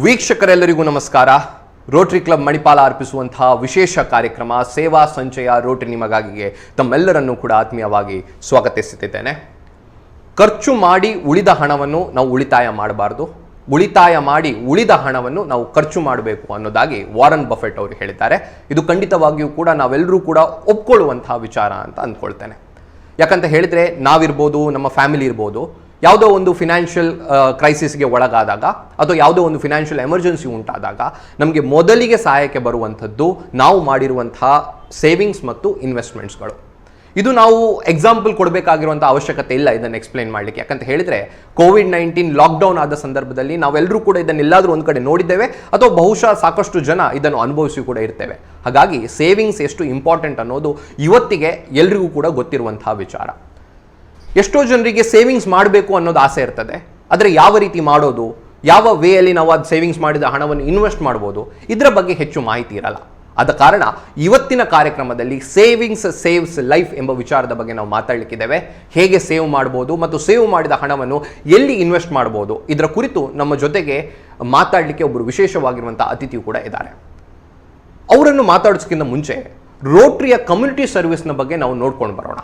ವೀಕ್ಷಕರೆಲ್ಲರಿಗೂ ನಮಸ್ಕಾರ. Rotary club Manipal ಅರ್ಪಿಸುವಂತಹ ವಿಶೇಷ ಕಾರ್ಯಕ್ರಮ ಸೇವಾ ಸಂಚಯ ರೋಟರಿ ನಿಮಗಾಗಿಗೆ ತಮ್ಮೆಲ್ಲರನ್ನೂ ಕೂಡ ಆತ್ಮೀಯವಾಗಿ ಸ್ವಾಗತಿಸುತ್ತಿದ್ದೇನೆ. ಖರ್ಚು ಮಾಡಿ ಉಳಿದ ಹಣವನ್ನು ನಾವು ಉಳಿತಾಯ ಮಾಡಬಾರ್ದು, ಉಳಿತಾಯ ಮಾಡಿ ಉಳಿದ ಹಣವನ್ನು ನಾವು ಖರ್ಚು ಮಾಡಬೇಕು ಅನ್ನೋದಾಗಿ ವಾರನ್ ಬಫೆಟ್ ಅವರು ಹೇಳಿದ್ದಾರೆ. ಇದು ಖಂಡಿತವಾಗಿಯೂ ಕೂಡ ನಾವೆಲ್ಲರೂ ಕೂಡ ಒಪ್ಕೊಳ್ಳುವಂತಹ ವಿಚಾರ ಅಂತ ಅಂದ್ಕೊಳ್ತೇನೆ. ಯಾಕಂತ ಹೇಳಿದ್ರೆ ನಾವಿರ್ಬೋದು, ನಮ್ಮ ಫ್ಯಾಮಿಲಿ ಇರ್ಬೋದು, ಯಾವುದೋ ಒಂದು ಫಿನಾನ್ಷಿಯಲ್ ಕ್ರೈಸಿಸ್ಗೆ ಒಳಗಾದಾಗ ಅಥವಾ ಯಾವುದೋ ಒಂದು ಫಿನಾನ್ಷಿಯಲ್ ಎಮರ್ಜೆನ್ಸಿ ಉಂಟಾದಾಗ ನಮಗೆ ಮೊದಲಿಗೆ ಸಹಾಯಕ್ಕೆ ಬರುವಂಥದ್ದು ನಾವು ಮಾಡಿರುವಂತಹ ಸೇವಿಂಗ್ಸ್ ಮತ್ತು ಇನ್ವೆಸ್ಟ್ಮೆಂಟ್ಸ್ಗಳು. ಇದು ನಾವು ಎಕ್ಸಾಂಪಲ್ ಕೊಡಬೇಕಾಗಿರುವಂಥ ಅವಶ್ಯಕತೆ ಇಲ್ಲ ಇದನ್ನು ಎಕ್ಸ್ಪ್ಲೈನ್ ಮಾಡಲಿಕ್ಕೆ. ಯಾಕಂತ ಹೇಳಿದರೆ ಕೋವಿಡ್-19 ಲಾಕ್ಡೌನ್ ಆದ ಸಂದರ್ಭದಲ್ಲಿ ನಾವೆಲ್ಲರೂ ಕೂಡ ಇದನ್ನೆಲ್ಲಾದರೂ ಒಂದು ಕಡೆ ನೋಡಿದ್ದೇವೆ ಅಥವಾ ಬಹುಶಃ ಸಾಕಷ್ಟು ಜನ ಇದನ್ನು ಅನುಭವಿಸಿ ಕೂಡ ಇರ್ತೇವೆ. ಹಾಗಾಗಿ ಸೇವಿಂಗ್ಸ್ ಎಷ್ಟು ಇಂಪಾರ್ಟೆಂಟ್ ಅನ್ನೋದು ಇವತ್ತಿಗೆ ಎಲ್ರಿಗೂ ಕೂಡ ಗೊತ್ತಿರುವಂತಹ ವಿಚಾರ. ಎಷ್ಟೋ ಜನರಿಗೆ ಸೇವಿಂಗ್ಸ್ ಮಾಡಬೇಕು ಅನ್ನೋದು ಆಸೆ ಇರ್ತದೆ, ಆದರೆ ಯಾವ ರೀತಿ ಮಾಡೋದು, ಯಾವ ವೇಯಲ್ಲಿ ನಾವು ಅದು ಸೇವಿಂಗ್ಸ್ ಮಾಡಿದ ಹಣವನ್ನು ಇನ್ವೆಸ್ಟ್ ಮಾಡ್ಬೋದು, ಇದರ ಬಗ್ಗೆ ಹೆಚ್ಚು ಮಾಹಿತಿ ಇರಲ್ಲ. ಆದ ಕಾರಣ ಇವತ್ತಿನ ಕಾರ್ಯಕ್ರಮದಲ್ಲಿ ಸೇವಿಂಗ್ಸ್ ಸೇವ್ಸ್ ಲೈಫ್ ಎಂಬ ವಿಚಾರದ ಬಗ್ಗೆ ನಾವು ಮಾತಾಡಲಿಕ್ಕಿದ್ದೇವೆ. ಹೇಗೆ ಸೇವ್ ಮಾಡ್ಬೋದು ಮತ್ತು ಸೇವ್ ಮಾಡಿದ ಹಣವನ್ನು ಎಲ್ಲಿ ಇನ್ವೆಸ್ಟ್ ಮಾಡ್ಬೋದು, ಇದರ ಕುರಿತು ನಮ್ಮ ಜೊತೆಗೆ ಮಾತಾಡಲಿಕ್ಕೆ ಒಬ್ಬರು ವಿಶೇಷವಾಗಿರುವಂಥ ಅತಿಥಿಯು ಕೂಡ ಇದ್ದಾರೆ. ಅವರನ್ನು ಮಾತಾಡೋದಕ್ಕಿಂತ ಮುಂಚೆ ರೋಟರಿಯ ಕಮ್ಯುನಿಟಿ ಸರ್ವಿಸ್ನ ಬಗ್ಗೆ ನಾವು ನೋಡ್ಕೊಂಡು ಬರೋಣ.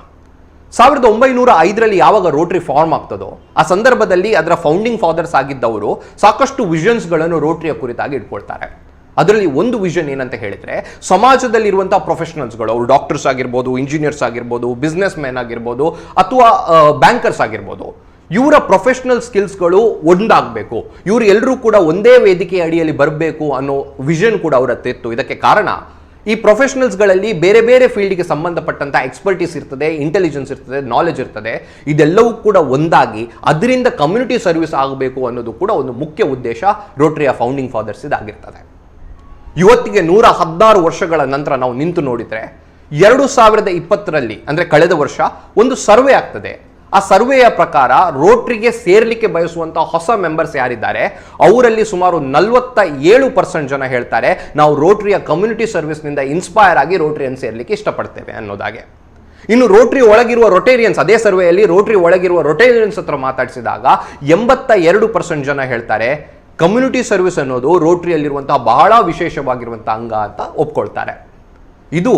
1905 ಯಾವಾಗ ರೋಟರಿ ಫಾರ್ಮ್ ಆಗ್ತದೋ ಆ ಸಂದರ್ಭದಲ್ಲಿ ಅದರ ಫೌಂಡಿಂಗ್ ಫಾದರ್ಸ್ ಆಗಿದ್ದವರು ಸಾಕಷ್ಟು ವಿಷನ್ಸ್ಗಳನ್ನು ರೋಟರಿಯ ಕುರಿತಾಗಿ ಇಟ್ಕೊಳ್ತಾರೆ. ಅದರಲ್ಲಿ ಒಂದು ವಿಷನ್ ಏನಂತ ಹೇಳಿದ್ರೆ, ಸಮಾಜದಲ್ಲಿರುವಂತಹ ಪ್ರೊಫೆಷನಲ್ಸ್ಗಳು, ಅವರು ಡಾಕ್ಟರ್ಸ್ ಆಗಿರ್ಬೋದು, ಇಂಜಿನಿಯರ್ಸ್ ಆಗಿರ್ಬೋದು, ಬಿಸ್ನೆಸ್ ಮ್ಯಾನ್ ಆಗಿರ್ಬೋದು ಅಥವಾ ಬ್ಯಾಂಕರ್ಸ್ ಆಗಿರ್ಬೋದು, ಇವರ ಪ್ರೊಫೆಷನಲ್ ಸ್ಕಿಲ್ಸ್ಗಳು ಒಂದಾಗಬೇಕು, ಇವರು ಎಲ್ಲರೂ ಕೂಡ ಒಂದೇ ವೇದಿಕೆ ಅಡಿಯಲ್ಲಿ ಬರಬೇಕು ಅನ್ನೋ ವಿಷನ್ ಕೂಡ ಅವರ ತೆತ್ತು. ಇದಕ್ಕೆ ಕಾರಣ ಈ ಪ್ರೊಫೆಷನಲ್ಸ್ಗಳಲ್ಲಿ ಬೇರೆ ಬೇರೆ ಫೀಲ್ಡ್ಗೆ ಸಂಬಂಧಪಟ್ಟಂತ ಎಕ್ಸ್ಪರ್ಟೀಸ್ ಇರ್ತದೆ, ಇಂಟೆಲಿಜೆನ್ಸ್ ಇರ್ತದೆ, ನಾಲೆಜ್ ಇರ್ತದೆ. ಇದೆಲ್ಲವೂ ಕೂಡ ಒಂದಾಗಿ ಅದರಿಂದ ಕಮ್ಯುನಿಟಿ ಸರ್ವಿಸ್ ಆಗಬೇಕು ಅನ್ನೋದು ಕೂಡ ಒಂದು ಮುಖ್ಯ ಉದ್ದೇಶ ರೋಟರಿಯ ಫೌಂಡಿಂಗ್ ಫಾದರ್ಸ್ ಇದಾಗಿರ್ತದೆ. ಇವತ್ತಿಗೆ 116 ವರ್ಷಗಳ ನಂತರ ನಾವು ನಿಂತು ನೋಡಿದ್ರೆ 2020ರಲ್ಲಿ ಅಂದ್ರೆ ಕಳೆದ ವರ್ಷ ಒಂದು ಸರ್ವೆ ಆಗ್ತದೆ. ಆ ಸರ್ವೆಯ ಪ್ರಕಾರ ರೋಟರಿಗೆ ಸೇರ್ಲಿಕ್ಕೆ ಬಯಸುವಂತಹ ಹೊಸ ಮೆಂಬರ್ಸ್ ಯಾರಿದ್ದಾರೆ ಅವರಲ್ಲಿ ಸುಮಾರು 47% ಜನ ಹೇಳ್ತಾರೆ ನಾವು ರೋಟರಿಯ ಕಮ್ಯುನಿಟಿ ಸರ್ವಿಸ್ನಿಂದ ಇನ್ಸ್ಪೈರ್ ಆಗಿ ರೋಟರಿಯನ್ನು ಸೇರ್ಲಿಕ್ಕೆ ಇಷ್ಟಪಡ್ತೇವೆ ಅನ್ನೋದಾಗೆ. ಇನ್ನು ರೋಟರಿ ಒಳಗಿರುವ ರೊಟೇರಿಯನ್ಸ್, ಅದೇ ಸರ್ವೆಯಲ್ಲಿ ರೋಟರಿ ಒಳಗಿರುವ ರೊಟೇರಿಯನ್ಸ್ ಹತ್ರ ಮಾತಾಡಿಸಿದಾಗ 82% ಜನ ಹೇಳ್ತಾರೆ ಕಮ್ಯುನಿಟಿ ಸರ್ವಿಸ್ ಅನ್ನೋದು ರೋಟರಿಯಲ್ಲಿರುವಂತಹ ಬಹಳ ವಿಶೇಷವಾಗಿರುವಂತಹ ಅಂಗ ಅಂತ ಒಪ್ಕೊಳ್ತಾರೆ. ಇದು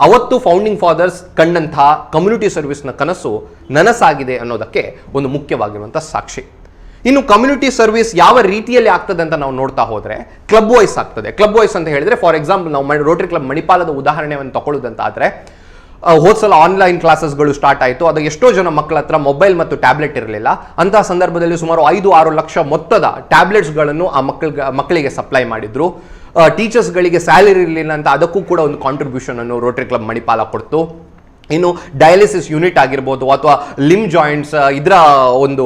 ಅವತ್ತು ಫೌಂಡಿಂಗ್ ಫಾದರ್ಸ್ ಕಂಡಂತಹ ಕಮ್ಯುನಿಟಿ ಸರ್ವಿಸ್ನ ಕನಸು ನನಸಾಗಿದೆ ಅನ್ನೋದಕ್ಕೆ ಒಂದು ಮುಖ್ಯವಾಗಿರುವಂಥ ಸಾಕ್ಷಿ. ಇನ್ನು ಕಮ್ಯುನಿಟಿ ಸರ್ವಿಸ್ ಯಾವ ರೀತಿಯಲ್ಲಿ ಆಗ್ತದೆ ಅಂತ ನಾವು ನೋಡ್ತಾ ಹೋದ್ರೆ ಕ್ಲಬ್ ವೈಸ್ ಆಗ್ತದೆ. ಕ್ಲಬ್ ವೈಸ್ ಅಂತ ಹೇಳಿದ್ರೆ, ಫಾರ್ ಎಕ್ಸಾಂಪಲ್ ನಾವು ರೋಟರಿ ಕ್ಲಬ್ ಮಣಿಪಾಲದ ಉದಾಹರಣೆಯನ್ನು ತಗೊಳ್ಳೋದಂತಾದ್ರೆ, ಹೋದ್ಸಲ ಆನ್ಲೈನ್ ಕ್ಲಾಸಸ್ಗಳು ಸ್ಟಾರ್ಟ್ ಆಯಿತು. ಅದು ಎಷ್ಟೋ ಜನ ಮಕ್ಕಳ ಹತ್ರ ಮೊಬೈಲ್ ಮತ್ತು ಟ್ಯಾಬ್ಲೆಟ್ ಇರಲಿಲ್ಲ. ಅಂತಹ ಸಂದರ್ಭದಲ್ಲಿ ಸುಮಾರು 5-6 ಲಕ್ಷ ಮೊತ್ತದ ಟ್ಯಾಬ್ಲೆಟ್ಸ್ಗಳನ್ನು ಆ ಮಕ್ಕಳಿಗೆ ಸಪ್ಲೈ ಮಾಡಿದ್ರು. ಟೀಚರ್ಸ್ಗಳಿಗೆ ಸ್ಯಾಲರಿ ಇರಲಿಲ್ಲ ಅಂತ ಅದಕ್ಕೂ ಕೂಡ ಒಂದು ಕಾಂಟ್ರಿಬ್ಯೂಷನ್ ಅನ್ನು ರೋಟರಿ ಕ್ಲಬ್ ಮಣಿಪಾಲ ಕೊಡ್ತು. ಇನ್ನು ಡಯಾಲಿಸಿಸ್ ಯೂನಿಟ್ ಆಗಿರ್ಬೋದು ಅಥವಾ ಲಿಮ್ ಜಾಯಿಂಟ್ಸ್ ಇದರ ಒಂದು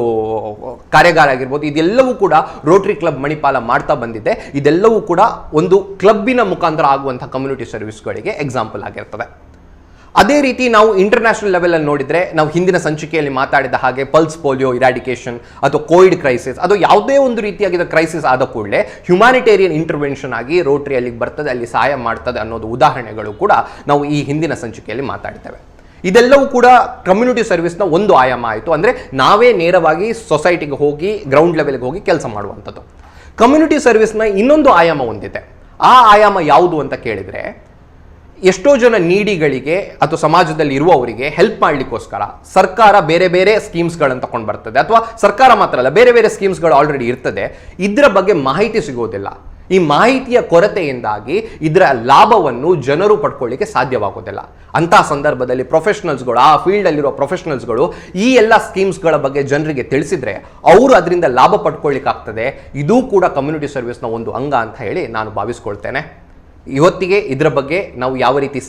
ಕಾರ್ಯಾಗಾರ ಆಗಿರ್ಬೋದು, ಇದೆಲ್ಲವೂ ಕೂಡ ರೋಟರಿ ಕ್ಲಬ್ ಮಣಿಪಾಲ ಮಾಡ್ತಾ ಬಂದಿದೆ. ಇದೆಲ್ಲವೂ ಕೂಡ ಒಂದು ಕ್ಲಬ್ಬಿನ ಮುಖಾಂತರ ಆಗುವಂತಹ ಕಮ್ಯುನಿಟಿ ಸರ್ವಿಸ್ಗಳಿಗೆ ಎಕ್ಸಾಂಪಲ್ ಆಗಿರ್ತದೆ. ಅದೇ ರೀತಿ ನಾವು ಇಂಟರ್ನ್ಯಾಷನಲ್ ಲೆವೆಲಲ್ಲಿ ನೋಡಿದ್ರೆ, ನಾವು ಹಿಂದಿನ ಸಂಚಿಕೆಯಲ್ಲಿ ಮಾತಾಡಿದ ಹಾಗೆ ಪಲ್ಸ್ ಪೋಲಿಯೋ ಇರಾಡಿಕೇಶನ್ ಅಥವಾ ಕೋವಿಡ್ ಕ್ರೈಸಿಸ್, ಅದು ಯಾವುದೇ ಒಂದು ರೀತಿಯಾಗಿದ್ದ ಕ್ರೈಸಿಸ್ ಆದ ಕೂಡಲೇ ಹ್ಯುಮ್ಯಾನಿಟೇರಿಯನ್ ಇಂಟರ್ವೆನ್ಷನ್ ಆಗಿ ರೋಟರಿ ಅಲ್ಲಿಗೆ ಬರ್ತದೆ, ಅಲ್ಲಿ ಸಹಾಯ ಮಾಡ್ತದೆ ಅನ್ನೋದು ಉದಾಹರಣೆಗಳು ಕೂಡ ನಾವು ಈ ಹಿಂದಿನ ಸಂಚಿಕೆಯಲ್ಲಿ ಮಾತಾಡ್ತೇವೆ. ಇದೆಲ್ಲವೂ ಕೂಡ ಕಮ್ಯುನಿಟಿ ಸರ್ವಿಸ್ನ ಒಂದು ಆಯಾಮ ಆಯಿತು. ಅಂದರೆ ನಾವೇ ನೇರವಾಗಿ ಸೊಸೈಟಿಗೆ ಹೋಗಿ ಗ್ರೌಂಡ್ ಲೆವೆಲ್ಗೆ ಹೋಗಿ ಕೆಲಸ ಮಾಡುವಂಥದ್ದು. ಕಮ್ಯುನಿಟಿ ಸರ್ವಿಸ್ನ ಇನ್ನೊಂದು ಆಯಾಮ ಹೊಂದಿದೆ. ಆ ಆಯಾಮ ಯಾವುದು ಅಂತ ಕೇಳಿದರೆ, ಎಷ್ಟೋ ಜನ ನೀಡಿಗಳಿಗೆ ಅಥವಾ ಸಮಾಜದಲ್ಲಿ ಇರುವವರಿಗೆ ಹೆಲ್ಪ್ ಮಾಡಲಿಕ್ಕೋಸ್ಕರ ಸರ್ಕಾರ ಬೇರೆ ಬೇರೆ ಸ್ಕೀಮ್ಸ್ಗಳನ್ನು ತಗೊಂಡು ಬರ್ತದೆ, ಅಥವಾ ಸರ್ಕಾರ ಮಾತ್ರ ಅಲ್ಲ, ಬೇರೆ ಬೇರೆ ಸ್ಕೀಮ್ಸ್ಗಳು ಆಲ್ರೆಡಿ ಇರ್ತದೆ. ಇದರ ಬಗ್ಗೆ ಮಾಹಿತಿ ಸಿಗೋದಿಲ್ಲ. ಈ ಮಾಹಿತಿಯ ಕೊರತೆಯಿಂದಾಗಿ ಇದರ ಲಾಭವನ್ನು ಜನರು ಪಡ್ಕೊಳ್ಳಿಕ್ಕೆ ಸಾಧ್ಯವಾಗೋದಿಲ್ಲ. ಅಂತಹ ಸಂದರ್ಭದಲ್ಲಿ ಪ್ರೊಫೆಷನಲ್ಸ್ಗಳು, ಆ ಫೀಲ್ಡಲ್ಲಿರುವ ಪ್ರೊಫೆಷನಲ್ಸ್ಗಳು ಈ ಎಲ್ಲ ಸ್ಕೀಮ್ಸ್ಗಳ ಬಗ್ಗೆ ಜನರಿಗೆ ತಿಳಿಸಿದ್ರೆ ಅವರು ಅದರಿಂದ ಲಾಭ ಪಡ್ಕೊಳ್ಳಿಕ್ಕಾಗ್ತದೆ. ಇದೂ ಕೂಡ ಕಮ್ಯುನಿಟಿ ಸರ್ವಿಸ್ನ ಒಂದು ಅಂಗ ಅಂತ ಹೇಳಿ ನಾನು ಭಾವಿಸ್ಕೊಳ್ತೇನೆ. ಇವತ್ತಿಗೆ ಇದರ ಬಗ್ಗೆ ನಾವು ಯಾವ ರೀತಿ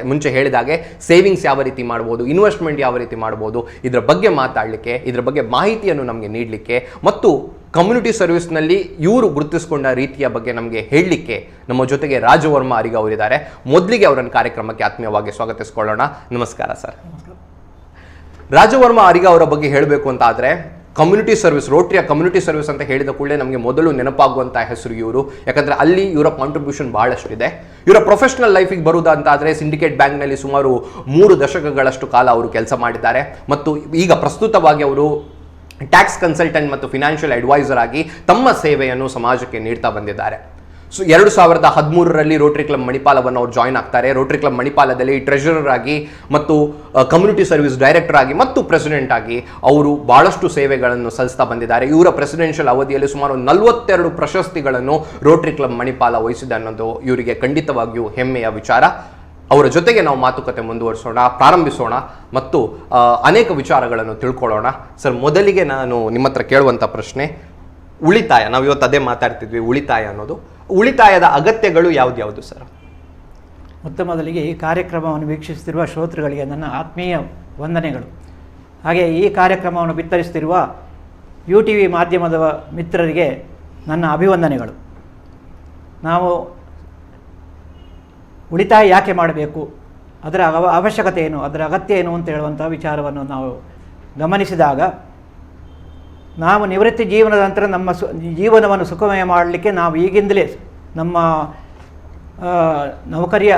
ಮುಂಚೆ ಹೇಳಿದಾಗೆ ಸೇವಿಂಗ್ಸ್ ಯಾವ ರೀತಿ ಮಾಡ್ಬೋದು, ಇನ್ವೆಸ್ಟ್ಮೆಂಟ್ ಯಾವ ರೀತಿ ಮಾಡ್ಬೋದು, ಇದರ ಬಗ್ಗೆ ಮಾತಾಡಲಿಕ್ಕೆ, ಇದರ ಬಗ್ಗೆ ಮಾಹಿತಿಯನ್ನು ನಮಗೆ ನೀಡಲಿಕ್ಕೆ ಮತ್ತು ಕಮ್ಯುನಿಟಿ ಸರ್ವಿಸ್ನಲ್ಲಿ ಇವರು ಗುರುತಿಸಿಕೊಂಡ ರೀತಿಯ ಬಗ್ಗೆ ನಮಗೆ ಹೇಳಲಿಕ್ಕೆ ನಮ್ಮ ಜೊತೆಗೆ ರಾಜವರ್ಮ ಅರಿಗ ಅವರಿದ್ದಾರೆ. ಮೊದಲಿಗೆ ಅವರನ್ನು ಕಾರ್ಯಕ್ರಮಕ್ಕೆ ಆತ್ಮೀಯವಾಗಿ ಸ್ವಾಗತಿಸಿಕೊಳ್ಳೋಣ. ನಮಸ್ಕಾರ ಸರ್. ರಾಜವರ್ಮ ಅರಿಗ ಅವರ ಬಗ್ಗೆ ಹೇಳಬೇಕು ಅಂತ ಆದರೆ, ಕಮ್ಯುನಿಟಿ ಸರ್ವಿಸ್, ರೋಟರಿಯ ಕಮ್ಯುನಿಟಿ ಸರ್ವಿಸ್ ಅಂತ ಹೇಳಿದ ಕೂಡಲೇ ನಮಗೆ ಮೊದಲು ನೆನಪಾಗುವಂಥ ಹೆಸರು ಇವರು. ಯಾಕಂದರೆ ಅಲ್ಲಿ ಇವರ ಕಾಂಟ್ರಿಬ್ಯೂಷನ್ ಬಹಳಷ್ಟಿದೆ. ಇವರ ಪ್ರೊಫೆಷನಲ್ ಲೈಫಿಗೆ ಬರುವುದಂತಾದರೆ ಸಿಂಡಿಕೇಟ್ ಬ್ಯಾಂಕ್ನಲ್ಲಿ ಸುಮಾರು 3 ದಶಕಗಳಷ್ಟು ಕಾಲ ಅವರು ಕೆಲಸ ಮಾಡಿದ್ದಾರೆ. ಮತ್ತು ಈಗ ಪ್ರಸ್ತುತವಾಗಿ ಅವರು ಟ್ಯಾಕ್ಸ್ ಕನ್ಸಲ್ಟೆಂಟ್ ಮತ್ತು ಫಿನಾನ್ಷಿಯಲ್ ಅಡ್ವೈಸರ್ ಆಗಿ ತಮ್ಮ ಸೇವೆಯನ್ನು ಸಮಾಜಕ್ಕೆ ನೀಡ್ತಾ ಬಂದಿದ್ದಾರೆ. ಸೊ 2013ರಲ್ಲಿ ರೋಟರಿ ಕ್ಲಬ್ ಮಣಿಪಾಲವನ್ನು ಅವ್ರು ಜಾಯ್ನ್ ಆಗ್ತಾರೆ. ರೋಟರಿ ಕ್ಲಬ್ ಮಣಿಪಾಲದಲ್ಲಿ ಟ್ರೆಷರರ್ ಆಗಿ ಮತ್ತು ಕಮ್ಯುನಿಟಿ ಸರ್ವಿಸ್ ಡೈರೆಕ್ಟರ್ ಆಗಿ ಮತ್ತು ಪ್ರೆಸಿಡೆಂಟ್ ಆಗಿ ಅವರು ಬಹಳಷ್ಟು ಸೇವೆಗಳನ್ನು ಸಲ್ಲಿಸ್ತಾ ಬಂದಿದ್ದಾರೆ. ಇವರ ಪ್ರೆಸಿಡೆನ್ಷಿಯಲ್ ಅವಧಿಯಲ್ಲಿ ಸುಮಾರು 42 ಪ್ರಶಸ್ತಿಗಳನ್ನು ರೋಟರಿ ಕ್ಲಬ್ ಮಣಿಪಾಲ ವಹಿಸಿದೆ ಅನ್ನೋದು ಇವರಿಗೆ ಖಂಡಿತವಾಗಿಯೂ ಹೆಮ್ಮೆಯ ವಿಚಾರ. ಅವರ ಜೊತೆಗೆ ನಾವು ಮಾತುಕತೆ ಮುಂದುವರಿಸೋಣ, ಪ್ರಾರಂಭಿಸೋಣ ಮತ್ತು ಅನೇಕ ವಿಚಾರಗಳನ್ನು ತಿಳ್ಕೊಳ್ಳೋಣ. ಸರ್, ಮೊದಲಿಗೆ ನಾನು ನಿಮ್ಮ ಹತ್ರ ಕೇಳುವಂಥ ಪ್ರಶ್ನೆ ಉಳಿತಾಯ. ನಾವು ಇವತ್ತು ಅದೇ ಮಾತಾಡ್ತಿದ್ವಿ, ಉಳಿತಾಯ ಅನ್ನೋದು. ಉಳಿತಾಯದ ಅಗತ್ಯಗಳು ಯಾವ್ದು ಸರ್? ಮೊದಲಿಗೆ ಈ ಕಾರ್ಯಕ್ರಮವನ್ನು ವೀಕ್ಷಿಸುತ್ತಿರುವ ಶ್ರೋತೃಗಳಿಗೆ ನನ್ನ ಆತ್ಮೀಯ ವಂದನೆಗಳು. ಹಾಗೆ ಈ ಕಾರ್ಯಕ್ರಮವನ್ನು ಬಿತ್ತರಿಸುತ್ತಿರುವ UTV ಮಾಧ್ಯಮದ ಮಿತ್ರರಿಗೆ ನನ್ನ ಅಭಿವಂದನೆಗಳು. ನಾವು ಉಳಿತಾಯ ಯಾಕೆ ಮಾಡಬೇಕು, ಅದರ ಅವಶ್ಯಕತೆ ಏನು, ಅದರ ಅಗತ್ಯ ಏನು ಅಂತ ಹೇಳುವಂಥ ವಿಚಾರವನ್ನು ನಾವು ಗಮನಿಸಿದಾಗ, ನಾವು ನಿವೃತ್ತಿ ಜೀವನದ ನಂತರ ನಮ್ಮ ಜೀವನವನ್ನು ಸುಖಮಯ ಮಾಡಲಿಕ್ಕೆ ನಾವು ಈಗಿಂದಲೇ ನಮ್ಮ ನೌಕರಿಯ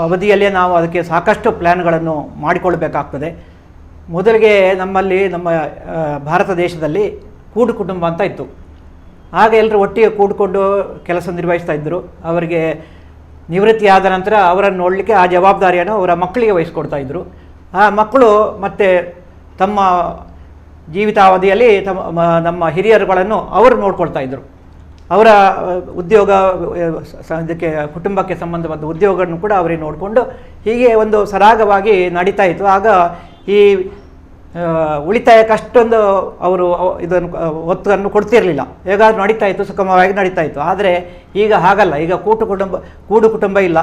ಅವಧಿಯಲ್ಲೇ ನಾವು ಅದಕ್ಕೆ ಸಾಕಷ್ಟು ಪ್ಲ್ಯಾನ್ಗಳನ್ನು ಮಾಡಿಕೊಳ್ಬೇಕಾಗ್ತದೆ. ಮೊದಲಿಗೆ ನಮ್ಮ ಭಾರತ ದೇಶದಲ್ಲಿ ಕೂಡು ಕುಟುಂಬ ಅಂತ ಇತ್ತು. ಆಗ ಎಲ್ಲರೂ ಒಟ್ಟಿಗೆ ಕೂಡಿಕೊಂಡು ಕೆಲಸ ನಿರ್ವಹಿಸ್ತಾ ಇದ್ದರು. ಅವರಿಗೆ ನಿವೃತ್ತಿ ಆದ ನಂತರ ಅವರನ್ನು ನೋಡಲಿಕ್ಕೆ ಆ ಜವಾಬ್ದಾರಿಯನ್ನು ಅವರ ಮಕ್ಕಳಿಗೆ ವಹಿಸ್ಕೊಡ್ತಾ ಇದ್ದರು. ಆ ಮಕ್ಕಳು ಮತ್ತು ತಮ್ಮ ಜೀವಿತಾವಧಿಯಲ್ಲಿ ನಮ್ಮ ಹಿರಿಯರುಗಳನ್ನು ಅವರು ನೋಡ್ಕೊಳ್ತಾ ಇದ್ದರು. ಅವರ ಉದ್ಯೋಗ, ಇದಕ್ಕೆ ಕುಟುಂಬಕ್ಕೆ ಸಂಬಂಧವಾದ ಉದ್ಯೋಗವನ್ನು ಕೂಡ ಅವರೇ ನೋಡಿಕೊಂಡು ಹೀಗೆ ಒಂದು ಸರಾಗವಾಗಿ ನಡೀತಾ ಇತ್ತು. ಆಗ ಈ ಉಳಿತಾಯಕ್ಕಷ್ಟೊಂದು ಅವರು ಇದನ್ನು ಒತ್ತನ್ನು ಕೊಡ್ತಿರಲಿಲ್ಲ. ಹೇಗಾದರೂ ನಡೀತಾ ಇತ್ತು, ಸುಗಮವಾಗಿ ನಡೀತಾ ಇತ್ತು. ಆದರೆ ಈಗ ಹಾಗಲ್ಲ. ಈಗ ಕೂಡು ಕುಟುಂಬ ಇಲ್ಲ.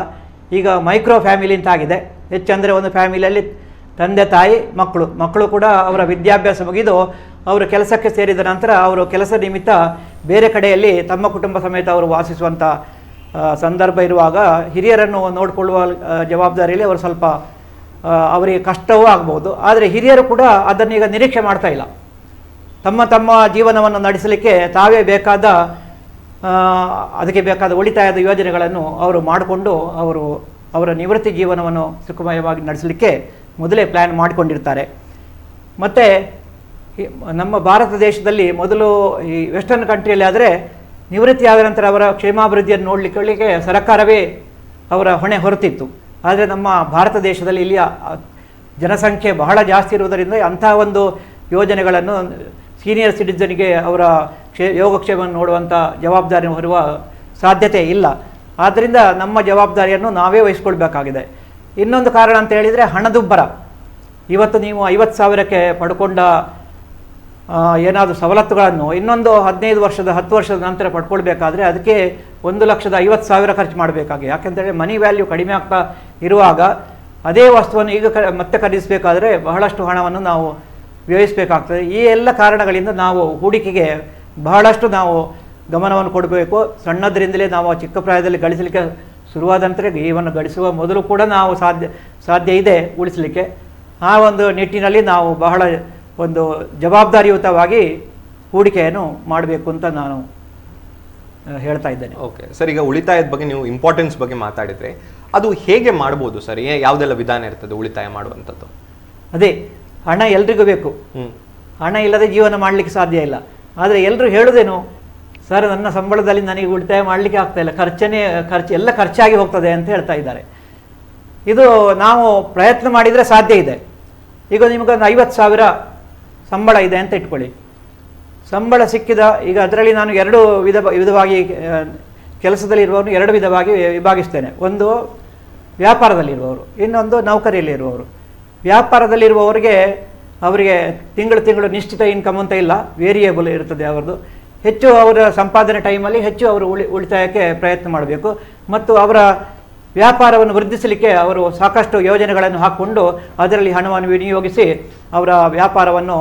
ಈಗ ಮೈಕ್ರೋ ಫ್ಯಾಮಿಲಿ ಅಂತ ಆಗಿದೆ. ಹೆಚ್ಚಂದರೆ ಒಂದು ಫ್ಯಾಮಿಲಿಯಲ್ಲಿ ತಂದೆ ತಾಯಿ ಮಕ್ಕಳು ಕೂಡ ಅವರ ವಿದ್ಯಾಭ್ಯಾಸ ಮುಗಿದು ಅವರು ಕೆಲಸಕ್ಕೆ ಸೇರಿದ ನಂತರ ಅವರು ಕೆಲಸ ನಿಮಿತ್ತ ಬೇರೆ ಕಡೆಯಲ್ಲಿ ತಮ್ಮ ಕುಟುಂಬ ಸಮೇತ ಅವರು ವಾಸಿಸುವಂಥ ಸಂದರ್ಭ ಇರುವಾಗ ಹಿರಿಯರನ್ನು ನೋಡಿಕೊಳ್ಳುವ ಜವಾಬ್ದಾರಿಯಲ್ಲಿ ಅವರು ಸ್ವಲ್ಪ ಅವರಿಗೆ ಕಷ್ಟವೂ ಆಗ್ಬೋದು. ಆದರೆ ಹಿರಿಯರು ಕೂಡ ಅದನ್ನೀಗ ನಿರೀಕ್ಷೆ ಮಾಡ್ತಾ ಇಲ್ಲ. ತಮ್ಮ ಜೀವನವನ್ನು ನಡೆಸಲಿಕ್ಕೆ ತಾವೇ ಅದಕ್ಕೆ ಬೇಕಾದ ಉಳಿತಾಯದ ಯೋಜನೆಗಳನ್ನು ಅವರು ಮಾಡಿಕೊಂಡು ಅವರ ನಿವೃತ್ತಿ ಜೀವನವನ್ನು ಸುಖಮಯವಾಗಿ ನಡೆಸಲಿಕ್ಕೆ ಮೊದಲೇ ಪ್ಲ್ಯಾನ್ ಮಾಡಿಕೊಂಡಿರ್ತಾರೆ. ಮತ್ತು ನಮ್ಮ ಭಾರತ ದೇಶದಲ್ಲಿ ಮೊದಲು ಈ ವೆಸ್ಟರ್ನ್ ಕಂಟ್ರಿಯಲ್ಲಿ ಆದರೆ ನಿವೃತ್ತಿ ಆದ ನಂತರ ಅವರ ಕ್ಷೇಮಾಭಿವೃದ್ಧಿಯನ್ನು ನೋಡಲಿಕ್ಕೆ ಸರ್ಕಾರವೇ ಅವರ ಹೊಣೆ ಹೊರತಿತ್ತು. ಆದರೆ ನಮ್ಮ ಭಾರತ ದೇಶದಲ್ಲಿ ಇಲ್ಲಿಯ ಜನಸಂಖ್ಯೆ ಬಹಳ ಜಾಸ್ತಿ ಇರುವುದರಿಂದ ಅಂಥ ಒಂದು ಯೋಜನೆಗಳನ್ನು ಸೀನಿಯರ್ ಸಿಟಿಜನ್ಗೆ ಅವರ ಯೋಗಕ್ಷೇಮವನ್ನು ನೋಡುವಂಥ ಜವಾಬ್ದಾರಿ ಹೊರುವ ಸಾಧ್ಯತೆ ಇಲ್ಲ. ಆದ್ದರಿಂದ ನಮ್ಮ ಜವಾಬ್ದಾರಿಯನ್ನು ನಾವೇ ವಹಿಸ್ಕೊಳ್ಬೇಕಾಗಿದೆ. ಇನ್ನೊಂದು ಕಾರಣ ಅಂತ ಹೇಳಿದರೆ ಹಣದುಬ್ಬರ. ಇವತ್ತು ನೀವು 50,000ಕ್ಕೆ ಪಡ್ಕೊಂಡ ಏನಾದರೂ ಸವಲತ್ತುಗಳನ್ನು ಇನ್ನೊಂದು 15 ವರ್ಷದ 10 ವರ್ಷದ ನಂತರ ಪಡ್ಕೊಳ್ಬೇಕಾದ್ರೆ ಅದಕ್ಕೆ 1,50,000 ಖರ್ಚು ಮಾಡಬೇಕಾಗಿ. ಯಾಕೆಂತೇಳಿ ಮನಿ ವ್ಯಾಲ್ಯೂ ಕಡಿಮೆ ಆಗ್ತಾ ಇರುವಾಗ ಅದೇ ವಸ್ತುವನ್ನು ಈಗ ಮತ್ತೆ ಖರೀದಿಸಬೇಕಾದ್ರೆ ಬಹಳಷ್ಟು ಹಣವನ್ನು ನಾವು ವ್ಯಯಿಸಬೇಕಾಗ್ತದೆ. ಈ ಎಲ್ಲ ಕಾರಣಗಳಿಂದ ನಾವು ಹೂಡಿಕೆಗೆ ಬಹಳಷ್ಟು ನಾವು ಗಮನವನ್ನು ಕೊಡಬೇಕು. ಸಣ್ಣದರಿಂದಲೇ ನಾವು ಚಿಕ್ಕ ಪ್ರಾಯದಲ್ಲಿ ಗಳಿಸಲಿಕ್ಕೆ ಶುರುವಾದ ನಂತರ ಜೀವನ ಗಳಿಸುವ ಮೊದಲು ಕೂಡ ನಾವು ಸಾಧ್ಯ ಇದೆ ಉಳಿಸಲಿಕ್ಕೆ. ಆ ಒಂದು ನಿಟ್ಟಿನಲ್ಲಿ ನಾವು ಬಹಳ ಒಂದು ಜವಾಬ್ದಾರಿಯುತವಾಗಿ ಹೂಡಿಕೆಯನ್ನು ಮಾಡಬೇಕು ಅಂತ ನಾನು ಹೇಳ್ತಾ ಇದ್ದೇನೆ. ಓಕೆ ಸರ್, ಈಗ ಉಳಿತಾಯದ ಬಗ್ಗೆ ನೀವು ಇಂಪಾರ್ಟೆನ್ಸ್ ಬಗ್ಗೆ ಮಾತಾಡಿದರೆ ಅದು ಹೇಗೆ ಮಾಡ್ಬೋದು ಸರ್? ಯಾವುದೆಲ್ಲ ವಿಧಾನ ಇರ್ತದೆ ಉಳಿತಾಯ ಮಾಡುವಂಥದ್ದು? ಅದೇ, ಹಣ ಎಲ್ರಿಗೂ ಬೇಕು. ಹಣ ಇಲ್ಲದೆ ಜೀವನ ಮಾಡಲಿಕ್ಕೆ ಸಾಧ್ಯ ಇಲ್ಲ. ಆದರೆ ಎಲ್ಲರೂ ಹೇಳೋದೇನು, ಸರ್ ನನ್ನ ಸಂಬಳದಲ್ಲಿ ನನಗೆ ಉಳಿತಾಯ ಮಾಡಲಿಕ್ಕೆ ಆಗ್ತಾ ಇಲ್ಲ, ಎಲ್ಲ ಖರ್ಚಾಗಿ ಹೋಗ್ತದೆ ಅಂತ ಹೇಳ್ತಾ ಇದ್ದಾರೆ. ಇದು ನಾವು ಪ್ರಯತ್ನ ಮಾಡಿದರೆ ಸಾಧ್ಯ ಇದೆ. ಈಗ ನಿಮಗೊಂದು 50,000 ಸಂಬಳ ಇದೆ ಅಂತ ಇಟ್ಕೊಳ್ಳಿ. ಸಂಬಳ ಸಿಕ್ಕಿದ ಈಗ ಅದರಲ್ಲಿ ನಾನು ವಿಧವಾಗಿ ಕೆಲಸದಲ್ಲಿರುವವರು 2 ವಿಧವಾಗಿ ವಿಭಾಗಿಸ್ತೇನೆ. ಒಂದು ವ್ಯಾಪಾರದಲ್ಲಿರುವವರು, ಇನ್ನೊಂದು ನೌಕರಿಯಲ್ಲಿರುವವರು. ವ್ಯಾಪಾರದಲ್ಲಿರುವವರಿಗೆ ಅವರಿಗೆ ತಿಂಗಳು ನಿಶ್ಚಿತ ಇನ್ಕಮ್ ಅಂತ ಇಲ್ಲ, ವೇರಿಯೇಬಲ್ ಇರ್ತದೆ ಅವರದ್ದು. ಹೆಚ್ಚು ಅವರ ಸಂಪಾದನೆ ಟೈಮಲ್ಲಿ ಹೆಚ್ಚು ಅವರು ಉಳಿತಾಯಕ್ಕೆ ಪ್ರಯತ್ನ ಮಾಡಬೇಕು. ಮತ್ತು ಅವರ ವ್ಯಾಪಾರವನ್ನು ವೃದ್ಧಿಸಲಿಕ್ಕೆ ಅವರು ಸಾಕಷ್ಟು ಯೋಜನೆಗಳನ್ನು ಹಾಕಿಕೊಂಡು ಅದರಲ್ಲಿ ಹಣವನ್ನು ವಿನಿಯೋಗಿಸಿ ಅವರ ವ್ಯಾಪಾರವನ್ನು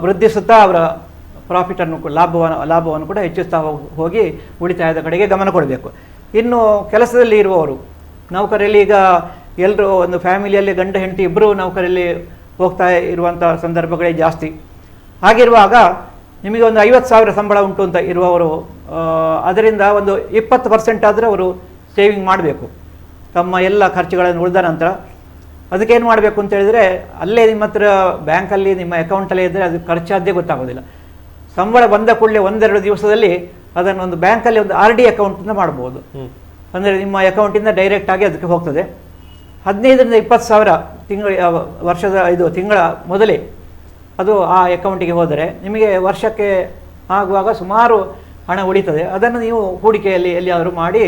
ವೃದ್ಧಿಸುತ್ತಾ ಅವರ ಪ್ರಾಫಿಟನ್ನು ಲಾಭವನ್ನು ಕೂಡ ಹೆಚ್ಚಿಸ್ತಾ ಹೋಗಿ ಉಳಿತಾಯದ ಕಡೆಗೆ ಗಮನ ಕೊಡಬೇಕು. ಇನ್ನು ಕೆಲಸದಲ್ಲಿ ಇರುವವರು, ನೌಕರಿಯಲ್ಲಿ ಈಗ ಎಲ್ಲರೂ ಒಂದು ಫ್ಯಾಮಿಲಿಯಲ್ಲಿ ಗಂಡ ಹೆಂಡತಿ ಇಬ್ಬರು ನೌಕರಿಯಲ್ಲಿ ಹೋಗ್ತಾ ಇರುವಂಥ ಸಂದರ್ಭಗಳೇ ಜಾಸ್ತಿ. ಹಾಗಿರುವಾಗ ನಿಮಗೆ ಒಂದು 50,000 ಸಂಬಳ ಉಂಟು ಅಂತ ಇರುವವರು ಅದರಿಂದ ಒಂದು 20% ಆದರೆ ಅವರು ಸೇವಿಂಗ್ ಮಾಡಬೇಕು. ತಮ್ಮ ಎಲ್ಲ ಖರ್ಚುಗಳನ್ನು ಉಳಿದ ನಂತರ ಅದಕ್ಕೇನು ಮಾಡಬೇಕು ಅಂತ ಹೇಳಿದರೆ, ಅಲ್ಲೇ ನಿಮ್ಮ ಹತ್ರ ಬ್ಯಾಂಕಲ್ಲಿ ನಿಮ್ಮ ಅಕೌಂಟಲ್ಲೇ ಇದ್ದರೆ ಅದು ಖರ್ಚಾದ್ದೇ ಗೊತ್ತಾಗೋದಿಲ್ಲ. ಸಂಬಳ ಬಂದ ಕೂಡಲೇ 1-2 ದಿವಸದಲ್ಲಿ ಅದನ್ನು ಒಂದು ಬ್ಯಾಂಕಲ್ಲಿ ಒಂದು RD ಅಕೌಂಟಿಂದ ಮಾಡ್ಬೋದು. ಅಂದರೆ ನಿಮ್ಮ ಅಕೌಂಟಿಂದ ಡೈರೆಕ್ಟಾಗಿ ಅದಕ್ಕೆ ಹೋಗ್ತದೆ. 15ರಿಂದ 20 ಸಾವಿರ ತಿಂಗಳ ಮೊದಲೇ ಅದು ಆ ಅಕೌಂಟಿಗೆ ಹೋದರೆ ನಿಮಗೆ ವರ್ಷಕ್ಕೆ ಆಗುವಾಗ ಸುಮಾರು ಹಣ ಉಳಿತದೆ. ಅದನ್ನು ನೀವು ಹೂಡಿಕೆಯಲ್ಲಿ ಎಲ್ಲಿಯಾದರೂ ಮಾಡಿ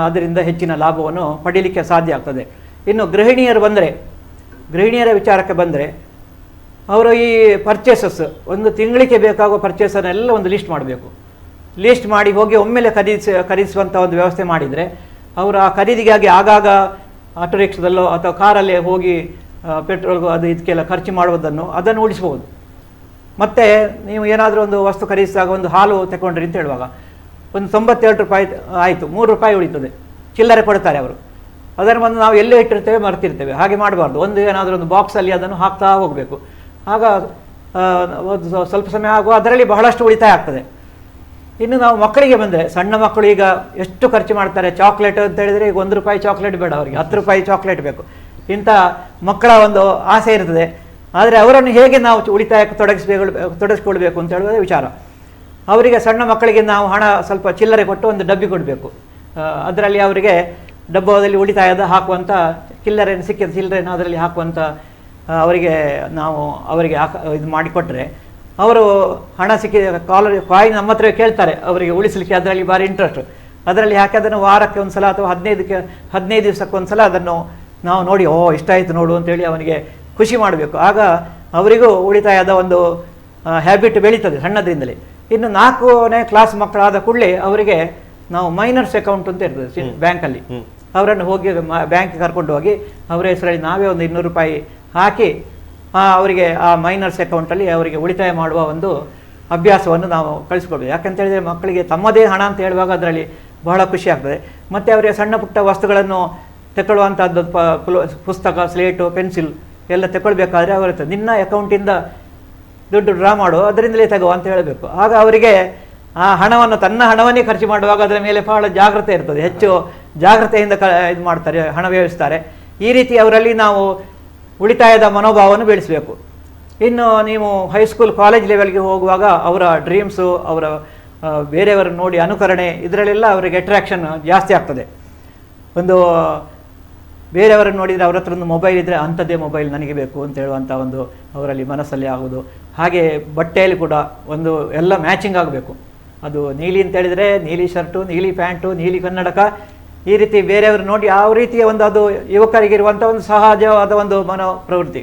ಅದರಿಂದ ಹೆಚ್ಚಿನ ಲಾಭವನ್ನು ಪಡೀಲಿಕ್ಕೆ ಸಾಧ್ಯ ಆಗ್ತದೆ. ಇನ್ನು ಗೃಹಿಣಿಯರ ವಿಚಾರಕ್ಕೆ ಬಂದರೆ, ಅವರು ಈ ಪರ್ಚೇಸಸ್ ಒಂದು ತಿಂಗಳಿಗೆ ಬೇಕಾಗುವ ಪರ್ಚೇಸನ್ನೆಲ್ಲ ಒಂದು ಲಿಸ್ಟ್ ಮಾಡಬೇಕು. ಲಿಸ್ಟ್ ಮಾಡಿ ಹೋಗಿ ಒಮ್ಮೆಲೆ ಖರೀದಿಸುವಂಥ ಒಂದು ವ್ಯವಸ್ಥೆ ಮಾಡಿದರೆ ಅವರು ಆ ಖರೀದಿಗಾಗಿ ಆಗಾಗ ಆಟೋ ರಿಕ್ಷಾದಲ್ಲೋ ಅಥವಾ ಕಾರಲ್ಲೇ ಹೋಗಿ ಪೆಟ್ರೋಲ್ಗೂ ಅದು ಇದಕ್ಕೆಲ್ಲ ಖರ್ಚು ಮಾಡುವುದನ್ನು ಅದನ್ನು ಉಳಿಸ್ಬೋದು. ಮತ್ತು ನೀವು ಏನಾದರೂ ಒಂದು ವಸ್ತು ಖರೀದಿಸಿದಾಗ ಒಂದು ಹಾಲು ತಗೊಂಡ್ರಿ ಅಂತ ಹೇಳುವಾಗ ಒಂದು 92 ರೂಪಾಯಿ ಆಯಿತು, 3 ರೂಪಾಯಿ ಉಳಿತದೆ, ಚಿಲ್ಲರೆ ಕೊಡ್ತಾರೆ ಅವರು. ಅದನ್ನು ಬಂದು ನಾವು ಎಲ್ಲೇ ಇಟ್ಟಿರ್ತೇವೆ ಮರ್ತಿರ್ತೇವೆ. ಹಾಗೆ ಮಾಡಬಾರ್ದು. ಏನಾದರೂ ಒಂದು ಬಾಕ್ಸಲ್ಲಿ ಅದನ್ನು ಹಾಕ್ತಾ ಹೋಗಬೇಕು. ಆಗ ಸ್ವಲ್ಪ ಸಮಯ ಆಗುವ ಅದರಲ್ಲಿ ಬಹಳಷ್ಟು ಉಳಿತಾಯ ಆಗ್ತದೆ. ಇನ್ನು ನಾವು ಮಕ್ಕಳಿಗೆ ಬಂದರೆ, ಸಣ್ಣ ಮಕ್ಕಳು ಈಗ ಎಷ್ಟು ಖರ್ಚು ಮಾಡ್ತಾರೆ. ಚಾಕ್ಲೇಟ್ ಅಂತ ಹೇಳಿದರೆ ಈಗ 1 ರೂಪಾಯಿ ಚಾಕ್ಲೇಟ್ ಬೇಡ ಅವರಿಗೆ, 10 ರೂಪಾಯಿ ಚಾಕ್ಲೇಟ್ ಬೇಕು. ಇಂಥ ಮಕ್ಕಳ ಒಂದು ಆಸೆ ಇರ್ತದೆ. ಆದರೆ ಅವರನ್ನು ಹೇಗೆ ನಾವು ಉಳಿತಾಯಕ್ಕೆ ತೊಡಗಿಸ್ಕೊಳ್ಬೇಕು ಅಂತ ಹೇಳುವುದೇ ವಿಚಾರ. ಅವರಿಗೆ ಸಣ್ಣ ಮಕ್ಕಳಿಗೆ ನಾವು ಹಣ ಸ್ವಲ್ಪ ಚಿಲ್ಲರೆ ಕೊಟ್ಟು ಒಂದು ಡಬ್ಬಿ ಕೊಡಬೇಕು. ಅದರಲ್ಲಿ ಅವರಿಗೆ ಡಬ್ಬದಲ್ಲಿ ಉಳಿತಾಯದ ಹಾಕುವಂಥ ಸಿಕ್ಕಿದ ಚಿಲ್ಲರೆಯನ್ನು ಅದರಲ್ಲಿ ಹಾಕುವಂಥ ಅವರಿಗೆ ಇದು ಮಾಡಿಕೊಟ್ರೆ ಅವರು ಹಣ ಸಿಕ್ಕಿದ ಕಾಯಿನ್ ನಮ್ಮ ಹತ್ರ ಕೇಳ್ತಾರೆ. ಅವರಿಗೆ ಉಳಿಸಲಿಕ್ಕೆ ಅದರಲ್ಲಿ ಭಾರಿ ಇಂಟ್ರೆಸ್ಟ್. ಅದರಲ್ಲಿ ಹಾಕಿ ಅದನ್ನು ವಾರಕ್ಕೆ ಒಂದು ಸಲ ಅಥವಾ 15 ದಿವಸಕ್ಕೊಂದು ಸಲ ಅದನ್ನು ನಾವು ನೋಡಿ ಇಷ್ಟ ಆಯಿತು ನೋಡು ಅಂತೇಳಿ ಅವನಿಗೆ ಖುಷಿ ಮಾಡಬೇಕು. ಆಗ ಅವರಿಗೂ ಉಳಿತಾಯದ ಒಂದು ಹ್ಯಾಬಿಟ್ ಬೆಳೀತದೆ ಸಣ್ಣದ್ರಿಂದಲೇ. ಇನ್ನು 4ನೇ ಕ್ಲಾಸ್ ಮಕ್ಕಳಾದ ಕೂಡಲೇ ಅವರಿಗೆ ನಾವು ಮೈನರ್ಸ್ ಅಕೌಂಟ್ ಅಂತ ಇರ್ತದೆ ಬ್ಯಾಂಕಲ್ಲಿ. ಅವರನ್ನು ಹೋಗಿ ಬ್ಯಾಂಕಿಗೆ ಕರ್ಕೊಂಡು ಹೋಗಿ ಅವರ ಹೆಸರಲ್ಲಿ ನಾವೇ ಒಂದು 200 ರೂಪಾಯಿ ಹಾಕಿ ಅವರಿಗೆ ಆ ಮೈನರ್ಸ್ ಅಕೌಂಟಲ್ಲಿ ಅವರಿಗೆ ಉಳಿತಾಯ ಮಾಡುವ ಒಂದು ಅಭ್ಯಾಸವನ್ನು ನಾವು ಕಳಿಸ್ಕೊಳ್ಬೇಕು. ಯಾಕಂತ ಹೇಳಿದರೆ ಮಕ್ಕಳಿಗೆ ತಮ್ಮದೇ ಹಣ ಅಂತ ಹೇಳುವಾಗ ಅದರಲ್ಲಿ ಬಹಳ ಖುಷಿ ಆಗ್ತದೆ. ಮತ್ತು ಅವರಿಗೆ ಸಣ್ಣ ಪುಟ್ಟ ವಸ್ತುಗಳನ್ನು ತಗೊಳ್ಳುವಂಥದ್ದು ಪುಸ್ತಕ, ಸ್ಲೇಟು, ಪೆನ್ಸಿಲ್ ಎಲ್ಲ ತಗೊಳ್ಬೇಕಾದ್ರೆ ಅವರ ನಿನ್ನ ಅಕೌಂಟಿಂದ ದುಡ್ಡು ಡ್ರಾ ಮಾಡು, ಅದರಿಂದಲೇ ತಗೋ ಅಂತ ಹೇಳಬೇಕು. ಆಗ ಅವರಿಗೆ ಆ ಹಣವನ್ನು ತನ್ನ ಹಣವನ್ನೇ ಖರ್ಚು ಮಾಡುವಾಗ ಅದರ ಮೇಲೆ ಬಹಳ ಜಾಗ್ರತೆ ಇರ್ತದೆ. ಹೆಚ್ಚು ಜಾಗ್ರತೆಯಿಂದ ಇದು ಮಾಡ್ತಾರೆ, ಹಣ ವ್ಯಯಿಸ್ತಾರೆ. ಈ ರೀತಿ ಅವರಲ್ಲಿ ನಾವು ಉಳಿತಾಯದ ಮನೋಭಾವವನ್ನು ಬೆಳೆಸಬೇಕು. ಇನ್ನು ನೀವು ಹೈಸ್ಕೂಲ್, ಕಾಲೇಜ್ ಲೆವೆಲ್ಗೆ ಹೋಗುವಾಗ ಅವರ ಡ್ರೀಮ್ಸು, ಅವರ ಬೇರೆಯವರನ್ನು ನೋಡಿ ಅನುಕರಣೆ, ಇದರಲ್ಲೆಲ್ಲ ಅವರಿಗೆ ಅಟ್ರಾಕ್ಷನ್ ಜಾಸ್ತಿ ಆಗ್ತದೆ. ಒಂದು ಬೇರೆಯವರನ್ನು ನೋಡಿದರೆ ಅವ್ರ ಹತ್ರ ಒಂದು ಮೊಬೈಲ್ ಇದ್ದರೆ ಅಂಥದ್ದೇ ಮೊಬೈಲ್ ನನಗೆ ಬೇಕು ಅಂತ ಹೇಳುವಂಥ ಒಂದು ಅವರಲ್ಲಿ ಮನಸ್ಸಲ್ಲಿ ಆಗೋದು. ಹಾಗೆ ಬಟ್ಟೆಯಲ್ಲಿ ಕೂಡ ಒಂದು ಎಲ್ಲ ಮ್ಯಾಚಿಂಗ್ ಆಗಬೇಕು. ಅದು ನೀಲಿ ಅಂತ ಹೇಳಿದರೆ ನೀಲಿ ಶರ್ಟು, ನೀಲಿ ಪ್ಯಾಂಟು, ನೀಲಿ ಕನ್ನಡಕ, ಈ ರೀತಿ ಬೇರೆಯವರು ನೋಡಿ ಯಾವ ರೀತಿಯ ಒಂದು ಅದು ಯುವಕರಿಗಿರುವಂಥ ಒಂದು ಸಹಜವಾದ ಒಂದು ಪ್ರವೃತ್ತಿ.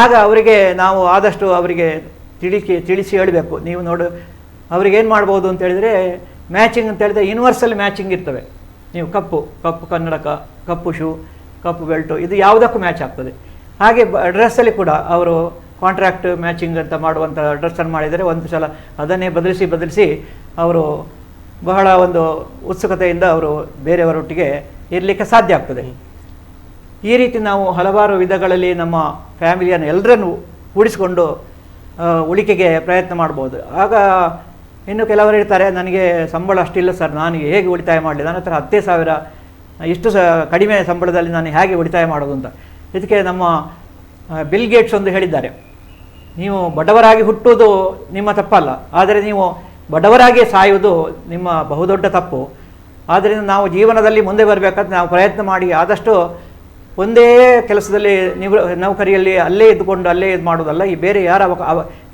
ಆಗ ಅವರಿಗೆ ನಾವು ಆದಷ್ಟು ಅವರಿಗೆ ತಿಳಿಸಿ ಹೇಳಬೇಕು. ನೀವು ನೋಡು ಅವ್ರಿಗೇನು ಮಾಡ್ಬೋದು ಅಂತ ಹೇಳಿದರೆ, ಮ್ಯಾಚಿಂಗ್ ಅಂತ ಹೇಳಿದರೆ ಯೂನಿವರ್ಸಲ್ ಮ್ಯಾಚಿಂಗ್ ಇರ್ತವೆ. ನೀವು ಕಪ್ಪು ಕನ್ನಡಕ, ಕಪ್ಪು ಶೂ, ಕಪ್ಪು ಬೆಲ್ಟು, ಇದು ಯಾವುದಕ್ಕೂ ಮ್ಯಾಚ್ ಆಗ್ತದೆ. ಹಾಗೆ ಡ್ರೆಸ್ಸಲ್ಲಿ ಕೂಡ ಅವರು ಕಾಂಟ್ರಾಕ್ಟ್ ಮ್ಯಾಚಿಂಗ್ ಅಂತ ಮಾಡುವಂಥ ಡ್ರೆಸ್ಸನ್ನು ಮಾಡಿದರೆ ಒಂದು ಸಲ ಅದನ್ನೇ ಬದಲಿಸಿ ಅವರು ಬಹಳ ಒಂದು ಉತ್ಸುಕತೆಯಿಂದ ಅವರು ಬೇರೆಯವರೊಟ್ಟಿಗೆ ಇರಲಿಕ್ಕೆ ಸಾಧ್ಯ ಆಗ್ತದೆ. ಈ ರೀತಿ ನಾವು ಹಲವಾರು ವಿಧಗಳಲ್ಲಿ ನಮ್ಮ ಫ್ಯಾಮಿಲಿಯನ್ನು ಎಲ್ಲರನ್ನು ಕೂಡಿಸಿಕೊಂಡು ಉಳಿಕೆಗೆ ಪ್ರಯತ್ನ ಮಾಡ್ಬೋದು. ಆಗ ಇನ್ನು ಕೆಲವರು ಇರ್ತಾರೆ, ನನಗೆ ಸಂಬಳ ಅಷ್ಟಿಲ್ಲ ಸರ್, ನಾನು ಹೇಗೆ ಉಳಿತಾಯ ಮಾಡಲಿ, ನನ್ನ ಹತ್ರ 10,000, ಇಷ್ಟು ಕಡಿಮೆ ಸಂಬಳದಲ್ಲಿ ನಾನು ಹೇಗೆ ಉಳಿತಾಯ ಮಾಡೋದು ಅಂತ. ಇದಕ್ಕೆ ನಮ್ಮ ಬಿಲ್ ಗೇಟ್ಸ್ ಒಂದು ಹೇಳಿದ್ದಾರೆ, ನೀವು ಬಡವರಾಗಿ ಹುಟ್ಟುವುದು ನಿಮ್ಮ ತಪ್ಪಲ್ಲ, ಆದರೆ ನೀವು ಬಡವರಾಗಿ ಸಾಯುವುದು ನಿಮ್ಮ ಬಹುದೊಡ್ಡ ತಪ್ಪು. ಆದ್ದರಿಂದ ನಾವು ಜೀವನದಲ್ಲಿ ಮುಂದೆ ಬರಬೇಕಾದ್ರೆ ನಾವು ಪ್ರಯತ್ನ ಮಾಡಿ ಆದಷ್ಟು ಒಂದೇ ಕೆಲಸದಲ್ಲಿ ನೌಕರಿಯಲ್ಲಿ ಅಲ್ಲೇ ಇದ್ದುಕೊಂಡು ಅಲ್ಲೇ ಇದು ಮಾಡೋದಲ್ಲ. ಈ ಬೇರೆ ಯಾರ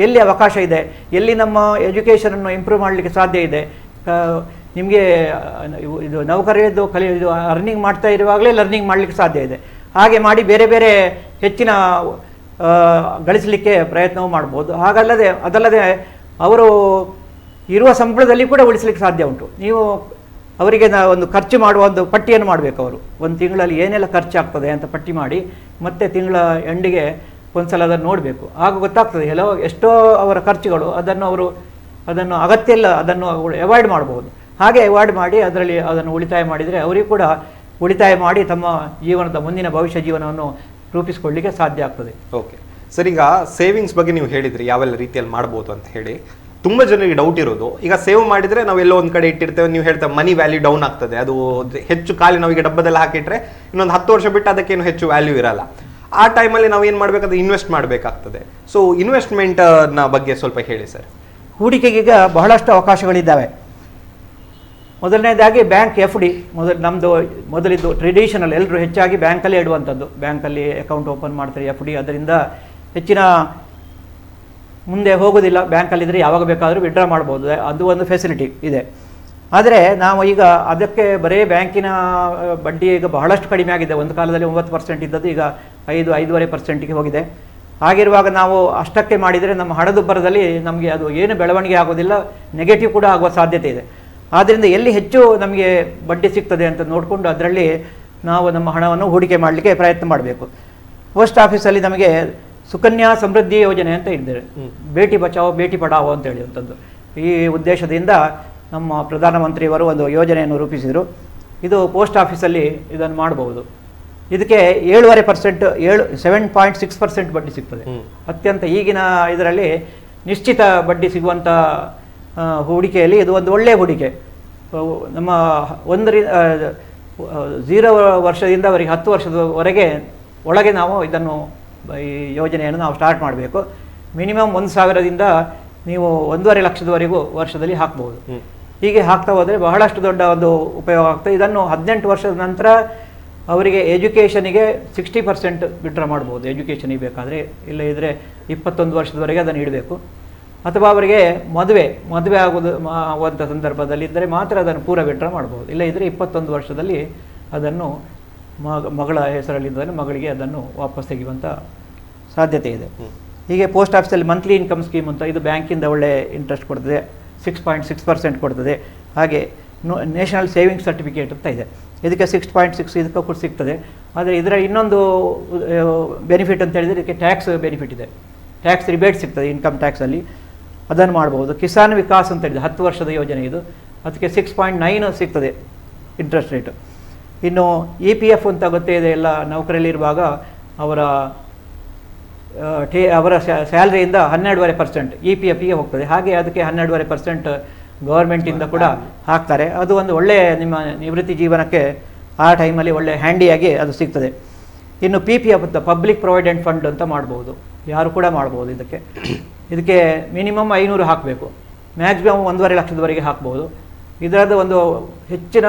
ಎಲ್ಲಿ ಅವಕಾಶ ಇದೆ, ಎಲ್ಲಿ ನಮ್ಮ ಎಜುಕೇಷನನ್ನು ಇಂಪ್ರೂವ್ ಮಾಡಲಿಕ್ಕೆ ಸಾಧ್ಯ ಇದೆ, ನಿಮಗೆ ಇದು ನೌಕರಿಯದ್ದು ಇದು ಅರ್ನಿಂಗ್ ಮಾಡ್ತಾ ಇರುವಾಗಲೇ ಲರ್ನಿಂಗ್ ಮಾಡಲಿಕ್ಕೆ ಸಾಧ್ಯ ಇದೆ. ಹಾಗೆ ಮಾಡಿ ಬೇರೆ ಬೇರೆ ಹೆಚ್ಚಿನ ಗಳಿಸಲಿಕ್ಕೆ ಪ್ರಯತ್ನವೂ ಮಾಡ್ಬೋದು. ಅದಲ್ಲದೆ ಅವರು ಇರುವ ಸಂಬಳದಲ್ಲಿ ಕೂಡ ಉಳಿಸಲಿಕ್ಕೆ ಸಾಧ್ಯ ಉಂಟು. ನೀವು ಅವರಿಗೆ ಒಂದು ಖರ್ಚು ಮಾಡುವ ಒಂದು ಪಟ್ಟಿಯನ್ನು ಮಾಡಬೇಕು. ಅವರು ಒಂದು ತಿಂಗಳಲ್ಲಿ ಏನೆಲ್ಲ ಖರ್ಚಾಗ್ತದೆ ಅಂತ ಪಟ್ಟಿ ಮಾಡಿ ಮತ್ತೆ ತಿಂಗಳ ಎಂಡಿಗೆ ಒಂದ್ಸಲ ಅದನ್ನು ನೋಡಬೇಕು. ಆಗ ಗೊತ್ತಾಗ್ತದೆ ಎಷ್ಟೋ ಅವರ ಖರ್ಚುಗಳು ಅದನ್ನು ಅಗತ್ಯ ಇಲ್ಲ, ಅದನ್ನು ಅವಾಯ್ಡ್ ಮಾಡ್ಬೋದು. ಹಾಗೆ ಅವಾಯ್ಡ್ ಮಾಡಿ ಅದನ್ನು ಉಳಿತಾಯ ಮಾಡಿದರೆ ಅವರಿಗೂ ಕೂಡ ಉಳಿತಾಯ ಮಾಡಿ ತಮ್ಮ ಜೀವನದ ಮುಂದಿನ ಭವಿಷ್ಯ ಜೀವನವನ್ನು ರೂಪಿಸಿಕೊಳ್ಳಲಿಕ್ಕೆ ಸಾಧ್ಯ ಆಗ್ತದೆ. ಓಕೆ ಸರ್, ಈಗ ಸೇವಿಂಗ್ಸ್ ಬಗ್ಗೆ ನೀವು ಹೇಳಿದ್ರಿ ಯಾವೆಲ್ಲ ರೀತಿಯಲ್ಲಿ ಮಾಡ್ಬೋದು ಅಂತ ಹೇಳಿ. ತುಂಬ ಜನರಿಗೆ ಡೌಟ್ ಇರೋದು, ಈಗ ಸೇವ್ ಮಾಡಿದ್ರೆ ನಾವು ಎಲ್ಲೋ ಒಂದು ಕಡೆ ಇಟ್ಟಿರ್ತೇವೆ, ನೀವು ಹೇಳ್ತೇವೆ ಮನಿ ವ್ಯಾಲ್ಯೂ ಡೌನ್ ಆಗ್ತದೆ, ಅದು ಹೆಚ್ಚು ಖಾಲಿ ನಾವೀಗ ಡಬ್ಬದಲ್ಲಿ ಹಾಕಿಟ್ರೆ ಇನ್ನೊಂದು 10 ವರ್ಷ ಬಿಟ್ಟು ಅದಕ್ಕೇನು ಹೆಚ್ಚು ವ್ಯಾಲ್ಯೂ ಇರಲ್ಲ. ಆ ಟೈಮಲ್ಲಿ ನಾವು ಏನು ಮಾಡಬೇಕಾದ್ರೆ ಇನ್ವೆಸ್ಟ್ ಮಾಡಬೇಕಾಗ್ತದೆ. ಸೊ ಇನ್ವೆಸ್ಟ್ಮೆಂಟ್ನ ಬಗ್ಗೆ ಸ್ವಲ್ಪ ಹೇಳಿ ಸರ್. ಹೂಡಿಕೆಗೀಗ ಬಹಳಷ್ಟು ಅವಕಾಶಗಳಿದ್ದಾವೆ. ಮೊದಲನೇದಾಗಿ ಬ್ಯಾಂಕ್ FD ಮೊದಲಿದ್ದು ಟ್ರೆಡಿಷನಲ್, ಎಲ್ಲರೂ ಹೆಚ್ಚಾಗಿ ಬ್ಯಾಂಕಲ್ಲೇ ಇಡುವಂಥದ್ದು. ಬ್ಯಾಂಕಲ್ಲಿ ಅಕೌಂಟ್ ಓಪನ್ ಮಾಡ್ತಾರೆ FD, ಅದರಿಂದ ಹೆಚ್ಚಿನ ಮುಂದೆ ಹೋಗೋದಿಲ್ಲ. ಬ್ಯಾಂಕಲ್ಲಿದ್ದರೆ ಯಾವಾಗ ಬೇಕಾದರೂ ವಿಡ್ರಾ ಮಾಡ್ಬೋದು, ಅದು ಒಂದು ಫೆಸಿಲಿಟಿ ಇದೆ. ಆದರೆ ನಾವು ಈಗ ಅದಕ್ಕೆ ಬರೀ ಬ್ಯಾಂಕಿನ ಬಡ್ಡಿ ಈಗ ಬಹಳಷ್ಟು ಕಡಿಮೆ ಆಗಿದೆ. ಒಂದು ಕಾಲದಲ್ಲಿ 9% ಇದ್ದದ್ದು ಈಗ 5-5.5%ಗೆ ಹೋಗಿದೆ. ಹಾಗಿರುವಾಗ ನಾವು ಅಷ್ಟಕ್ಕೆ ಮಾಡಿದರೆ ನಮ್ಮ ಹಣದುಬ್ಬರದಲ್ಲಿ ನಮಗೆ ಅದು ಏನು ಬೆಳವಣಿಗೆ ಆಗೋದಿಲ್ಲ, ನೆಗೆಟಿವ್ ಕೂಡ ಆಗುವ ಸಾಧ್ಯತೆ ಇದೆ. ಆದ್ದರಿಂದ ಎಲ್ಲಿ ಹೆಚ್ಚು ನಮಗೆ ಬಡ್ಡಿ ಸಿಗ್ತದೆ ಅಂತ ನೋಡಿಕೊಂಡು ಅದರಲ್ಲಿ ನಾವು ನಮ್ಮ ಹಣವನ್ನು ಹೂಡಿಕೆ ಮಾಡಲಿಕ್ಕೆ ಪ್ರಯತ್ನ ಮಾಡಬೇಕು. ಪೋಸ್ಟ್ ಆಫೀಸಲ್ಲಿ ನಮಗೆ ಸುಕನ್ಯಾ ಸಮೃದ್ಧಿ ಯೋಜನೆ ಅಂತ ಇದ್ದಾರೆ, ಬೇಟಿ ಬಚಾವೋ ಬೇಟಿ ಪಡಾವೋ ಅಂತ ಹೇಳುವಂಥದ್ದು. ಈ ಉದ್ದೇಶದಿಂದ ನಮ್ಮ ಪ್ರಧಾನಮಂತ್ರಿಯವರು ಒಂದು ಯೋಜನೆಯನ್ನು ರೂಪಿಸಿದರು. ಇದು ಪೋಸ್ಟ್ ಆಫೀಸಲ್ಲಿ ಇದನ್ನು ಮಾಡಬಹುದು. ಇದಕ್ಕೆ 7.6% ಬಡ್ಡಿ ಸಿಗ್ತದೆ. ಅತ್ಯಂತ ಈಗಿನ ಇದರಲ್ಲಿ ನಿಶ್ಚಿತ ಬಡ್ಡಿ ಸಿಗುವಂಥ ಹೂಡಿಕೆಯಲ್ಲಿ ಇದು ಒಂದು ಒಳ್ಳೆಯ ಹೂಡಿಕೆ. ನಮ್ಮ 0 ವರ್ಷದಿಂದ ಅವರಿಗೆ 10 ವರ್ಷದವರೆಗೆ ಒಳಗೆ ನಾವು ಇದನ್ನು ಈ ಯೋಜನೆಯನ್ನು ನಾವು ಸ್ಟಾರ್ಟ್ ಮಾಡಬೇಕು. ಮಿನಿಮಮ್ 1,000ದಿಂದ ನೀವು 1.5 ಲಕ್ಷದವರೆಗೂ ವರ್ಷದಲ್ಲಿ ಹಾಕ್ಬೋದು. ಹೀಗೆ ಹಾಕ್ತಾ ಹೋದರೆ ಬಹಳಷ್ಟು ದೊಡ್ಡ ಒಂದು ಉಪಯೋಗ ಆಗ್ತದೆ. ಇದನ್ನು 18 ವರ್ಷದ ನಂತರ ಅವರಿಗೆ ಎಜುಕೇಷನಿಗೆ 60% ವಿಡ್ರಾ ಮಾಡ್ಬೋದು. ಎಜುಕೇಷನಿಗೆ ಬೇಕಾದರೆ, ಇಲ್ಲ ಇದ್ದರೆ 21 ವರ್ಷದವರೆಗೆ ಅದನ್ನು ಇಡಬೇಕು. ಅಥವಾ ಅವರಿಗೆ ಮದುವೆ ಆಗುವಂಥ ಸಂದರ್ಭದಲ್ಲಿ ಇದ್ದರೆ ಮಾತ್ರ ಅದನ್ನು ಪೂರ ವಿಡ್ರಾ ಮಾಡ್ಬೋದು. ಇಲ್ಲ ಇದ್ದರೆ 21 ವರ್ಷದಲ್ಲಿ ಅದನ್ನು ಮಗಳ ಹೆಸರಲ್ಲಿದ್ದರೆ ಮಗಳಿಗೆ ಅದನ್ನು ವಾಪಸ್ ತೆಗೆಯುವಂಥ ಸಾಧ್ಯತೆ ಇದೆ. ಹೀಗೆ ಪೋಸ್ಟ್ ಆಫೀಸಲ್ಲಿ ಮಂತ್ಲಿ ಇನ್ಕಮ್ ಸ್ಕೀಮ್ ಅಂತ, ಇದು ಬ್ಯಾಂಕಿಂದ ಒಳ್ಳೆ ಇಂಟ್ರೆಸ್ಟ್ ಕೊಡ್ತದೆ, 6.6% ಕೊಡ್ತದೆ. ಹಾಗೆ ನ್ಯಾಷನಲ್ ಸೇವಿಂಗ್ಸ್ ಸರ್ಟಿಫಿಕೇಟ್ ಅಂತ ಇದೆ, ಇದಕ್ಕೆ 6.6 ಇದಕ್ಕೆ ಕೂಡ ಸಿಗ್ತದೆ. ಆದರೆ ಇದರ ಇನ್ನೊಂದು ಬೆನಿಫಿಟ್ ಅಂತ ಹೇಳಿದರೆ ಇದಕ್ಕೆ ಟ್ಯಾಕ್ಸ್ ಬೆನಿಫಿಟ್ ಇದೆ, ಟ್ಯಾಕ್ಸ್ ರಿಬೇಟ್ ಸಿಗ್ತದೆ ಇನ್ಕಮ್ ಟ್ಯಾಕ್ಸಲ್ಲಿ, ಅದನ್ನು ಮಾಡ್ಬೋದು. ಕಿಸಾನ್ ವಿಕಾಸ್ ಅಂತ ಹೇಳಿದೆ 10 ವರ್ಷದ ಯೋಜನೆ ಇದು, ಅದಕ್ಕೆ 6.9 ಸಿಗ್ತದೆ ಇಂಟ್ರೆಸ್ಟ್ ರೇಟು. ಇನ್ನು EPF ಅಂತ ಗೊತ್ತೇ ಇದೆ, ಎಲ್ಲ ನೌಕರಿಯಲ್ಲಿರುವಾಗ ಅವರ ಸ್ಯಾಲ್ರಿಯಿಂದ 12.5% EPFಗೆ ಹೋಗ್ತದೆ. ಹಾಗೆ ಅದಕ್ಕೆ 12.5% ಗೌರ್ಮೆಂಟಿಂದ ಕೂಡ ಹಾಕ್ತಾರೆ. ಅದು ಒಂದು ಒಳ್ಳೆಯ ನಿಮ್ಮ ನಿವೃತ್ತಿ ಜೀವನಕ್ಕೆ ಆ ಟೈಮಲ್ಲಿ ಒಳ್ಳೆ ಹ್ಯಾಂಡಿಯಾಗಿ ಅದು ಸಿಗ್ತದೆ. ಇನ್ನು PPF ಅಂತ ಪಬ್ಲಿಕ್ ಪ್ರೊವಿಡೆಂಟ್ ಫಂಡ್ ಅಂತ ಮಾಡ್ಬೋದು, ಯಾರು ಕೂಡ ಮಾಡ್ಬೋದು. ಇದಕ್ಕೆ ಮಿನಿಮಮ್ 500 ಹಾಕಬೇಕು, ಮ್ಯಾಕ್ಸಿಮಮ್ 1.5 ಲಕ್ಷದವರೆಗೆ ಹಾಕ್ಬೋದು. ಇದರದ್ದು ಒಂದು ಹೆಚ್ಚಿನ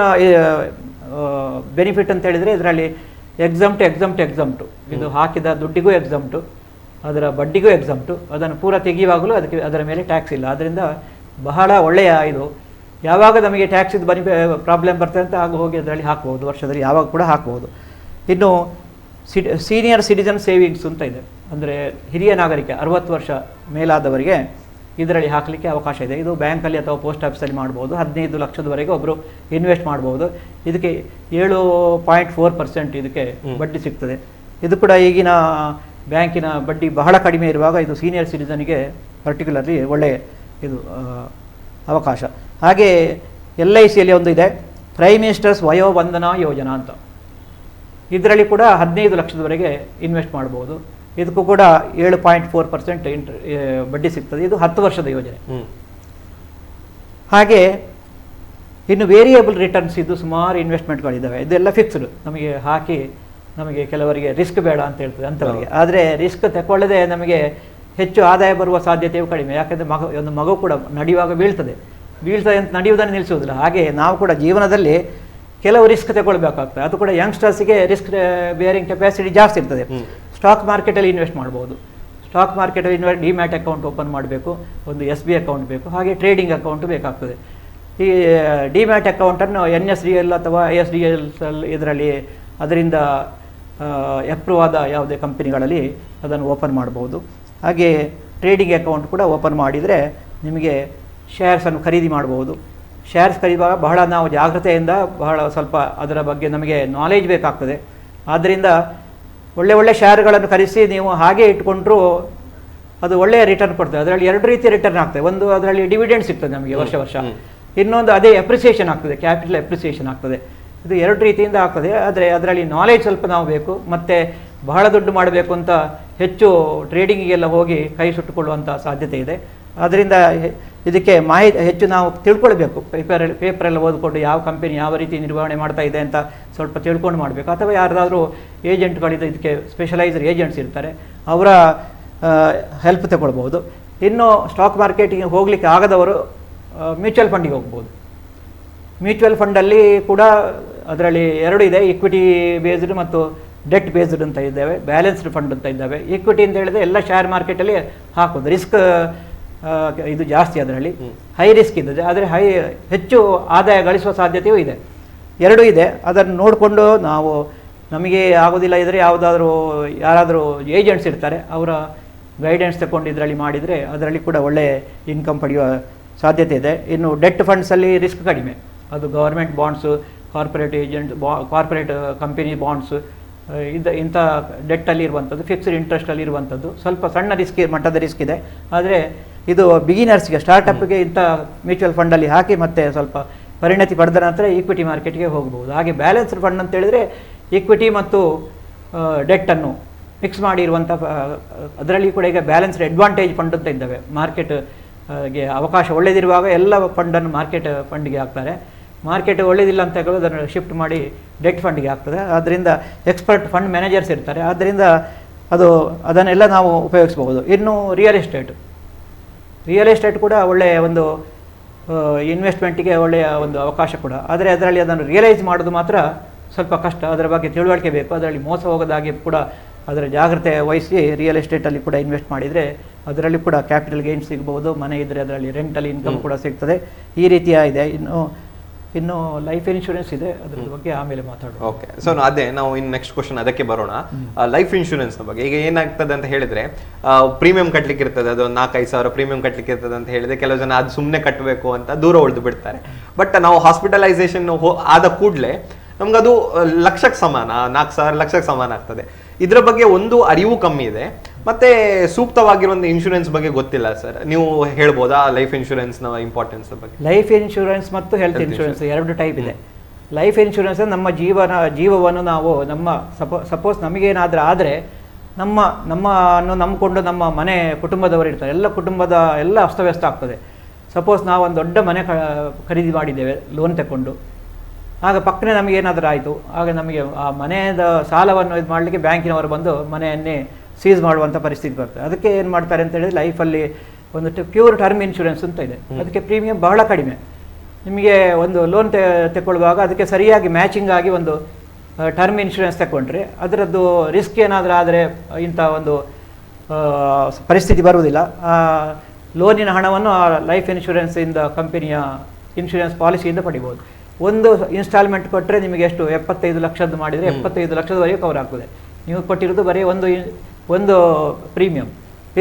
ಬೆನಿಫಿಟ್ ಅಂತ ಹೇಳಿದರೆ ಇದರಲ್ಲಿ ಎಕ್ಸಮ್ಟು, ಇದು ಹಾಕಿದ ದುಡ್ಡಿಗೂ ಎಕ್ಸಮ್ಟು, ಅದರ ಬಡ್ಡಿಗೂ ಎಕ್ಸಮ್ಟು, ಅದನ್ನು ಪೂರ ತೆಗೆಯುವಾಗಲೂ ಅದರ ಮೇಲೆ ಟ್ಯಾಕ್ಸ್ ಇಲ್ಲ. ಅದರಿಂದ ಬಹಳ ಒಳ್ಳೆಯ ಇದು. ಯಾವಾಗ ನಮಗೆ ಟ್ಯಾಕ್ಸಿದು ಪ್ರಾಬ್ಲಮ್ ಬರ್ತದೆ ಅಂತ ಆಗ ಹೋಗಿ ಅದರಲ್ಲಿ ಹಾಕ್ಬೋದು, ವರ್ಷದಲ್ಲಿ ಯಾವಾಗ ಕೂಡ ಹಾಕ್ಬೋದು. ಇನ್ನು ಸೀನಿಯರ್ ಸಿಟಿಜನ್ ಸೇವಿಂಗ್ಸ್ ಅಂತ ಇದೆ, ಅಂದರೆ ಹಿರಿಯ ನಾಗರಿಕ 60 ವರ್ಷ ಮೇಲಾದವರಿಗೆ ಇದರಲ್ಲಿ ಹಾಕಲಿಕ್ಕೆ ಅವಕಾಶ ಇದೆ. ಇದು ಬ್ಯಾಂಕಲ್ಲಿ ಅಥವಾ ಪೋಸ್ಟ್ ಆಫೀಸಲ್ಲಿ ಮಾಡ್ಬೋದು. 15 ಲಕ್ಷದವರೆಗೆ ಒಬ್ಬರು ಇನ್ವೆಸ್ಟ್ ಮಾಡ್ಬೋದು. ಇದಕ್ಕೆ 7.4% ಇದಕ್ಕೆ ಬಡ್ಡಿ ಸಿಗ್ತದೆ. ಇದು ಕೂಡ ಈಗಿನ ಬ್ಯಾಂಕಿನ ಬಡ್ಡಿ ಬಹಳ ಕಡಿಮೆ ಇರುವಾಗ ಇದು ಸೀನಿಯರ್ ಸಿಟಿಜನ್ಗೆ ಪರ್ಟಿಕ್ಯುಲರ್ಲಿ ಒಳ್ಳೆಯ ಇದು ಅವಕಾಶ. ಹಾಗೆ LICಯಲ್ಲಿ ಒಂದು ಇದೆ, ಪ್ರೈಮ್ ಮಿನಿಸ್ಟರ್ಸ್ ವಯೋವಂದನಾ ಯೋಜನಾ ಅಂತ. ಇದರಲ್ಲಿ ಕೂಡ 15 ಲಕ್ಷದವರೆಗೆ ಇನ್ವೆಸ್ಟ್ ಮಾಡ್ಬೋದು. ಇದಕ್ಕೂ ಕೂಡ 7.4% ಬಡ್ಡಿ ಸಿಗ್ತದೆ. ಇದು 10 ವರ್ಷದ ಯೋಜನೆ. ಹಾಗೆ ಇನ್ನು ವೇರಿಯೇಬಲ್ ರಿಟರ್ನ್ಸ್ ಇದು ಸುಮಾರು ಇನ್ವೆಸ್ಟ್ಮೆಂಟ್ಗಳಿದ್ದಾವೆ. ಇದೆಲ್ಲ ಫಿಕ್ಸ್ಡ್, ನಮಗೆ ಹಾಕಿ ನಮಗೆ ಕೆಲವರಿಗೆ ರಿಸ್ಕ್ ಬೇಡ ಅಂತ ಹೇಳ್ತದೆ ಅಂಥವರಿಗೆ. ಆದರೆ ರಿಸ್ಕ್ ತಗೊಳ್ಳದೆ ನಮಗೆ ಹೆಚ್ಚು ಆದಾಯ ಬರುವ ಸಾಧ್ಯತೆಯು ಕಡಿಮೆ. ಯಾಕೆಂದರೆ ಒಂದು ಮಗು ಕೂಡ ನಡೆಯುವಾಗ ಬೀಳ್ತದೆ ಅಂತ ನಡೆಯುವುದನ್ನು ನಿಲ್ಲಿಸುವುದಿಲ್ಲ. ಹಾಗೆ ನಾವು ಕೂಡ ಜೀವನದಲ್ಲಿ ಕೆಲವು ರಿಸ್ಕ್ ತಗೊಳ್ಬೇಕಾಗ್ತದೆ. ಅದು ಕೂಡ ಯಂಗ್ಸ್ಟರ್ಸಿಗೆ ರಿಸ್ಕ್ ಬೇರಿಂಗ್ ಕೆಪಾಸಿಟಿ ಜಾಸ್ತಿ ಇರ್ತದೆ. ಸ್ಟಾಕ್ ಮಾರ್ಕೆಟಲ್ಲಿ ಇನ್ವೆಸ್ಟ್ ಮಾಡ್ಬೋದು. ಸ್ಟಾಕ್ ಮಾರ್ಕೆಟಲ್ಲಿ ಡಿಮ್ಯಾಟ್ ಅಕೌಂಟ್ ಓಪನ್ ಮಾಡಬೇಕು, ಒಂದು SB ಅಕೌಂಟ್ ಬೇಕು, ಹಾಗೆ ಟ್ರೇಡಿಂಗ್ ಅಕೌಂಟು ಬೇಕಾಗ್ತದೆ. ಈ ಡಿಮ್ಯಾಟ್ ಅಕೌಂಟನ್ನು NSDL ಅಥವಾ ISDL ಇದರಲ್ಲಿ ಅದರಿಂದ ಅಪ್ರೂವ್ ಆದ ಯಾವುದೇ ಕಂಪನಿಗಳಲ್ಲಿ ಅದನ್ನು ಓಪನ್ ಮಾಡ್ಬೋದು. ಹಾಗೆ ಟ್ರೇಡಿಂಗ್ ಅಕೌಂಟ್ ಕೂಡ ಓಪನ್ ಮಾಡಿದರೆ ನಿಮಗೆ ಶೇರ್ಸನ್ನು ಖರೀದಿ ಮಾಡ್ಬೋದು. ಶೇರ್ಸ್ ಖರೀದುವಾಗ ಬಹಳ ನಾವು ಜಾಗ್ರತೆಯಿಂದ ಬಹಳ ಸ್ವಲ್ಪ ಅದರ ಬಗ್ಗೆ ನಮಗೆ ನಾಲೆಜ್ ಬೇಕಾಗ್ತದೆ. ಆದ್ದರಿಂದ ಒಳ್ಳೆ ಶೇರ್ಗಳನ್ನು ಖರೀದಿಸಿ ನೀವು ಹಾಗೆ ಇಟ್ಕೊಂಡ್ರೂ ಅದು ಒಳ್ಳೆಯ ರಿಟರ್ನ್ ಕೊಡ್ತದೆ. ಅದರಲ್ಲಿ 2 ರೀತಿಯ ರಿಟರ್ನ್ ಆಗ್ತದೆ. ಒಂದು ಅದರಲ್ಲಿ ಡಿವಿಡೆಂಡ್ ಸಿಗ್ತದೆ ನಮಗೆ ವರ್ಷ, ಇನ್ನೊಂದು ಅದೇ ಅಪ್ರಿಸಿಯೇಷನ್ ಆಗ್ತದೆ, ಕ್ಯಾಪಿಟಲ್ ಅಪ್ರಿಸಿಯೇಷನ್ ಆಗ್ತದೆ. ಇದು 2 ರೀತಿಯಿಂದ ಆಗ್ತದೆ. ಆದರೆ ಅದರಲ್ಲಿ ನಾಲೆಜ್ ಸ್ವಲ್ಪ ನಾವು ಬೇಕು. ಮತ್ತು ಬಹಳ ದುಡ್ಡು ಮಾಡಬೇಕು ಅಂತ ಹೆಚ್ಚು ಟ್ರೇಡಿಂಗಿಗೆಲ್ಲ ಹೋಗಿ ಕೈ ಸುಟ್ಟುಕೊಳ್ಳುವಂಥ ಸಾಧ್ಯತೆ ಇದೆ. ಆದ್ದರಿಂದ ಇದಕ್ಕೆ ಹೆಚ್ಚು ನಾವು ತಿಳ್ಕೊಳ್ಬೇಕು. ಪೇಪರೆಲ್ಲ ಓದ್ಕೊಂಡು ಯಾವ ಕಂಪನಿ ಯಾವ ರೀತಿ ನಿರ್ವಹಣೆ ಮಾಡ್ತಾ ಇದೆ ಅಂತ ಸ್ವಲ್ಪ ತಿಳ್ಕೊಂಡು ಮಾಡಬೇಕು. ಅಥವಾ ಯಾರಾದರೂ ಏಜೆಂಟ್ಗಳಿದ್ದು ಇದಕ್ಕೆ ಸ್ಪೆಷಲೈಸ್ಡ್ ಏಜೆಂಟ್ಸ್ ಇರ್ತಾರೆ, ಅವರ ಹೆಲ್ಪ್ ತಗೊಳ್ಬೋದು. ಇನ್ನು ಸ್ಟಾಕ್ ಮಾರ್ಕೆಟಿಗೆ ಹೋಗಲಿಕ್ಕೆ ಆಗದವರು ಮ್ಯೂಚುವಲ್ ಫಂಡಿಗೆ ಹೋಗ್ಬೋದು. ಮ್ಯೂಚುವಲ್ ಫಂಡಲ್ಲಿ ಕೂಡ ಅದರಲ್ಲಿ ಎರಡು ಇದೆ, ಇಕ್ವಿಟಿ ಬೇಸ್ಡ್ ಮತ್ತು ಡೆಟ್ ಬೇಸ್ಡ್ ಅಂತ ಇದ್ದಾವೆ, ಬ್ಯಾಲೆನ್ಸ್ಡ್ ಫಂಡ್ ಅಂತ ಇದ್ದಾವೆ. ಇಕ್ವಿಟಿ ಅಂತ ಹೇಳಿದ್ರೆ ಎಲ್ಲ ಶೇರ್ ಮಾರ್ಕೆಟಲ್ಲಿ ಹಾಕೋದು, ರಿಸ್ಕ್ ಇದು ಜಾಸ್ತಿ, ಅದರಲ್ಲಿ ಹೈ ರಿಸ್ಕ್ ಇದೆ, ಆದರೆ ಹೆಚ್ಚು ಆದಾಯ ಗಳಿಸುವ ಸಾಧ್ಯತೆಯೂ ಇದೆ. ಎರಡೂ ಇದೆ. ಅದನ್ನು ನೋಡಿಕೊಂಡು ನಾವು ನಮಗೆ ಆಗೋದಿಲ್ಲ ಇದ್ದರೆ ಯಾರಾದರೂ ಏಜೆಂಟ್ಸ್ ಇರ್ತಾರೆ, ಅವರ ಗೈಡೆನ್ಸ್ ತಗೊಂಡು ಇದರಲ್ಲಿ ಮಾಡಿದರೆ ಅದರಲ್ಲಿ ಕೂಡ ಒಳ್ಳೆಯ ಇನ್ಕಮ್ ಪಡೆಯುವ ಸಾಧ್ಯತೆ ಇದೆ. ಇನ್ನು ಡೆಟ್ ಫಂಡ್ಸಲ್ಲಿ ರಿಸ್ಕ್ ಕಡಿಮೆ, ಅದು government bonds, corporate corporate company bonds, ಇಂಥ ಡೆಟ್ಟಲ್ಲಿ ಇರುವಂಥದ್ದು, ಫಿಕ್ಸ್ಡ್ ಇಂಟ್ರೆಸ್ಟಲ್ಲಿ ಇರುವಂಥದ್ದು, ಸ್ವಲ್ಪ ಸಣ್ಣ ಮಟ್ಟದ ರಿಸ್ಕ್ ಇದೆ. ಆದರೆ ಇದು ಬಿಗಿನರ್ಸ್ಗೆ, ಸ್ಟಾರ್ಟಪ್ಗೆ ಇಂಥ ಮ್ಯೂಚುವಲ್ ಫಂಡಲ್ಲಿ ಹಾಕಿ ಮತ್ತೆ ಸ್ವಲ್ಪ ಪರಿಣತಿ ಪಡೆದ ನಂತರ ಈಕ್ವಿಟಿ ಮಾರ್ಕೆಟ್ಗೆ ಹೋಗ್ಬೋದು. ಹಾಗೆ ಬ್ಯಾಲೆನ್ಸ್ಡ್ ಫಂಡ್ ಅಂತ ಹೇಳಿದರೆ ಈಕ್ವಿಟಿ ಮತ್ತು ಡೆಟ್ಟನ್ನು ಮಿಕ್ಸ್ ಮಾಡಿರುವಂಥ, ಅದರಲ್ಲಿ ಕೂಡ ಈಗ ಬ್ಯಾಲೆನ್ಸ್ಡ್ ಅಡ್ವಾಂಟೇಜ್ ಫಂಡ್ ಅಂತ ಇದ್ದಾವೆ. ಮಾರ್ಕೆಟ್ಗೆ ಅವಕಾಶ ಒಳ್ಳೆಯದಿರುವಾಗ ಎಲ್ಲ ಫಂಡನ್ನು ಮಾರ್ಕೆಟ್ ಫಂಡ್ಗೆ ಹಾಕ್ತಾರೆ, ಮಾರ್ಕೆಟ್ ಒಳ್ಳೆಯದಿಲ್ಲ ಅಂತ ಹೇಳೋದು ಅದನ್ನು ಶಿಫ್ಟ್ ಮಾಡಿ ಡೆಟ್ ಫಂಡ್ಗೆ ಆಗ್ತದೆ. ಆದ್ದರಿಂದ ಎಕ್ಸ್ಪರ್ಟ್ ಫಂಡ್ ಮ್ಯಾನೇಜರ್ಸ್ ಇರ್ತಾರೆ, ಆದ್ದರಿಂದ ಅದನ್ನೆಲ್ಲ ನಾವು ಉಪಯೋಗಿಸ್ಬೋದು. ಇನ್ನು ರಿಯಲ್ ಎಸ್ಟೇಟ್ ಕೂಡ ಒಳ್ಳೆಯ ಒಂದು ಇನ್ವೆಸ್ಟ್ಮೆಂಟಿಗೆ ಒಳ್ಳೆಯ ಒಂದು ಅವಕಾಶ ಕೂಡ. ಆದರೆ ಅದರಲ್ಲಿ ಅದನ್ನು ರಿಯಲೈಸ್ ಮಾಡೋದು ಮಾತ್ರ ಸ್ವಲ್ಪ ಕಷ್ಟ, ಅದರ ಬಗ್ಗೆ ತಿಳುವಳಿಕೆ ಬೇಕು. ಅದರಲ್ಲಿ ಮೋಸ ಹೋಗೋದಾಗಿ ಕೂಡ ಅದರ ಜಾಗ್ರತೆ ವಹಿಸಿ ರಿಯಲ್ ಎಸ್ಟೇಟಲ್ಲಿ ಕೂಡ ಇನ್ವೆಸ್ಟ್ ಮಾಡಿದರೆ ಅದರಲ್ಲಿ ಕೂಡ ಕ್ಯಾಪಿಟಲ್ ಗೇನ್ ಸಿಗ್ಬೋದು. ಮನೆ ಇದ್ದರೆ ಅದರಲ್ಲಿ ರೆಂಟಲ್ ಇನ್ಕಮ್ ಕೂಡ ಸಿಗ್ತದೆ. ಈ ರೀತಿಯ ಇದೆ. ಇನ್ನು ಲೈಫ್ ಇನ್ಶೂರೆನ್ಸ್ ಇದೆ, ಅದ್ರ ಬಗ್ಗೆ ಆಮೇಲೆ ಮಾತಾಡೋಣ. ಓಕೆ, ಸೊ ಅದೇ ನಾವು ಇನ್ನು ನೆಕ್ಸ್ಟ್ ಕ್ವಶನ್ ಅದಕ್ಕೆ ಬರೋಣ. ಲೈಫ್ ಇನ್ಶೂರೆನ್ಸ್ ಬಗ್ಗೆ ಈಗ ಏನಾಗ್ತದೆ ಅಂತ ಹೇಳಿದ್ರೆ, ಪ್ರೀಮಿಯಂ ಕಟ್ಲಿಕ್ಕೆ ಇರ್ತದೆ, ಅದು 4-5 ಸಾವಿರ ಪ್ರೀಮಿಯಂ ಕಟ್ಲಿಕ್ಕೆ ಇರ್ತದೆ ಅಂತ ಹೇಳಿದ್ರೆ ಕೆಲವು ಜನ ಅದು ಸುಮ್ಮನೆ ಕಟ್ಟಬೇಕು ಅಂತ ದೂರ ಉಳಿದು ಬಿಡ್ತಾರೆ. ಬಟ್ ನಾವು ಹಾಸ್ಪಿಟಲೈಸೇಷನ್ ಆದ ಕೂಡಲೇ ನಮ್ಗದು ಲಕ್ಷಕ್ಕೆ ಸಮಾನ, 4,000 ಲಕ್ಷಕ್ಕೆ ಸಮಾನ ಆಗ್ತದೆ. ಇದರ ಬಗ್ಗೆ ಒಂದು ಅರಿವು ಕಮ್ಮಿ ಇದೆ, ಮತ್ತೆ ಸೂಕ್ತವಾಗಿರುವಂಥ ಇನ್ಶೂರೆನ್ಸ್ ಬಗ್ಗೆ ಗೊತ್ತಿಲ್ಲ. ಸರ್, ನೀವು ಹೇಳ್ಬೋದಾ ಲೈಫ್ ಇನ್ಶೂರೆನ್ಸ್ನ ಇಂಪಾರ್ಟೆನ್ಸ್ ಬಗ್ಗೆ? ಲೈಫ್ ಇನ್ಶೂರೆನ್ಸ್ ಮತ್ತು ಹೆಲ್ತ್ ಇನ್ಶೂರೆನ್ಸ್ ಎರಡು ಟೈಪ್ ಇದೆ. ಲೈಫ್ ಇನ್ಶೂರೆನ್ಸ್ ನಮ್ಮ ಜೀವವನ್ನು ನಾವು ಸಪೋಸ್ ನಮಗೇನಾದರೂ ಆದರೆ ನಮ್ಮನ್ನು ನಂಬಿಕೊಂಡು ನಮ್ಮ ಮನೆ ಕುಟುಂಬದವರು ಇರ್ತಾರೆ, ಕುಟುಂಬದ ಎಲ್ಲ ಅಸ್ತವ್ಯಸ್ತ ಆಗ್ತದೆ. ಸಪೋಸ್ ನಾವು ಒಂದು ದೊಡ್ಡ ಮನೆ ಖರೀದಿ ಮಾಡಿದ್ದೇವೆ ಲೋನ್ ತಗೊಂಡು, ಆಗ ಪಕ್ಕನೆ ನಮಗೇನಾದರೂ ಆಯಿತು, ಆಗ ನಮಗೆ ಆ ಮನೆಯ ಸಾಲವನ್ನು ಇದು ಮಾಡಲಿಕ್ಕೆ ಬ್ಯಾಂಕಿನವರು ಬಂದು ಮನೆಯನ್ನೇ ಸೀಸ್ ಮಾಡುವಂಥ ಪರಿಸ್ಥಿತಿ ಬರ್ತದೆ. ಅದಕ್ಕೆ ಏನು ಮಾಡ್ತಾರೆ ಅಂತ ಹೇಳಿದ್ರೆ, ಲೈಫಲ್ಲಿ ಒಂದು ಪ್ಯೂರ್ ಟರ್ಮ್ ಇನ್ಶೂರೆನ್ಸ್ ಅಂತ ಇದೆ. ಅದಕ್ಕೆ ಪ್ರೀಮಿಯಂ ಬಹಳ ಕಡಿಮೆ. ನಿಮಗೆ ಒಂದು ಲೋನ್ ತಗೊಳ್ಳುವಾಗ ಅದಕ್ಕೆ ಸರಿಯಾಗಿ ಮ್ಯಾಚಿಂಗ್ ಆಗಿ ಒಂದು ಟರ್ಮ್ ಇನ್ಶೂರೆನ್ಸ್ ತಗೊಂಡ್ರೆ ಅದರದ್ದು ರಿಸ್ಕ್ ಏನಾದರೂ ಆದರೆ ಇಂಥ ಒಂದು ಪರಿಸ್ಥಿತಿ ಬರುವುದಿಲ್ಲ. ಲೋನಿನ ಹಣವನ್ನು ಆ ಲೈಫ್ ಇನ್ಶೂರೆನ್ಸಿಂದ ಕಂಪನಿಯ ಇನ್ಶೂರೆನ್ಸ್ ಪಾಲಿಸಿಯಿಂದ ಪಡಿಬೋದು. ಒಂದು ಇನ್ಸ್ಟಾಲ್ಮೆಂಟ್ ಕೊಟ್ಟರೆ ನಿಮಗೆ ಎಷ್ಟು 75 ಲಕ್ಷದ್ದು ಮಾಡಿದರೆ 75 ಲಕ್ಷದವರೆಗೆ ಕವರ್ ಆಗ್ತದೆ. ನೀವು ಕೊಟ್ಟಿರೋದು ಬರೀ ಒಂದು ಪ್ರೀಮಿಯಂ.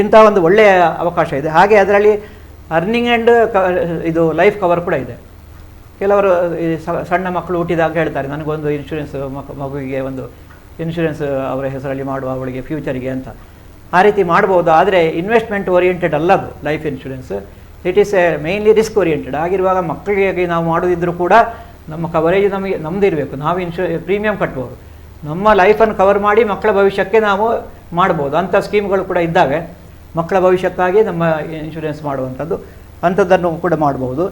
ಇಂಥ ಒಂದು ಒಳ್ಳೆಯ ಅವಕಾಶ ಇದೆ. ಹಾಗೆ ಅದರಲ್ಲಿ ಅರ್ನಿಂಗ್ ಆ್ಯಂಡ್ ಇದು ಲೈಫ್ ಕವರ್ ಕೂಡ ಇದೆ. ಕೆಲವರು ಸಣ್ಣ ಮಕ್ಕಳು ಹುಟ್ಟಿದಾಗ ಹೇಳ್ತಾರೆ, ನನಗೊಂದು ಇನ್ಶೂರೆನ್ಸ್ ಮಗುವಿಗೆ ಒಂದು ಇನ್ಶೂರೆನ್ಸ್ ಅವರ ಹೆಸರಲ್ಲಿ ಮಾಡುವ, ಅವಳಿಗೆ ಫ್ಯೂಚರಿಗೆ ಅಂತ. ಆ ರೀತಿ ಮಾಡ್ಬೋದು. ಆದರೆ ಇನ್ವೆಸ್ಟ್ಮೆಂಟ್ ಓರಿಯೆಂಟೆಡ್ ಅಲ್ಲದು life insurance. It is mainly risk oriented ಆಗಿರುವಾಗ ಮಕ್ಕಳಿಗೆ ನಾವು ಮಾಡೋದಿದ್ರೂ ಕೂಡ ನಮ್ಮ ಕವರೇಜ್ ನಮ್ಮದು ಇರಬೇಕು. ನಾವು ಪ್ರೀಮಿಯಂ ಕಟ್ಬೋದು, ನಮ್ಮ ಲೈಫನ್ನು ಕವರ್ ಮಾಡಿ ಮಕ್ಕಳ ಭವಿಷ್ಯಕ್ಕೆ ನಾವು ಮಾಡ್ಬೋದು. ಅಂಥ ಸ್ಕೀಮ್ಗಳು ಕೂಡ ಇದ್ದಾವೆ. ಮಕ್ಕಳ ಭವಿಷ್ಯಕ್ಕಾಗಿ ನಮ್ಮ ಇನ್ಶೂರೆನ್ಸ್ ಮಾಡುವಂಥದ್ದು, ಅಂಥದ್ದನ್ನು ಕೂಡ ಮಾಡ್ಬೋದು.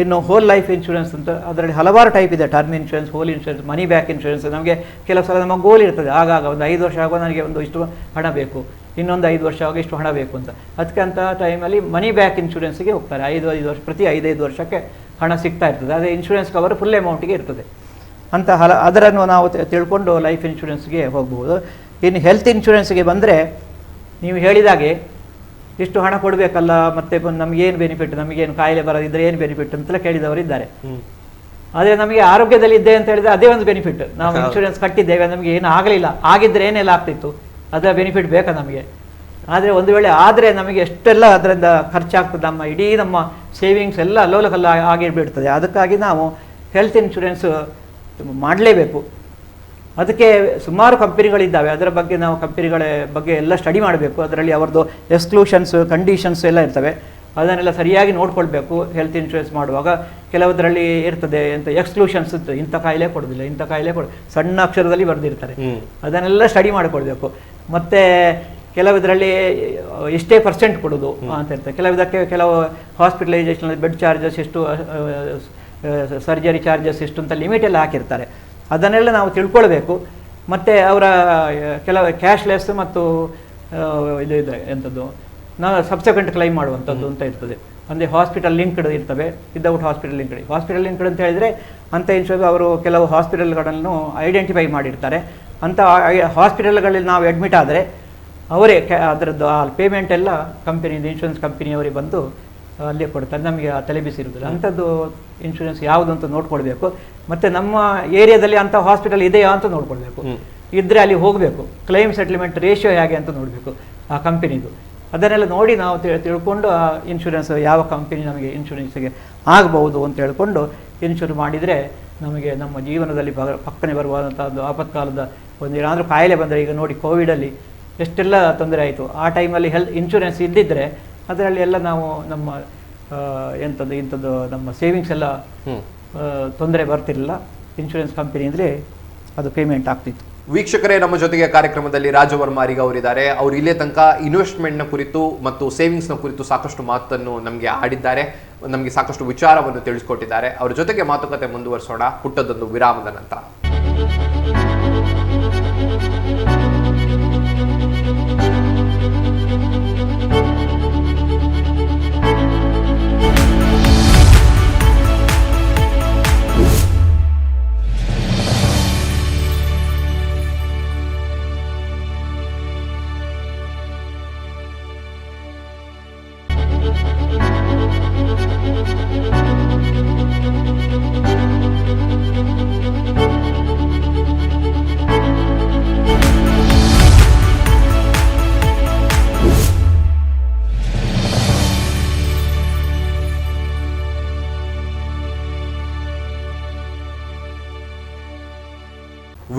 ಇನ್ನು ಹೋಲ್ ಲೈಫ್ ಇನ್ಶೂರೆನ್ಸ್ ಅಂತ ಅದರಲ್ಲಿ ಹಲವಾರು ಟೈಪ್ ಇದೆ. Term insurance, whole insurance, money back insurance. ನಮಗೆ ಕೆಲವು ಸಲ ನಮ್ಮ ಗೋಲ್ ಇರ್ತದೆ, ಆಗಾಗ ಒಂದು 5 ವರ್ಷ ಆಗುವ ನನಗೆ ಇಷ್ಟು ಹಣ ಬೇಕು, ಇನ್ನೊಂದು 5 ವರ್ಷ ಆಗ ಇಷ್ಟು ಹಣ ಬೇಕು ಅಂತ. ಅದಕ್ಕೆ ಅಂಥ ಟೈಮಲ್ಲಿ ಮನಿ ಬ್ಯಾಕ್ ಇನ್ಶೂರೆನ್ಸ್ಗೆ ಹೋಗ್ತಾರೆ. 5 ವರ್ಷ ಪ್ರತಿ 5 ವರ್ಷಕ್ಕೆ ಹಣ ಸಿಗ್ತಾ ಇರ್ತದೆ. ಅದೇ ಇನ್ಶೂರೆನ್ಸ್ ಕವರ್ ಫುಲ್ ಅಮೌಂಟಿಗೆ ಇರ್ತದೆ ಅಂತ ಅದನ್ನು ನಾವು ತಿಳ್ಕೊಂಡು ಲೈಫ್ ಇನ್ಶೂರೆನ್ಸ್ಗೆ ಹೋಗ್ಬೋದು. ಇನ್ನು ಹೆಲ್ತ್ ಇನ್ಶೂರೆನ್ಸ್ಗೆ ಬಂದರೆ, ನೀವು ಹೇಳಿದಾಗೆ ಇಷ್ಟು ಹಣ ಕೊಡಬೇಕಲ್ಲ, ಮತ್ತೆ ನಮಗೇನು ಬೆನಿಫಿಟ್, ನಮಗೇನು ಕಾಯಿಲೆ ಬರೋದಿದ್ದರೆ ಏನು ಬೆನಿಫಿಟ್ ಅಂತೆಲ್ಲ ಕೇಳಿದವರು ಇದ್ದಾರೆ. ಆದರೆ ನಮಗೆ ಆರೋಗ್ಯದಲ್ಲಿ ಇದ್ದೆ ಅಂತ ಹೇಳಿದರೆ ಅದೇ ಒಂದು ಬೆನಿಫಿಟ್. ನಾವು ಇನ್ಶೂರೆನ್ಸ್ ಕಟ್ಟಿದ್ದೇವೆ, ನಮಗೆ ಏನು ಆಗಲಿಲ್ಲ, ಆಗಿದ್ದರೆ ಏನೆಲ್ಲ ಆಗ್ತಿತ್ತು, ಅದರ ಬೆನಿಫಿಟ್ ಬೇಕಾ ನಮಗೆ. ಆದರೆ ಒಂದು ವೇಳೆ ಆದರೆ ನಮಗೆ ಎಷ್ಟೆಲ್ಲ ಅದರಿಂದ ಖರ್ಚಾಗ್ತದೆ, ನಮ್ಮ ಸೇವಿಂಗ್ಸ್ ಎಲ್ಲ ಅಲ್ಲೋಲಕಲ್ಲ ಆಗಿಬಿಡ್ತದೆ. ಅದಕ್ಕಾಗಿ ನಾವು ಹೆಲ್ತ್ ಇನ್ಶೂರೆನ್ಸ್ ಮಾಡಲೇಬೇಕು. ಅದಕ್ಕೆ ಸುಮಾರು ಕಂಪನಿಗಳಿದ್ದಾವೆ. ಅದರ ಬಗ್ಗೆ ನಾವು ಕಂಪನಿಗಳ ಬಗ್ಗೆ ಎಲ್ಲ ಸ್ಟಡಿ ಮಾಡಬೇಕು. ಅದರಲ್ಲಿ ಅವರದ್ದು ಎಕ್ಸ್ಕ್ಲೂಷನ್ಸ್, ಕಂಡೀಷನ್ಸ್ ಎಲ್ಲ ಇರ್ತವೆ. ಅದನ್ನೆಲ್ಲ ಸರಿಯಾಗಿ ನೋಡ್ಕೊಳ್ಬೇಕು. ಹೆಲ್ತ್ ಇನ್ಶೂರೆನ್ಸ್ ಮಾಡುವಾಗ ಕೆಲವುದರಲ್ಲಿ ಇರ್ತದೆ ಅಂತ ಎಕ್ಸ್ಕ್ಲೂಷನ್ಸ್, ಇಂಥ ಕಾಯಿಲೆ ಕೊಡೋದಿಲ್ಲ, ಇಂಥ ಕಾಯಿಲೆ ಸಣ್ಣ ಅಕ್ಷರದಲ್ಲಿ ಬರೆದಿರ್ತಾರೆ. ಅದನ್ನೆಲ್ಲ ಸ್ಟಡಿ ಮಾಡಿಕೊಳ್ಬೇಕು. ಮತ್ತು ಕೆಲವುದರಲ್ಲಿ ಎಷ್ಟೇ ಪರ್ಸೆಂಟ್ ಕೊಡೋದು ಅಂತ ಇರ್ತದೆ. ಕೆಲವು ಹಾಸ್ಪಿಟಲೈಸೇಷನ್ ಬೆಡ್ ಚಾರ್ಜಸ್ ಎಷ್ಟು, ಸರ್ಜರಿ ಚಾರ್ಜಸ್ ಎಷ್ಟು ಅಂತ ಲಿಮಿಟ್ ಎಲ್ಲ ಹಾಕಿರ್ತಾರೆ. ಅದನ್ನೆಲ್ಲ ನಾವು ತಿಳ್ಕೊಳ್ಬೇಕು. ಮತ್ತು ಅವರ ಕೆಲವು ಕ್ಯಾಶ್ಲೆಸ್ ಮತ್ತು ಇದು ಇದೆ ಎಂಥದ್ದು ನಾವು ಸಬ್ಸೆಕ್ವೆಂಟ್ ಕ್ಲೈಮ್ ಮಾಡುವಂಥದ್ದು ಅಂತ ಇರ್ತದೆ. ಅಂದರೆ ಹಾಸ್ಪಿಟಲ್ ಲಿಂಕ್ಡ್ ಇರ್ತವೆ, without hospital linked. Hospital linked ಅಂತ ಹೇಳಿದರೆ ಅಂಥ ಇನ್ಶೂರೆನ್ಸ್ ಅವರು ಕೆಲವು ಹಾಸ್ಪಿಟಲ್ಗಳನ್ನು ಐಡೆಂಟಿಫೈ ಮಾಡಿರ್ತಾರೆ. ಅಂಥ ಹಾಸ್ಪಿಟಲ್ಗಳಲ್ಲಿ ನಾವು ಅಡ್ಮಿಟ್ ಆದರೆ ಅವರೇ ಅದರದ್ದು ಆ ಪೇಮೆಂಟ್ ಎಲ್ಲ ಕಂಪನಿಯಿಂದ ಇನ್ಶೂರೆನ್ಸ್ ಕಂಪನಿಯವರಿಗೆ ಬಂದು ಅಲ್ಲೇ ಕೊಡ್ತಾರೆ, ನಮಗೆ ಆ ತಲೆ ಬಿಸಿ ಇರುತ್ತದೆ. ಅಂಥದ್ದು ಇನ್ಶೂರೆನ್ಸ್ ಯಾವುದು ಅಂತ ನೋಡ್ಕೊಳ್ಬೇಕು. ಮತ್ತು ನಮ್ಮ ಏರಿಯಾದಲ್ಲಿ ಅಂಥ ಹಾಸ್ಪಿಟಲ್ ಇದೆಯಾ ಅಂತ ನೋಡ್ಕೊಳ್ಬೇಕು. ಇದ್ದರೆ ಅಲ್ಲಿ ಹೋಗಬೇಕು. ಕ್ಲೈಮ್ ಸೆಟ್ಲ್ಮೆಂಟ್ ರೇಷಿಯೋ ಹೇಗೆ ಅಂತ ನೋಡಬೇಕು ಆ ಕಂಪನಿದು. ಅದನ್ನೆಲ್ಲ ನೋಡಿ ನಾವು ತಿಳ್ಕೊಂಡು ಆ ಇನ್ಶೂರೆನ್ಸ್ ಯಾವ ಕಂಪನಿ ನಮಗೆ ಇನ್ಶೂರೆನ್ಸ್ಗೆ ಆಗಬಹುದು ಅಂತ ಹೇಳ್ಕೊಂಡು ಇನ್ಶೂರ್ ಮಾಡಿದರೆ ನಮಗೆ ನಮ್ಮ ಜೀವನದಲ್ಲಿ ಪಕ್ಕನೆ ಬರುವಂಥದ್ದು ಆಪತ್ಕಾಲದ ಏನಾದರೂ ಕಾಯಿಲೆ ಬಂದರೆ, ಈಗ ನೋಡಿ ಕೋವಿಡಲ್ಲಿ ಎಷ್ಟೆಲ್ಲ ತೊಂದರೆ ಆಯಿತು. ಆ ಟೈಮಲ್ಲಿ ಇನ್ಶೂರೆನ್ಸ್ ಇದ್ದಿದ್ದರೆ ಅದರಲ್ಲಿ ಎಲ್ಲ ನಾವು ನಮ್ಮ ಇಂಥದ್ದು ನಮ್ಮ ಸೇವಿಂಗ್ಸ್ ಎಲ್ಲ ತೊಂದರೆ ಬರ್ತಿರಲಿಲ್ಲ. ಇನ್ಶೂರೆನ್ಸ್ ಕಂಪನಿಯಿಂದಲೇ ಅದು ಪೇಮೆಂಟ್ ಆಗ್ತಿತ್ತು. ವೀಕ್ಷಕರೇ, ನಮ್ಮ ಜೊತೆಗೆ ಕಾರ್ಯಕ್ರಮದಲ್ಲಿ ರಾಜವರ್ಮ ಅರಿಗ ಅವರಿದ್ದಾರೆ. ಅವರು ಇಲ್ಲೇ ತನಕ ಇನ್ವೆಸ್ಟ್ಮೆಂಟ್ನ ಕುರಿತು ಮತ್ತು ಸೇವಿಂಗ್ಸ್ನ ಕುರಿತು ಸಾಕಷ್ಟು ಮಾತನ್ನು ನಮಗೆ ಆಡಿದ್ದಾರೆ, ನಮಗೆ ಸಾಕಷ್ಟು ವಿಚಾರವನ್ನು ತಿಳಿಸ್ಕೊಟ್ಟಿದ್ದಾರೆ. ಅವರ ಜೊತೆಗೆ ಮಾತುಕತೆ ಮುಂದುವರಿಸೋಣ ಪುಟ್ಟದೊಂದು ವಿರಾಮದ ನಂತರ.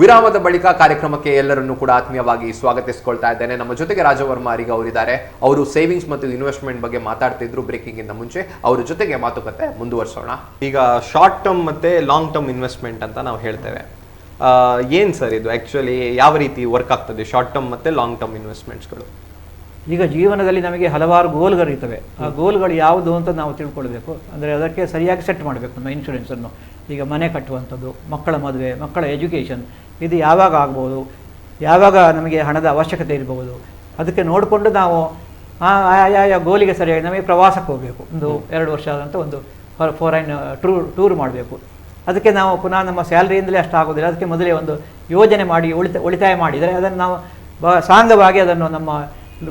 ವಿರಾಮದ ಬಳಿಕ ಕಾರ್ಯಕ್ರಮಕ್ಕೆ ಎಲ್ಲರನ್ನೂ ಕೂಡ ಆತ್ಮೀಯವಾಗಿ ಸ್ವಾಗತಿಸಿಕೊಳ್ತಾ ಇದ್ದೇನೆ. ನಮ್ಮ ಜೊತೆಗೆ ರಾಜವರ್ಮ ಅರಿಗ ಅವರಿದ್ದಾರೆ. ಅವರು ಸೇವಿಂಗ್ಸ್ ಮತ್ತು ಇನ್ವೆಸ್ಟ್ಮೆಂಟ್ ಬಗ್ಗೆ ಮಾತಾಡ್ತಿದ್ರು ಬ್ರೇಕಿಂಗ್ ಇಂದ ಮುಂಚೆ. ಅವರ ಜೊತೆಗೆ ಮಾತುಕತೆ ಮುಂದುವರಿಸೋಣ. ಈಗ ಶಾರ್ಟ್ ಟರ್ಮ್ ಮತ್ತೆ ಲಾಂಗ್ ಟರ್ಮ್ ಇನ್ವೆಸ್ಟ್ಮೆಂಟ್ ಅಂತ ನಾವು ಹೇಳ್ತೇವೆ. ಏನ್ ಸರ್ ಇದು ಆಕ್ಚುಲಿ ಯಾವ ರೀತಿ ವರ್ಕ್ ಆಗ್ತದೆ ಶಾರ್ಟ್ ಟರ್ಮ್ ಮತ್ತೆ ಲಾಂಗ್ ಟರ್ಮ್ ಇನ್ವೆಸ್ಟ್ಮೆಂಟ್ಸ್ಗಳು? ಈಗ ಜೀವನದಲ್ಲಿ ನಮಗೆ ಹಲವಾರು ಗೋಲ್ಗಳಿರ್ತವೆ. ಆ ಗೋಲ್ಗಳು ಯಾವುದು ಅಂತ ನಾವು ತಿಳ್ಕೊಳ್ಬೇಕು. ಅಂದರೆ ಅದಕ್ಕೆ ಸರಿಯಾಗಿ ಸೆಟ್ ಮಾಡಬೇಕು ನಮ್ಮ ಇನ್ಶೂರೆನ್ಸನ್ನು. ಈಗ ಮನೆ ಕಟ್ಟುವಂಥದ್ದು, ಮಕ್ಕಳ ಮದುವೆ, ಮಕ್ಕಳ ಎಜುಕೇಷನ್, ಇದು ಯಾವಾಗ ಆಗ್ಬೋದು, ಯಾವಾಗ ನಮಗೆ ಹಣದ ಅವಶ್ಯಕತೆ ಇರಬಹುದು, ಅದಕ್ಕೆ ನೋಡಿಕೊಂಡು ನಾವು ಆಯಾ ಗೋಲಿಗೆ ಸರಿಯಾಗಿ ನಮಗೆ ಪ್ರವಾಸಕ್ಕೆ ಹೋಗಬೇಕು. 1-2 ವರ್ಷ ಆದಂಥ ಒಂದು ಫಾರಿನ್ ಟೂರ್ ಮಾಡಬೇಕು. ಅದಕ್ಕೆ ನಾವು ಪುನಃ ನಮ್ಮ ಸ್ಯಾಲ್ರಿಯಿಂದಲೇ ಅಷ್ಟು ಆಗೋದಿಲ್ಲ. ಅದಕ್ಕೆ ಮೊದಲೇ ಒಂದು ಯೋಜನೆ ಮಾಡಿ ಉಳಿತಾಯ ಮಾಡಿದರೆ ಅದನ್ನು ನಾವು ಸಾಂಗವಾಗಿ ಅದನ್ನು ನಮ್ಮ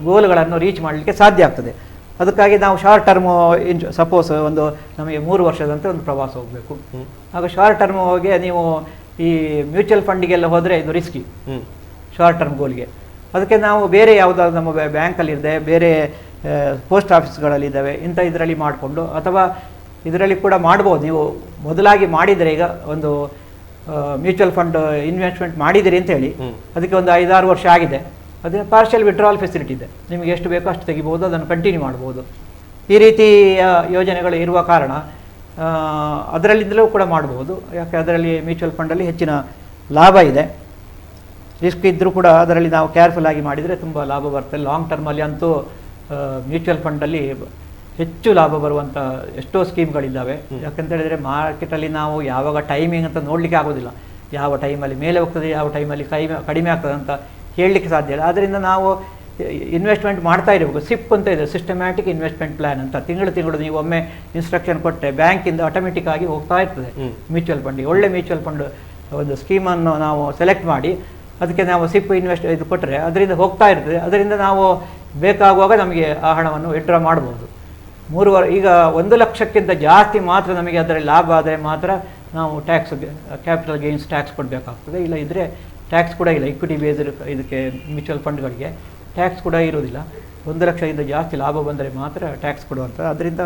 ಗೋಲ್ಗಳನ್ನು ರೀಚ್ ಮಾಡಲಿಕ್ಕೆ ಸಾಧ್ಯ ಆಗ್ತದೆ. ಅದಕ್ಕಾಗಿ ನಾವು ಶಾರ್ಟ್ ಟರ್ಮು ಸಪೋಸ್ ನಮಗೆ 3 ವರ್ಷದಂತೆ ಒಂದು ಪ್ರವಾಸ ಹೋಗಬೇಕು. ಆಗ ಶಾರ್ಟ್ ಟರ್ಮ್ ಹೋಗಿ ನೀವು ಈ ಮ್ಯೂಚುವಲ್ ಫಂಡಿಗೆಲ್ಲ ಹೋದರೆ ಇದು ರಿಸ್ಕಿ ಶಾರ್ಟ್ ಟರ್ಮ್ ಗೋಲ್ಗೆ. ಅದಕ್ಕೆ ನಾವು ಬೇರೆ ಯಾವುದಾದ್ರು ನಮ್ಮ ಬ್ಯಾಂಕಲ್ಲಿದೆ, ಬೇರೆ ಪೋಸ್ಟ್ ಆಫೀಸ್ಗಳಲ್ಲಿದ್ದಾವೆ, ಇಂಥ ಇದರಲ್ಲಿ ಮಾಡಿಕೊಂಡು ಅಥವಾ ಇದರಲ್ಲಿ ಕೂಡ ಮಾಡ್ಬೋದು. ನೀವು ಮೊದಲಾಗಿ ಮಾಡಿದರೆ ಈಗ ಒಂದು ಮ್ಯೂಚುವಲ್ ಫಂಡ್ ಇನ್ವೆಸ್ಟ್ಮೆಂಟ್ ಮಾಡಿದಿರಿ ಅಂತ ಹೇಳಿ ಅದಕ್ಕೆ ಒಂದು 5-6 ವರ್ಷ ಆಗಿದೆ, ಅದೇ ಪಾರ್ಷಿಯಲ್ ವಿಡ್ರಾವಲ್ ಫೆಸಿಲಿಟಿ ಇದೆ. ನಿಮಗೆ ಎಷ್ಟು ಬೇಕೋ ಅಷ್ಟು ತೆಗಿಬೋದು, ಅದನ್ನು ಕಂಟಿನ್ಯೂ ಮಾಡ್ಬೋದು. ಈ ರೀತಿಯ ಯೋಜನೆಗಳು ಇರುವ ಕಾರಣ ಅದರಲ್ಲಿಂದಲೂ ಕೂಡ ಮಾಡ್ಬೋದು. ಯಾಕೆ ಅದರಲ್ಲಿ ಮ್ಯೂಚುವಲ್ ಫಂಡಲ್ಲಿ ಹೆಚ್ಚಿನ ಲಾಭ ಇದೆ. ರಿಸ್ಕ್ ಇದ್ದರೂ ಕೂಡ ಅದರಲ್ಲಿ ನಾವು ಕೇರ್ಫುಲ್ ಆಗಿ ಮಾಡಿದರೆ ತುಂಬ ಲಾಭ ಬರ್ತದೆ. ಲಾಂಗ್ ಟರ್ಮಲ್ಲಿ ಅಂತೂ ಮ್ಯೂಚುವಲ್ ಫಂಡಲ್ಲಿ ಹೆಚ್ಚು ಲಾಭ ಬರುವಂಥ ಎಷ್ಟೋ ಸ್ಕೀಮ್ಗಳಿದ್ದಾವೆ. ಯಾಕಂತ ಹೇಳಿದರೆ ಮಾರ್ಕೆಟಲ್ಲಿ ನಾವು ಯಾವಾಗ ಟೈಮಿಂಗ್ ಅಂತ ನೋಡಲಿಕ್ಕೆ ಆಗೋದಿಲ್ಲ. ಯಾವ ಟೈಮಲ್ಲಿ ಮೇಲೆ ಹೋಗ್ತದೆ, ಯಾವ ಟೈಮಲ್ಲಿ ಕಡಿಮೆ ಆಗ್ತದೆ ಅಂತ ಹೇಳಲಿಕ್ಕೆ ಸಾಧ್ಯ ಇಲ್ಲ. ಆದ್ದರಿಂದ ನಾವು ಇನ್ವೆಸ್ಟ್ಮೆಂಟ್ ಮಾಡ್ತಾ ಇರಬೇಕು. ಸಿಪ್ ಅಂತ ಇದೆ, ಸಿಸ್ಟಮ್ಯಾಟಿಕ್ ಇನ್ವೆಸ್ಟ್ಮೆಂಟ್ ಪ್ಲಾನ್ ಅಂತ. ತಿಂಗಳು ನೀವು ಒಮ್ಮೆ ಇನ್ಸ್ಟ್ರಕ್ಷನ್ ಕೊಟ್ಟರೆ ಬ್ಯಾಂಕಿಂದ ಆಟೋಮೆಟಿಕ್ ಆಗಿ ಹೋಗ್ತಾ ಇರ್ತದೆ ಮ್ಯೂಚುವಲ್ ಫಂಡಿಗೆ. ಒಳ್ಳೆ ಮ್ಯೂಚುವಲ್ ಫಂಡ್ ಒಂದು ಸ್ಕೀಮನ್ನು ನಾವು ಸೆಲೆಕ್ಟ್ ಮಾಡಿ ಅದಕ್ಕೆ ನಾವು ಸಿಪ್ ಇದು ಕೊಟ್ಟರೆ ಅದರಿಂದ ಹೋಗ್ತಾ ಇರ್ತದೆ. ಅದರಿಂದ ನಾವು ಬೇಕಾಗುವಾಗ ನಮಗೆ ಆ ಹಣವನ್ನು ವಿಡ್ರಾ ಮಾಡ್ಬೋದು. ಈಗ 1 ಲಕ್ಷಕ್ಕಿಂತ ಜಾಸ್ತಿ ಮಾತ್ರ ನಮಗೆ ಅದರಲ್ಲಿ ಲಾಭ ಆದರೆ ಮಾತ್ರ ನಾವು ಟ್ಯಾಕ್ಸ್, ಕ್ಯಾಪಿಟಲ್ ಗೇನ್ಸ್ ಟ್ಯಾಕ್ಸ್ ಕೊಡಬೇಕಾಗ್ತದೆ. ಇಲ್ಲ ಇದ್ದರೆ ಟ್ಯಾಕ್ಸ್ ಕೂಡ ಇಲ್ಲ. ಇಕ್ವಿಟಿ ಬೇಸ್ಡ್ ಇದಕ್ಕೆ ಮ್ಯೂಚುವಲ್ ಫಂಡ್ಗಳಿಗೆ ಟ್ಯಾಕ್ಸ್ ಕೂಡ ಇರೋದಿಲ್ಲ. 1 ಲಕ್ಷದಿಂದ ಜಾಸ್ತಿ ಲಾಭ ಬಂದರೆ ಮಾತ್ರ ಟ್ಯಾಕ್ಸ್ ಕೊಡುವಂಥದ್ದು. ಅದರಿಂದ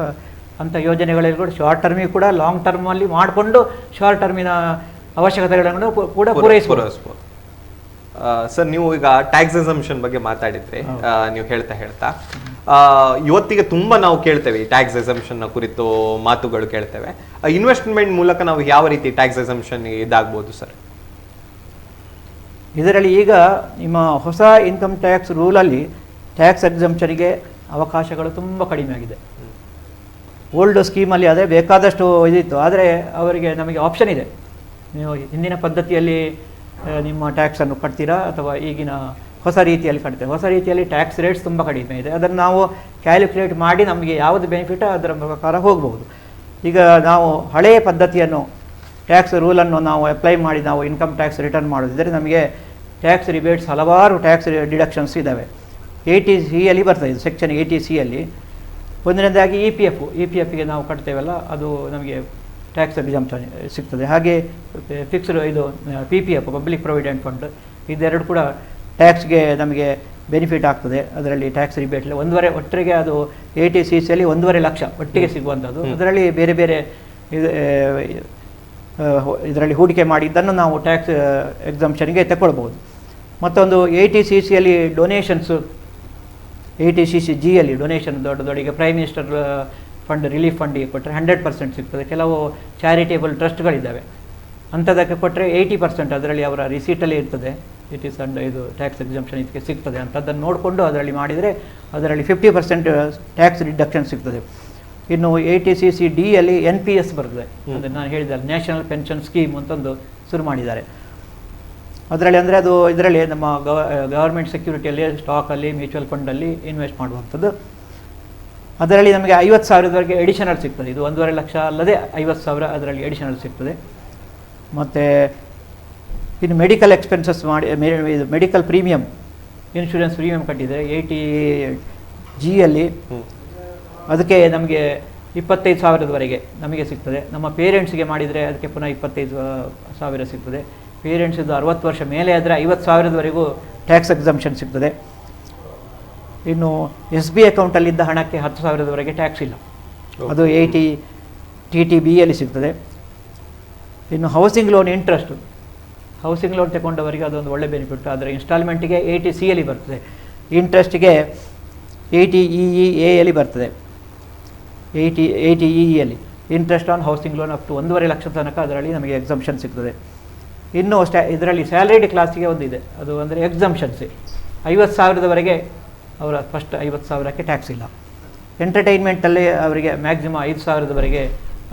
ಅಂಥ ಯೋಜನೆಗಳಲ್ಲಿ ಕೂಡ ಶಾರ್ಟ್ ಟರ್ಮಿಗೆ ಕೂಡ ಲಾಂಗ್ ಟರ್ಮಲ್ಲಿ ಮಾಡಿಕೊಂಡು ಶಾರ್ಟ್ ಟರ್ಮಿನ ಅವಶ್ಯಕತೆಗಳನ್ನು ಕೂಡ ಪೂರೈಸ್ಬೋದು. ಸರ್, ನೀವು ಈಗ ಟ್ಯಾಕ್ಸ್ ಎಕ್ಸಂಪ್ಷನ್ ಬಗ್ಗೆ ಮಾತಾಡಿದ್ರಿ. ನೀವು ಹೇಳ್ತಾ ಇವತ್ತಿಗೆ ತುಂಬಾ ನಾವು ಕೇಳ್ತೇವೆ ಈ ಟ್ಯಾಕ್ಸ್ ಎಕ್ಸಂಪ್ಷನ್ ಕುರಿತು ಮಾತುಗಳು ಕೇಳ್ತೇವೆ. ಇನ್ವೆಸ್ಟ್ಮೆಂಟ್ ಮೂಲಕ ನಾವು ಯಾವ ರೀತಿ ಟ್ಯಾಕ್ಸ್ ಎಕ್ಸಂಪ್ಷನ್ ಇದಾಗಬಹುದು ಸರ್? ಇದರಲ್ಲಿ ಈಗ ನಿಮ್ಮ ಹೊಸ ಇನ್ಕಮ್ ಟ್ಯಾಕ್ಸ್ ರೂಲಲ್ಲಿ ಟ್ಯಾಕ್ಸ್ ಎಕ್ಸಂಪ್ಷನ್ಗೆ ಅವಕಾಶಗಳು ತುಂಬ ಕಡಿಮೆ ಆಗಿದೆ. ಓಲ್ಡ್ ಸ್ಕೀಮಲ್ಲಿ ಆದರೆ ಬೇಕಾದಷ್ಟು ಇದಿತ್ತು, ಆದರೆ ಅವರಿಗೆ ನಮಗೆ ಆಪ್ಷನ್ ಇದೆ. ನೀವು ಹಿಂದಿನ ಪದ್ಧತಿಯಲ್ಲಿ ನಿಮ್ಮ ಟ್ಯಾಕ್ಸನ್ನು ಕಟ್ತೀರಾ ಅಥವಾ ಈಗಿನ ಹೊಸ ರೀತಿಯಲ್ಲಿ ಕಟ್ತೀರಾ. ಹೊಸ ರೀತಿಯಲ್ಲಿ ಟ್ಯಾಕ್ಸ್ ರೇಟ್ಸ್ ತುಂಬ ಕಡಿಮೆ ಇದೆ, ಅದನ್ನು ನಾವು ಕ್ಯಾಲ್ಕುಲೇಟ್ ಮಾಡಿ ನಮಗೆ ಯಾವುದು ಬೆನಿಫಿಟ್ ಅದರ ಪ್ರಕಾರ ಹೋಗಬಹುದು. ಈಗ ನಾವು ಹಳೆಯ ಪದ್ಧತಿಯನ್ನು ಟ್ಯಾಕ್ಸ್ ರೂಲನ್ನು ನಾವು ಅಪ್ಲೈ ಮಾಡಿ ನಾವು ಇನ್ಕಮ್ ಟ್ಯಾಕ್ಸ್ ರಿಟರ್ನ್ ಮಾಡೋದಿದ್ದರೆ ನಮಗೆ ಟ್ಯಾಕ್ಸ್ ರಿಬೇಟ್ಸ್ ಹಲವಾರು ಟ್ಯಾಕ್ಸ್ ಡಿಡಕ್ಷನ್ಸ್ ಇದ್ದಾವೆ. 80C ಬರ್ತದೆ, ಇದು ಸೆಕ್ಷನ್ 80C. ಒಂದನೇದಾಗಿ ಇ ಪಿ ಎಫ್ಗೆ ನಾವು ಕಟ್ತೇವಲ್ಲ, ಅದು ನಮಗೆ ಟ್ಯಾಕ್ಸ್ ಎಕ್ಸಂಪ್ಷನ್ ಸಿಗ್ತದೆ. ಹಾಗೆ ಫಿಕ್ಸ್ಡ್ ಇದು PPF ಪಬ್ಲಿಕ್ ಪ್ರೊವಿಡೆಂಟ್ ಫಂಡ್, ಇದೆರಡು ಕೂಡ ಟ್ಯಾಕ್ಸ್ಗೆ ನಮಗೆ ಬೆನಿಫಿಟ್ ಆಗ್ತದೆ. ಅದರಲ್ಲಿ ಟ್ಯಾಕ್ಸ್ ರಿಬೇಟ್ ಒಟ್ಟಿಗೆ ಅದು 80cc 1.5 ಲಕ್ಷ ಒಟ್ಟಿಗೆ ಸಿಗುವಂಥದ್ದು. ಅದರಲ್ಲಿ ಬೇರೆ ಬೇರೆ ಇದರಲ್ಲಿ ಹೂಡಿಕೆ ಮಾಡಿದ್ದನ್ನು ನಾವು ಟ್ಯಾಕ್ಸ್ ಎಕ್ಸಂಪ್ಷನ್ಗೆ ತಗೊಳ್ಬೋದು. ಮತ್ತೊಂದು 80cc ಡೊನೇಷನ್ಸ್, 80cc ಡೊನೇಷನ್ ದೊಡ್ಡ ಈಗ ಪ್ರೈಮ್ ಮಿನಿಸ್ಟರ್ ಫಂಡ್ ರಿಲೀಫ್ ಫಂಡಿಗೆ ಕೊಟ್ಟರೆ 100% ಸಿಗ್ತದೆ. ಕೆಲವು ಚಾರಿಟೇಬಲ್ ಟ್ರಸ್ಟ್ಗಳಿದ್ದಾವೆ, ಅಂಥದ್ದಕ್ಕೆ ಕೊಟ್ಟರೆ 80% ಅದರಲ್ಲಿ ಅವರ ರಿಸೀಟಲ್ಲಿ ಇರ್ತದೆ. ಇಟ್ ಈಸ್ ಅಂಡ್ ಇದು ಟ್ಯಾಕ್ಸ್ ಎಕ್ಸಂಪ್ಷನ್ ಇದಕ್ಕೆ ಸಿಗ್ತದೆ ಅಂಥದ್ದನ್ನು ನೋಡಿಕೊಂಡು ಅದರಲ್ಲಿ ಮಾಡಿದರೆ ಅದರಲ್ಲಿ 50% ಟ್ಯಾಕ್ಸ್ ರಿಡಕ್ಷನ್ ಸಿಗ್ತದೆ. ಇನ್ನು 80cc NPS ಬರ್ತದೆ, ಅಂದರೆ ನಾನು ಹೇಳಿದೆ ನ್ಯಾಷನಲ್ ಪೆನ್ಷನ್ ಸ್ಕೀಮ್ ಅಂತೊಂದು ಶುರು ಮಾಡಿದ್ದಾರೆ. ಅದರಲ್ಲಿ ಅಂದರೆ ಅದು ಇದರಲ್ಲಿ ನಮ್ಮ ಗವರ್ಮೆಂಟ್ ಸೆಕ್ಯೂರಿಟಿಯಲ್ಲಿ, ಸ್ಟಾಕಲ್ಲಿ, ಮ್ಯೂಚುವಲ್ ಫಂಡಲ್ಲಿ ಇನ್ವೆಸ್ಟ್ ಮಾಡುವಂಥದ್ದು. ಅದರಲ್ಲಿ ನಮಗೆ 50,000ವರೆಗೆ ಎಡಿಷನಲ್ ಸಿಗ್ತದೆ. ಇದು 1.5 ಲಕ್ಷ ಅಲ್ಲದೆ 50,000 ಅದರಲ್ಲಿ ಎಡಿಷನಲ್ ಸಿಗ್ತದೆ. ಮತ್ತು ಇನ್ನು ಮೆಡಿಕಲ್ ಎಕ್ಸ್ಪೆನ್ಸಸ್ ಮಾಡಿ ಇದು ಮೆಡಿಕಲ್ ಪ್ರೀಮಿಯಂ, ಇನ್ಶೂರೆನ್ಸ್ ಪ್ರೀಮಿಯಂ ಕಟ್ಟಿದರೆ 80G ಅದಕ್ಕೆ ನಮಗೆ 25,000ವರೆಗೆ ನಮಗೆ ಸಿಗ್ತದೆ. ನಮ್ಮ ಪೇರೆಂಟ್ಸ್ಗೆ ಮಾಡಿದರೆ ಅದಕ್ಕೆ ಪುನಃ 25,000 ಸಿಗ್ತದೆ. ಪೇರೆಂಟ್ಸಿದ್ದು 60 ವರ್ಷ ಮೇಲೆ ಆದರೆ 50,000ವರೆಗೂ ಟ್ಯಾಕ್ಸ್ ಎಕ್ಸಂಪ್ಷನ್ ಸಿಗ್ತದೆ. ಇನ್ನು SB ಅಕೌಂಟಲ್ಲಿದ್ದ ಹಣಕ್ಕೆ 10,000ವರೆಗೆ ಟ್ಯಾಕ್ಸ್ ಇಲ್ಲ, ಅದು 80 TTB ಸಿಗ್ತದೆ. ಇನ್ನು housing loan interest, housing loan ತಗೊಂಡವರಿಗೆ ಅದೊಂದು ಒಳ್ಳೆ ಬೆನಿಫಿಟ್. ಆದರೆ ಇನ್ಸ್ಟಾಲ್ಮೆಂಟಿಗೆ 80C ಬರ್ತದೆ, ಇಂಟ್ರೆಸ್ಟಿಗೆ 80EE ಬರ್ತದೆ. 80EE interest on housing loan up to 1.5 lakh ತನಕ ಅದರಲ್ಲಿ ನಮಗೆ ಎಕ್ಸಂಪ್ಷನ್ ಸಿಗ್ತದೆ. ಇನ್ನು ಇದರಲ್ಲಿ ಸ್ಯಾಲರಿಡ್ ಕ್ಲಾಸಿಗೆ ಒಂದಿದೆ, ಅದು ಅಂದರೆ ಎಕ್ಸಂಪ್ಷನ್ಸ್ 50,000ವರೆಗೆ ಅವರ ಫಸ್ಟ್ 50,000ಕ್ಕೆ ಟ್ಯಾಕ್ಸ್ ಇಲ್ಲ. ಎಂಟರ್ಟೈನ್ಮೆಂಟಲ್ಲಿ ಅವರಿಗೆ ಮ್ಯಾಕ್ಸಿಮಮ್ 5,000ವರೆಗೆ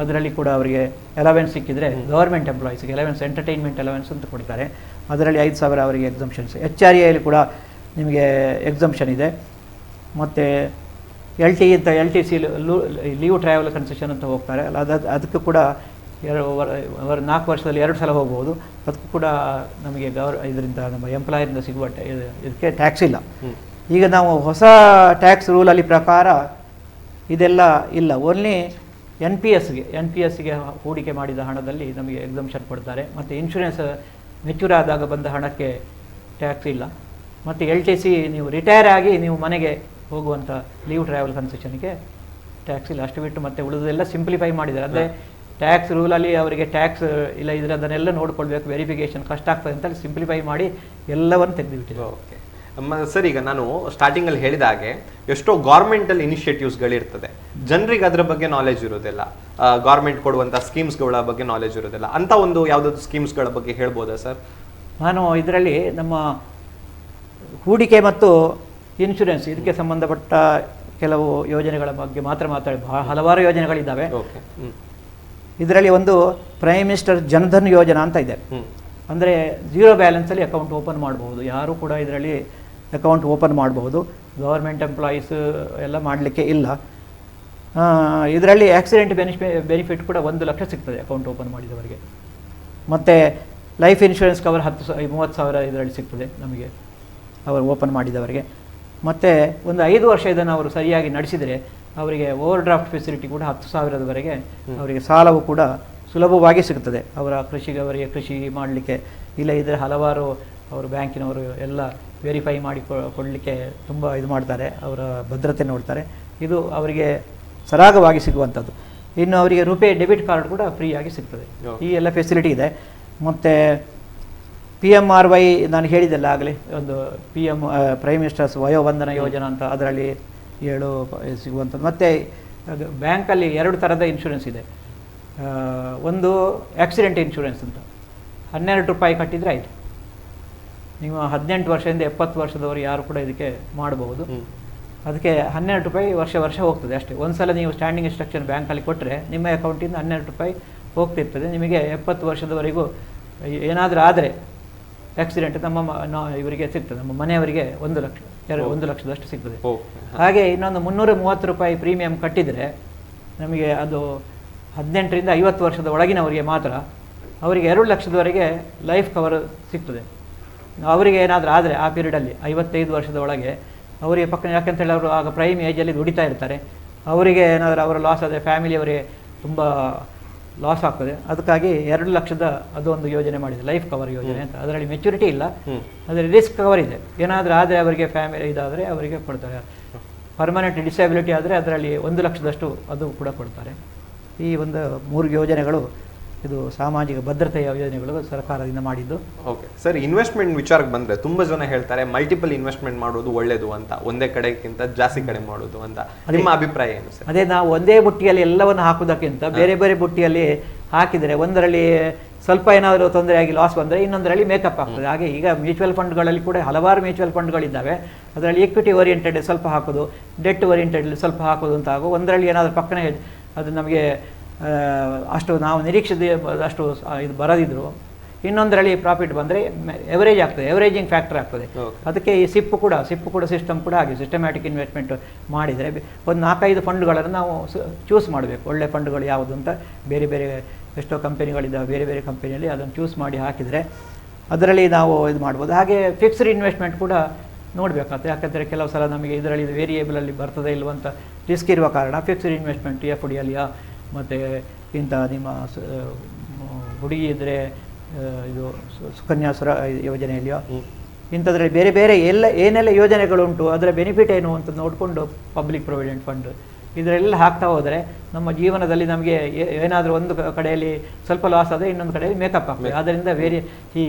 ಅದರಲ್ಲಿ ಕೂಡ ಅವರಿಗೆ ಅಲವೆನ್ಸ್ ಸಿಕ್ಕಿದರೆ, ಗವರ್ಮೆಂಟ್ ಎಂಪ್ಲಾಯೀಸ್ಗೆ ಎಂಟರ್ಟೈನ್ಮೆಂಟ್ ಅಲವೆನ್ಸ್ ಅಂತ ಕೊಡ್ತಾರೆ, ಅದರಲ್ಲಿ 5,000 ಅವರಿಗೆ ಎಕ್ಸಂಪ್ಷನ್ಸ್. HRA ಕೂಡ ನಿಮಗೆ ಎಕ್ಸಂಪ್ಷನ್ ಇದೆ. ಮತ್ತು LTC ಲೀವ್ ಟ್ರಾವೆಲ್ ಕನ್ಸೆಷನ್ ಅಂತ ಹೋಗ್ತಾರೆ ಅಲ್ಲ, ಅದಕ್ಕೂ ಕೂಡ 4 ವರ್ಷದಲ್ಲಿ 2 ಸಲ ಹೋಗ್ಬೋದು. ಅದಕ್ಕೂ ಕೂಡ ನಮಗೆ ಇದರಿಂದ ನಮ್ಮ ಎಂಪ್ಲಾಯರಿಂದ ಸಿಗುವ ಇದಕ್ಕೆ ಟ್ಯಾಕ್ಸ್ ಇಲ್ಲ. ಈಗ ನಾವು ಹೊಸ ಟ್ಯಾಕ್ಸ್ ರೂಲಲ್ಲಿ ಪ್ರಕಾರ ಇದೆಲ್ಲ ಇಲ್ಲ, ಓನ್ಲಿ NPSಗೆ ಹೂಡಿಕೆ ಮಾಡಿದ ಹಣದಲ್ಲಿ ನಮಗೆ ಎಕ್ಸಂಪ್ಷನ್ ಕೊಡ್ತಾರೆ. ಮತ್ತು ಇನ್ಶೂರೆನ್ಸ್ ಮೆಚ್ಯೂರ್ ಆದಾಗ ಬಂದ ಹಣಕ್ಕೆ ಟ್ಯಾಕ್ಸ್ ಇಲ್ಲ. ಮತ್ತು LTC ನೀವು ರಿಟೈರ್ ಆಗಿ ನೀವು ಮನೆಗೆ ಹೋಗುವಂಥ ಲೀವ್ ಟ್ರಾವೆಲ್ ಕನ್ಸೆಷನ್ಗೆ ಟ್ಯಾಕ್ಸ್ ಇಲ್ಲ. ಅಷ್ಟು ಬಿಟ್ಟು ಮತ್ತೆ ಉಳಿದೆಲ್ಲ ಸಿಂಪ್ಲಿಫೈ ಮಾಡಿದ್ದಾರೆ. ಅಂದರೆ ಟ್ಯಾಕ್ಸ್ ರೂಲಲ್ಲಿ ಅವರಿಗೆ ಟ್ಯಾಕ್ಸ್ ಇಲ್ಲ ಇದ್ರೆ ಅದನ್ನೆಲ್ಲ ನೋಡ್ಕೊಳ್ಬೇಕು, ವೆರಿಫಿಕೇಷನ್ ಕಷ್ಟ ಆಗ್ತದೆ ಅಂತ ಸಿಂಪ್ಲಿಫೈ ಮಾಡಿ ಎಲ್ಲವನ್ನು ತೆಗೆದುಬಿಟ್ಟಿದೆ. ಓಕೆ ಸರ್, ಈಗ ನಾನು ಸ್ಟಾರ್ಟಿಂಗಲ್ಲಿ ಹೇಳಿದ ಹಾಗೆ ಎಷ್ಟೋ ಗೌರ್ಮೆಂಟಲ್ಲಿ ಇನಿಷಿಯೇಟಿವ್ಸ್ಗಳಿರ್ತದೆ, ಜನರಿಗೆ ಅದರ ಬಗ್ಗೆ ನಾಲೆಜ್ ಇರೋದಿಲ್ಲ, ಗೌರ್ಮೆಂಟ್ ಕೊಡುವಂಥ ಸ್ಕೀಮ್ಸ್ಗಳ ಬಗ್ಗೆ ನಾಲೆಜ್ ಇರೋದಿಲ್ಲ. ಅಂಥ ಒಂದು ಯಾವುದಾದ್ರು ಸ್ಕೀಮ್ಸ್ಗಳ ಬಗ್ಗೆ ಹೇಳ್ಬೋದಾ ಸರ್? ನಾನು ಇದರಲ್ಲಿ ನಮ್ಮ ಹೂಡಿಕೆ ಮತ್ತು ಇನ್ಶೂರೆನ್ಸ್ ಇದಕ್ಕೆ ಸಂಬಂಧಪಟ್ಟ ಕೆಲವು ಯೋಜನೆಗಳ ಬಗ್ಗೆ ಮಾತಾಡಿ, ಹಲವಾರು ಯೋಜನೆಗಳಿದ್ದಾವೆ. ಇದರಲ್ಲಿ ಒಂದು ಪ್ರೈಮ್ ಮಿನಿಸ್ಟರ್ ಜನ್ಧನ್ ಯೋಜನಾ ಅಂತ ಇದೆ. ಅಂದರೆ 0 ಬ್ಯಾಲೆನ್ಸಲ್ಲಿ ಅಕೌಂಟ್ ಓಪನ್ ಮಾಡಬಹುದು, ಯಾರು ಕೂಡ ಇದರಲ್ಲಿ ಅಕೌಂಟ್ ಓಪನ್ ಮಾಡಬಹುದು. ಗವರ್ಮೆಂಟ್ ಎಂಪ್ಲಾಯೀಸ್ ಎಲ್ಲ ಮಾಡಲಿಕ್ಕೆ ಇಲ್ಲ. ಇದರಲ್ಲಿ ಆಕ್ಸಿಡೆಂಟ್ ಬೆನಿಫಿಟ್ ಕೂಡ 1 ಲಕ್ಷ ಸಿಗ್ತದೆ ಅಕೌಂಟ್ ಓಪನ್ ಮಾಡಿದವರಿಗೆ. ಮತ್ತು ಲೈಫ್ ಇನ್ಶೂರೆನ್ಸ್ ಕವರ್ 30,000 ಇದರಲ್ಲಿ ಸಿಗ್ತದೆ ನಮಗೆ ಅವರು ಓಪನ್ ಮಾಡಿದವರಿಗೆ. ಮತ್ತು ಒಂದು 5 ವರ್ಷ ಇದನ್ನು ಅವರು ಸರಿಯಾಗಿ ನಡೆಸಿದರೆ ಅವರಿಗೆ ಓವರ್ ಡ್ರಾಫ್ಟ್ ಫೆಸಿಲಿಟಿ ಕೂಡ 10,000ವರೆಗೆ ಅವರಿಗೆ ಸಾಲವು ಕೂಡ ಸುಲಭವಾಗಿ ಸಿಗುತ್ತದೆ. ಅವರಿಗೆ ಕೃಷಿ ಮಾಡಲಿಕ್ಕೆ ಇಲ್ಲ ಇದ್ದರೆ ಹಲವಾರು ಅವರು ಬ್ಯಾಂಕಿನವರು ಎಲ್ಲ ವೆರಿಫೈ ಮಾಡಿ ಕೊಡಲಿಕ್ಕೆ ತುಂಬ ಇದು ಮಾಡ್ತಾರೆ, ಅವರ ಭದ್ರತೆ ನೋಡ್ತಾರೆ. ಇದು ಅವರಿಗೆ ಸರಾಗವಾಗಿ ಸಿಗುವಂಥದ್ದು. ಇನ್ನು ಅವರಿಗೆ ರುಪೇ ಡೆಬಿಟ್ ಕಾರ್ಡ್ ಕೂಡ ಫ್ರೀಯಾಗಿ ಸಿಗ್ತದೆ. ಈ ಎಲ್ಲ ಫೆಸಿಲಿಟಿ ಇದೆ. ಮತ್ತು PMRY ನಾನು ಹೇಳಿದ್ದೆಲ್ಲ ಆಗಲೇ, ಒಂದು ಪ್ರೈಮ್ ಮಿನಿಸ್ಟರ್ಸ್ ವಯೋವಂದನ ಯೋಜನಾ ಅಂತ, ಅದರಲ್ಲಿ 7 ಸಿಗುವಂಥದ್ದು. ಮತ್ತು ಬ್ಯಾಂಕಲ್ಲಿ 2 ಥರದ ಇನ್ಶೂರೆನ್ಸ್ ಇದೆ. ಒಂದು ಆಕ್ಸಿಡೆಂಟ್ ಇನ್ಶೂರೆನ್ಸ್ ಅಂತ, 12 ರೂಪಾಯಿ ಕಟ್ಟಿದರೆ ಆಯಿತು. ನೀವು 18 ವರ್ಷದಿಂದ 70 ವರ್ಷದವರು ಯಾರು ಕೂಡ ಇದಕ್ಕೆ ಮಾಡಬಹುದು. ಅದಕ್ಕೆ 12 ರೂಪಾಯಿ ವರ್ಷ ಹೋಗ್ತದೆ ಅಷ್ಟೇ. ಒಂದು ಸಲ ನೀವು ಸ್ಟ್ಯಾಂಡಿಂಗ್ ಇನ್ಸ್ಟ್ರಕ್ಷನ್ ಬ್ಯಾಂಕಲ್ಲಿ ಕೊಟ್ಟರೆ ನಿಮ್ಮ ಅಕೌಂಟಿಂದ 12 ರೂಪಾಯಿ ಹೋಗ್ತಿರ್ತದೆ. ನಿಮಗೆ 70 ವರ್ಷದವರೆಗೂ ಏನಾದರೂ ಆದರೆ ಆಕ್ಸಿಡೆಂಟ್ ಇವರಿಗೆ ಸಿಗ್ತದೆ, ನಮ್ಮ ಮನೆಯವರಿಗೆ 1 ಲಕ್ಷ 1 ಲಕ್ಷದಷ್ಟು ಸಿಗ್ತದೆ. ಹಾಗೆ ಇನ್ನೊಂದು 330 ರೂಪಾಯಿ ಪ್ರೀಮಿಯಂ ಕಟ್ಟಿದರೆ ನಮಗೆ ಅದು 18ರಿಂದ 50 ವರ್ಷದ ಒಳಗಿನವರಿಗೆ ಮಾತ್ರ, ಅವರಿಗೆ 2 ಲಕ್ಷದವರೆಗೆ ಲೈಫ್ ಕವರ್ ಸಿಗ್ತದೆ. ಅವರಿಗೆ ಏನಾದರೂ ಆದರೆ ಆ ಪೀರಿಯಡಲ್ಲಿ 55 ವರ್ಷದ ಒಳಗೆ ಅವರಿಗೆ ಯಾಕಂತೇಳಿ ಅವರು ಆಗ ಪ್ರೈಮ್ ಏಜಲ್ಲಿ ದುಡಿತಾ ಇರ್ತಾರೆ, ಅವರಿಗೆ ಏನಾದರೂ ಅವರ ಲಾಸ್ ಆದರೆ ಫ್ಯಾಮಿಲಿಯವರಿಗೆ ತುಂಬ ಲಾಸ್ ಆಗ್ತದೆ. ಅದಕ್ಕಾಗಿ 2 ಲಕ್ಷದ ಅದೊಂದು ಯೋಜನೆ ಮಾಡಿದೆ, ಲೈಫ್ ಕವರ್ ಯೋಜನೆ ಅಂತ. ಅದರಲ್ಲಿ ಮೆಚುರಿಟಿ ಇಲ್ಲ, ಅದರಲ್ಲಿ ರಿಸ್ಕ್ ಕವರ್ ಇದೆ. ಏನಾದರೂ ಆದರೆ ಅವರಿಗೆ ಫ್ಯಾಮಿಲಿ ಇದಾದರೆ ಅವರಿಗೆ ಕೊಡ್ತಾರೆ. ಪರ್ಮನೆಂಟ್ ಡಿಸಬಿಲಿಟಿ ಆದರೆ ಅದರಲ್ಲಿ 1 ಲಕ್ಷದಷ್ಟು ಅದು ಕೂಡ ಕೊಡ್ತಾರೆ. ಈ ಒಂದು 3 ಯೋಜನೆಗಳು ಇದು ಸಾಮಾಜಿಕ ಭದ್ರತೆಯ ಯೋಜನೆಗಳು ಸರ್ಕಾರದಿಂದ ಮಾಡಿದ್ದು. ಓಕೆ ಸರ್, ಇನ್ವೆಸ್ಟ್ಮೆಂಟ್ ವಿಚಾರಕ್ಕೆ ಬಂದರೆ ತುಂಬ ಜನ ಹೇಳ್ತಾರೆ ಮಲ್ಟಿಪಲ್ ಇನ್ವೆಸ್ಟ್ಮೆಂಟ್ ಮಾಡೋದು ಒಳ್ಳೆಯದು ಅಂತ, ಒಂದೇ ಕಡೆಗಿಂತ ಜಾಸ್ತಿ ಕಡೆ ಮಾಡೋದು ಅಂತ. ನಿಮ್ಮ ಅಭಿಪ್ರಾಯ ಏನು ಸರ್? ಅದೇ, ನಾವು ಒಂದೇ ಬುಟ್ಟಿಯಲ್ಲಿ ಎಲ್ಲವನ್ನು ಹಾಕೋದಕ್ಕಿಂತ ಬೇರೆ ಬೇರೆ ಬುಟ್ಟಿಯಲ್ಲಿ ಹಾಕಿದರೆ ಒಂದರಲ್ಲಿ ಸ್ವಲ್ಪ ಏನಾದರೂ ತೊಂದರೆಯಾಗಿ ಲಾಸ್ ಬಂದರೆ ಇನ್ನೊಂದರಲ್ಲಿ ಮೇಕಪ್ ಆಗ್ತದೆ. ಹಾಗೆ ಈಗ ಮ್ಯೂಚುವಲ್ ಫಂಡ್ಗಳಲ್ಲಿ ಕೂಡ ಹಲವಾರು ಮ್ಯೂಚುವಲ್ ಫಂಡ್ಗಳಿದ್ದಾವೆ. ಅದರಲ್ಲಿ ಈಕ್ವಿಟಿ ಓರಿಯೆಂಟೆಡ್ ಸ್ವಲ್ಪ ಹಾಕೋದು, ಡೆಟ್ ಓರಿಯೆಂಟೆಡ್ ಸ್ವಲ್ಪ ಹಾಕೋದು ಅಂತ ಆಗೋ. ಒಂದರಲ್ಲಿ ಏನಾದರೂ ಪಕ್ಕನೆ ಅದು ನಮಗೆ ಅಷ್ಟು ನಾವು ನಿರೀಕ್ಷಿತ ಅಷ್ಟು ಇದು ಬರದಿದ್ರು, ಇನ್ನೊಂದರಲ್ಲಿ ಪ್ರಾಫಿಟ್ ಬಂದರೆ ಎವರೇಜ್ ಆಗ್ತದೆ, ಎವರೇಜಿಂಗ್ ಫ್ಯಾಕ್ಟರ್ ಆಗ್ತದೆ. ಅದಕ್ಕೆ ಈ ಸಿಪ್ ಕೂಡ ಸಿಸ್ಟಮ್ ಕೂಡ ಹಾಗೆ ಸಿಸ್ಟಮ್ಯಾಟಿಕ್ ಇನ್ವೆಸ್ಟ್ಮೆಂಟ್ ಮಾಡಿದರೆ ಒಂದು 4-5 ಫಂಡ್ಗಳನ್ನು ನಾವು ಚೂಸ್ ಮಾಡಬೇಕು. ಒಳ್ಳೆ ಫಂಡ್ಗಳು ಯಾವುದು ಅಂತ ಬೇರೆ ಬೇರೆ ಎಷ್ಟೋ ಕಂಪನಿಗಳಿದ್ದಾವೆ, ಬೇರೆ ಬೇರೆ ಕಂಪನಿಯಲ್ಲಿ ಅದನ್ನು ಚೂಸ್ ಮಾಡಿ ಹಾಕಿದರೆ ಅದರಲ್ಲಿ ನಾವು ಇದು ಮಾಡ್ಬೋದು. ಹಾಗೆ ಫಿಕ್ಸ್ಡ್ ಇನ್ವೆಸ್ಟ್ಮೆಂಟ್ ಕೂಡ ನೋಡಬೇಕಾಗ್ತದೆ. ಯಾಕಂದರೆ ಕೆಲವು ಸಲ ನಮಗೆ ಇದರಲ್ಲಿ ವೇರಿಯೇಬಲಲ್ಲಿ ಬರ್ತದೆ ಇಲ್ಲವಂತ ರಿಸ್ಕ್ ಇರುವ ಕಾರಣ ಫಿಕ್ಸ್ಡ್ ಇನ್ವೆಸ್ಟ್ಮೆಂಟ್ FD ಅಲ್ಲಿಯಾ, ಮತ್ತು ಇಂಥ ನಿಮ್ಮ ಹುಡುಗಿ ಇದ್ದರೆ ಇದು ಸುಕನ್ಯಾ ಯೋಜನೆಯಲ್ಲಿಯೋ, ಇಂಥದ್ರಲ್ಲಿ ಬೇರೆ ಬೇರೆ ಏನೆಲ್ಲ ಯೋಜನೆಗಳುಂಟು, ಅದರ ಬೆನಿಫಿಟ್ ಏನು ಅಂತ ನೋಡಿಕೊಂಡು ಪಬ್ಲಿಕ್ ಪ್ರೊವಿಡೆಂಟ್ ಫಂಡ್ ಇದರೆಲ್ಲ ಹಾಕ್ತಾ ಹೋದರೆ ನಮ್ಮ ಜೀವನದಲ್ಲಿ ನಮಗೆ ಏನಾದರೂ ಒಂದು ಕಡೆಯಲ್ಲಿ ಸ್ವಲ್ಪ ಲಾಸ್ ಆದರೆ ಇನ್ನೊಂದು ಕಡೆಯಲ್ಲಿ ಮೇಕಪ್ ಆಗ್ತದೆ. ಆದ್ದರಿಂದ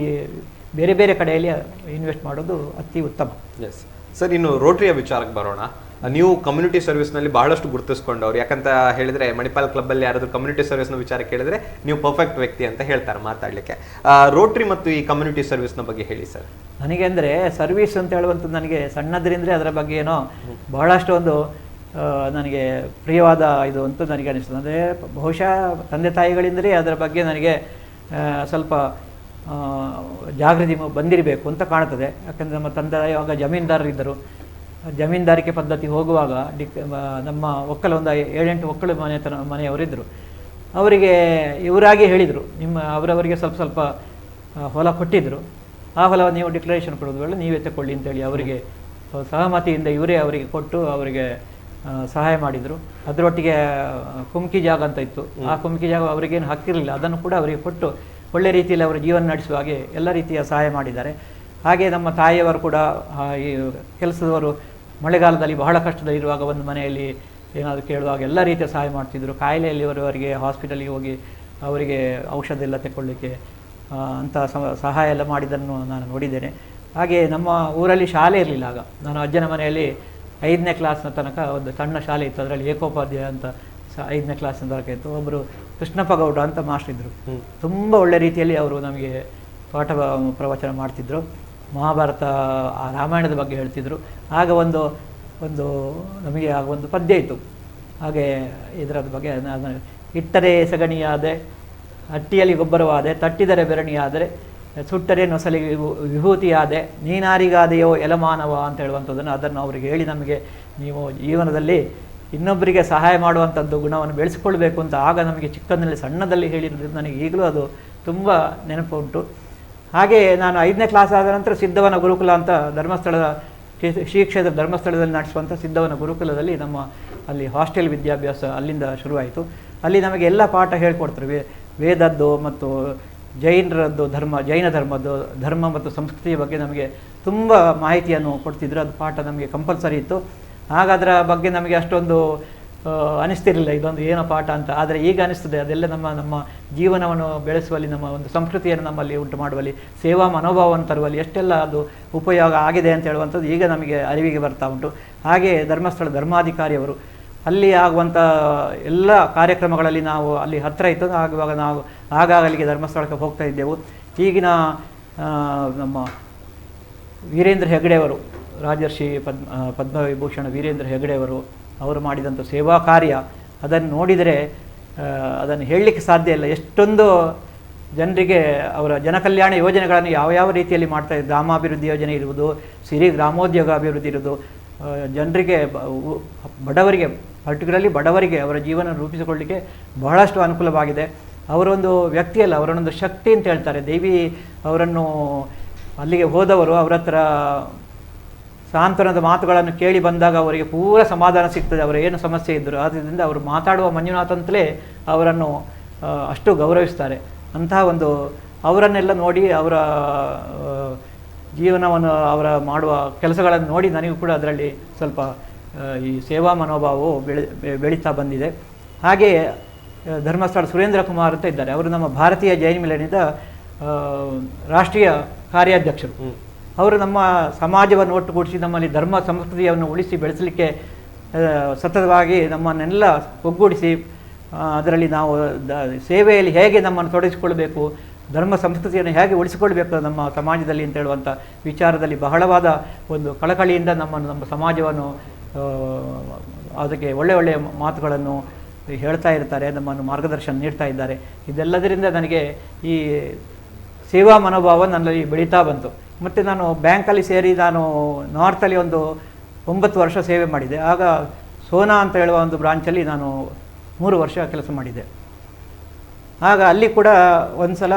ಬೇರೆ ಬೇರೆ ಕಡೆಯಲ್ಲಿ ಇನ್ವೆಸ್ಟ್ ಮಾಡೋದು ಅತಿ ಉತ್ತಮ. ಎಸ್ ಸರ್, ಇನ್ನು ರೋಟರಿಯ ವಿಚಾರಕ್ಕೆ ಬರೋಣ. ನೀವು ಕಮ್ಯುನಿಟಿ ಸರ್ವಿಸ್ನಲ್ಲಿ ಬಹಳಷ್ಟು ಗುರುತಿಸ್ಕೊಂಡವ್ರು. ಯಾಕಂತ ಹೇಳಿದ್ರೆ ಮಣಿಪಾಲ್ ಕ್ಲಬ್ಬಲ್ಲಿ ಯಾರಾದರೂ ಕಮ್ಯುನಿಟಿ ಸರ್ವಿಸ್ನ ವಿಚಾರ ಕೇಳಿದ್ರೆ ನೀವು ಪರ್ಫೆಕ್ಟ್ ವ್ಯಕ್ತಿ ಅಂತ ಹೇಳ್ತಾರೆ ಮಾತಾಡಲಿಕ್ಕೆ. ರೋಟರಿ ಮತ್ತು ಈ ಕಮ್ಯುನಿಟಿ ಸರ್ವಿಸ್ನ ಬಗ್ಗೆ ಹೇಳಿ ಸರ್. ನನಗೆ ಅಂದರೆ ಸರ್ವಿಸ್ ಅಂತ ಹೇಳುವಂಥದ್ದು ನನಗೆ ಸಣ್ಣದ್ರಿಂದಲೇ ಅದರ ಬಗ್ಗೆ ಏನೋ ಬಹಳಷ್ಟು ಒಂದು ನನಗೆ ಪ್ರಿಯವಾದ ಇದು ಅಂತ ನನಗೆ ಅನಿಸ್ತದೆ. ಅಂದರೆ ಬಹುಶಃ ತಂದೆ ತಾಯಿಗಳಿಂದಲೇ ಅದರ ಬಗ್ಗೆ ನನಗೆ ಸ್ವಲ್ಪ ಜಾಗೃತಿ ಬಂದಿರಬೇಕು ಅಂತ ಕಾಣ್ತದೆ. ಯಾಕಂದರೆ ನಮ್ಮ ತಂದೆ ಆಗ ಜಮೀನ್ದಾರರಿದ್ದರು. ಜಮೀನ್ದಾರಿಕೆ ಪದ್ಧತಿ ಹೋಗುವಾಗ ನಮ್ಮ ಒಕ್ಕಲು ಒಂದು 7-8 ಒಕ್ಕಲು ಮನೆಯವರಿದ್ದರು. ಅವರಿಗೆ ಇವರಾಗಿ ಹೇಳಿದರು, ಅವರವರಿಗೆ ಸ್ವಲ್ಪ ಹೊಲ ಕೊಟ್ಟಿದ್ದರು. ಆ ಹೊಲವನ್ನು ನೀವು ಡಿಕ್ಲರೇಷನ್ ಕೊಡೋದು ಬೇಡ, ನೀವೇ ತಗೊಳ್ಳಿ ಅಂತೇಳಿ ಅವರಿಗೆ ಸಹಮತಿಯಿಂದ ಇವರೇ ಅವರಿಗೆ ಕೊಟ್ಟು ಅವರಿಗೆ ಸಹಾಯ ಮಾಡಿದರು. ಅದರೊಟ್ಟಿಗೆ ಕುಮ್ಕಿ ಜಾಗ ಅಂತ ಇತ್ತು, ಆ ಕುಮ್ಕಿ ಜಾಗ ಅವರಿಗೇನು ಹಕ್ಕಿರಲಿಲ್ಲ, ಅದನ್ನು ಕೂಡ ಅವರಿಗೆ ಕೊಟ್ಟು ಒಳ್ಳೆ ರೀತಿಯಲ್ಲಿ ಅವರ ಜೀವನ ನಡೆಸುವ ಹಾಗೆ ಎಲ್ಲ ರೀತಿಯ ಸಹಾಯ ಮಾಡಿದ್ದಾರೆ. ಹಾಗೆ ನಮ್ಮ ತಾಯಿಯವರು ಕೂಡ ಈ ಕೆಲಸದವರು ಮಳೆಗಾಲದಲ್ಲಿ ಬಹಳ ಕಷ್ಟದಲ್ಲಿರುವಾಗ ಒಂದು ಮನೆಯಲ್ಲಿ ಏನಾದರೂ ಕೇಳುವಾಗ ಎಲ್ಲ ರೀತಿಯ ಸಹಾಯ ಮಾಡ್ತಿದ್ದರು. ಕಾಯಿಲೆಯಲ್ಲಿವರವರಿಗೆ ಹಾಸ್ಪಿಟಲಿಗೆ ಹೋಗಿ ಅವರಿಗೆ ಔಷಧ ಎಲ್ಲ ತಗೊಳ್ಳಿಕ್ಕೆ ಅಂಥ ಸಹಾಯ ಎಲ್ಲ ಮಾಡಿದ್ದನ್ನು ನಾನು ನೋಡಿದ್ದೇನೆ. ಹಾಗೆ ನಮ್ಮ ಊರಲ್ಲಿ ಶಾಲೆ ಇರಲಿಲ್ಲ ಆಗ. ನಾನು ಅಜ್ಜನ ಮನೆಯಲ್ಲಿ 5ನೇ ಕ್ಲಾಸ್ನ ತನಕ ಒಂದು ಸಣ್ಣ ಶಾಲೆ ಇತ್ತು. ಅದರಲ್ಲಿ ಏಕೋಪಾಧ್ಯಾಯ ಅಂತ 5ನೇ ಕ್ಲಾಸ್ನ ತನಕ ಇತ್ತು. ಒಬ್ಬರು ಕೃಷ್ಣಪ್ಪ ಗೌಡ ಅಂತ ಮಾಸ್ಟರ್ ಇದ್ದರು. ತುಂಬ ಒಳ್ಳೆ ರೀತಿಯಲ್ಲಿ ಅವರು ನಮಗೆ ಪಾಠ ಪ್ರವಚನ ಮಾಡ್ತಿದ್ದರು. ಮಹಾಭಾರತ ರಾಮಾಯಣದ ಬಗ್ಗೆ ಹೇಳ್ತಿದ್ರು. ಆಗ ಒಂದು ನಮಗೆ ಆಗ ಒಂದು ಪದ್ಯ ಇತ್ತು. ಹಾಗೆ ಇದರದ ಬಗ್ಗೆ ಇಟ್ಟರೆ ಸಗಣಿಯಾದೆ, ಹಟ್ಟಿಯಲ್ಲಿ ಗೊಬ್ಬರವಾದೆ, ತಟ್ಟಿದರೆ ಬೆರಣಿಯಾದರೆ, ಸುಟ್ಟರೆ ನೊಸಲಿ ವಿಭೂತಿಯಾದೆ, ನೀನಾರಿಗಾದೆಯೋ ಎಲಮಾನವ ಅಂತ ಹೇಳುವಂಥದ್ದನ್ನು ಅದನ್ನು ಅವರಿಗೆ ಹೇಳಿ ನಮಗೆ ನೀವು ಜೀವನದಲ್ಲಿ ಇನ್ನೊಬ್ಬರಿಗೆ ಸಹಾಯ ಮಾಡುವಂಥದ್ದು ಗುಣವನ್ನು ಬೆಳೆಸಿಕೊಳ್ಬೇಕು ಅಂತ ಆಗ ನಮಗೆ ಚಿಕ್ಕಂದಲ್ಲಿ ಸಣ್ಣದಲ್ಲಿ ಹೇಳಿರೋದು ನನಗೆ ಈಗಲೂ ಅದು ತುಂಬ ನೆನಪು ಉಂಟು. ಹಾಗೆ ನಾನು 5ನೇ ಕ್ಲಾಸ್ ಆದ ನಂತರ ಸಿದ್ಧವನ ಗುರುಕುಲ ಅಂತ ಧರ್ಮಸ್ಥಳದ ಶ್ರೀ ಕ್ಷೇತ್ರ ಧರ್ಮಸ್ಥಳದಲ್ಲಿ ನಡೆಸುವಂಥ ಸಿದ್ಧವನ ಗುರುಕುಲದಲ್ಲಿ ನಮ್ಮ ಅಲ್ಲಿ ಹಾಸ್ಟೆಲ್ ವಿದ್ಯಾಭ್ಯಾಸ ಅಲ್ಲಿಂದ ಶುರುವಾಯಿತು. ಅಲ್ಲಿ ನಮಗೆ ಎಲ್ಲ ಪಾಠ ಹೇಳ್ಕೊಡ್ತಾರೆ. ವೇದದ್ದು ಮತ್ತು ಜೈನ ಧರ್ಮದ್ದು ಧರ್ಮ ಮತ್ತು ಸಂಸ್ಕೃತಿಯ ಬಗ್ಗೆ ನಮಗೆ ತುಂಬ ಮಾಹಿತಿಯನ್ನು ಕೊಡ್ತಿದ್ರು. ಅದು ಪಾಠ ನಮಗೆ ಕಂಪಲ್ಸರಿ ಇತ್ತು. ಆಗ ಅದರ ಬಗ್ಗೆ ನಮಗೆ ಅಷ್ಟೊಂದು ಅನಿಸ್ತಿರಲಿಲ್ಲ ಇದೊಂದು ಏನೋ ಪಾಠ ಅಂತ. ಆದರೆ ಈಗ ಅನಿಸ್ತದೆ ಅದೆಲ್ಲ ನಮ್ಮ ಜೀವನವನ್ನು ಬೆಳೆಸುವಲ್ಲಿ, ನಮ್ಮ ಒಂದು ಸಂಸ್ಕೃತಿಯನ್ನು ನಮ್ಮಲ್ಲಿ ಉಂಟು ಮಾಡುವಲ್ಲಿ, ಸೇವಾ ಮನೋಭಾವವನ್ನು ತರುವಲ್ಲಿ ಎಷ್ಟೆಲ್ಲ ಅದು ಉಪಯೋಗ ಆಗಿದೆ ಅಂತ ಹೇಳುವಂಥದ್ದು ಈಗ ನಮಗೆ ಅರಿವಿಗೆ ಬರ್ತಾ ಉಂಟು. ಹಾಗೆ ಧರ್ಮಸ್ಥಳ ಧರ್ಮಾಧಿಕಾರಿಯವರು ಅಲ್ಲಿ ಆಗುವಂಥ ಎಲ್ಲ ಕಾರ್ಯಕ್ರಮಗಳಲ್ಲಿ ನಾವು ಅಲ್ಲಿ ಹತ್ತಿರ ಇತ್ತು. ಆಗುವಾಗ ನಾವು ಆಗಾಗ ಅಲ್ಲಿಗೆ ಧರ್ಮಸ್ಥಳಕ್ಕೆ ಹೋಗ್ತಾ ಇದ್ದೆವು. ಈಗಿನ ನಮ್ಮ ವೀರೇಂದ್ರ ಹೆಗಡೆಯವರು ರಾಜರ್ಷಿ ಪದ್ಮವಿಭೂಷಣ ವೀರೇಂದ್ರ ಹೆಗಡೆಯವರು ಅವರು ಮಾಡಿದಂಥ ಸೇವಾ ಕಾರ್ಯ ಅದನ್ನು ನೋಡಿದರೆ ಅದನ್ನು ಹೇಳಲಿಕ್ಕೆ ಸಾಧ್ಯ ಇಲ್ಲ. ಎಷ್ಟೊಂದು ಜನರಿಗೆ ಅವರ ಜನಕಲ್ಯಾಣ ಯೋಜನೆಗಳನ್ನು ಯಾವ ರೀತಿಯಲ್ಲಿ ಮಾಡ್ತಾ ಇದ್ದಾರೆ. ಗ್ರಾಮಾಭಿವೃದ್ಧಿ ಯೋಜನೆ ಇರುವುದು, ಸಿರಿ ಗ್ರಾಮೋದ್ಯೋಗ ಅಭಿವೃದ್ಧಿ ಇರುವುದು, ಜನರಿಗೆ ಬಡವರಿಗೆ ಪರ್ಟಿಕ್ಯುಲರ್ಲಿ ಬಡವರಿಗೆ ಅವರ ಜೀವನ ರೂಪಿಸಿಕೊಳ್ಳಲಿಕ್ಕೆ ಬಹಳಷ್ಟು ಅನುಕೂಲವಾಗಿದೆ. ಅವರೊಂದು ವ್ಯಕ್ತಿಯಲ್ಲ, ಅವರನ್ನೊಂದು ಶಕ್ತಿ ಅಂತ ಹೇಳ್ತಾರೆ. ದೇವಿ ಅವರನ್ನು ಅಲ್ಲಿಗೆ ಹೋದವರು ಅವರ ಹತ್ರ ಸಾಂತ್ವನದ ಮಾತುಗಳನ್ನು ಕೇಳಿ ಬಂದಾಗ ಅವರಿಗೆ ಪೂರ ಸಮಾಧಾನ ಸಿಗ್ತದೆ. ಅವರು ಏನು ಸಮಸ್ಯೆ ಇದ್ದರು ಆದ್ದರಿಂದ ಅವರು ಮಾತಾಡುವ ಮಂಜುನಾಥ್ ಅಂತಲೇ ಅವರನ್ನು ಅಷ್ಟು ಗೌರವಿಸ್ತಾರೆ. ಅಂತಹ ಒಂದು ಅವರನ್ನೆಲ್ಲ ನೋಡಿ ಅವರ ಜೀವನವನ್ನು ಅವರ ಮಾಡುವ ಕೆಲಸಗಳನ್ನು ನೋಡಿ ನನಗೂ ಕೂಡ ಅದರಲ್ಲಿ ಸ್ವಲ್ಪ ಈ ಸೇವಾ ಮನೋಭಾವವು ಬೆಳೀತಾ ಬಂದಿದೆ. ಹಾಗೆಯೇ ಧರ್ಮಸ್ಥಳ ಸುರೇಂದ್ರ ಕುಮಾರ್ ಅಂತ ಇದ್ದಾರೆ. ಅವರು ನಮ್ಮ ಭಾರತೀಯ ಜೈನ ಮಿಲನದ ರಾಷ್ಟ್ರೀಯ ಕಾರ್ಯಾಧ್ಯಕ್ಷರು. ಅವರು ನಮ್ಮ ಸಮಾಜವನ್ನು ಒಟ್ಟುಗೂಡಿಸಿ ನಮ್ಮಲ್ಲಿ ಧರ್ಮ ಸಂಸ್ಕೃತಿಯನ್ನು ಉಳಿಸಿ ಬೆಳೆಸಲಿಕ್ಕೆ ಸತತವಾಗಿ ನಮ್ಮನ್ನೆಲ್ಲ ಒಗ್ಗೂಡಿಸಿ ಅದರಲ್ಲಿ ನಾವು ಸೇವೆಯಲ್ಲಿ ಹೇಗೆ ನಮ್ಮನ್ನು ತೊಡಗಿಸಿಕೊಳ್ಬೇಕು, ಧರ್ಮ ಸಂಸ್ಕೃತಿಯನ್ನು ಹೇಗೆ ಉಳಿಸಿಕೊಳ್ಬೇಕು ನಮ್ಮ ಸಮಾಜದಲ್ಲಿ ಅಂತ ಹೇಳುವಂಥ ವಿಚಾರದಲ್ಲಿ ಬಹಳವಾದ ಒಂದು ಕಳಕಳಿಯಿಂದ ನಮ್ಮ ಸಮಾಜವನ್ನು ಅದಕ್ಕೆ ಒಳ್ಳೆಯ ಮಾತುಗಳನ್ನು ಹೇಳ್ತಾ ಇರ್ತಾರೆ, ನಮ್ಮನ್ನು ಮಾರ್ಗದರ್ಶನ ನೀಡ್ತಾ ಇದ್ದಾರೆ. ಇದೆಲ್ಲದರಿಂದ ನನಗೆ ಈ ಸೇವಾ ಮನೋಭಾವ ನನ್ನಲ್ಲಿ ಬೆಳೀತಾ ಬಂತು. ಮತ್ತು ನಾನು ಬ್ಯಾಂಕಲ್ಲಿ ಸೇರಿ ನಾನು ನಾರ್ತಲ್ಲಿ ಒಂದು 9 ವರ್ಷ ಸೇವೆ ಮಾಡಿದೆ. ಆಗ ಸೋನಾ ಅಂತ ಹೇಳುವ ಒಂದು ಬ್ರಾಂಚಲ್ಲಿ ನಾನು 3 ವರ್ಷ ಕೆಲಸ ಮಾಡಿದ್ದೆ. ಆಗ ಅಲ್ಲಿ ಕೂಡ ಒಂದು ಸಲ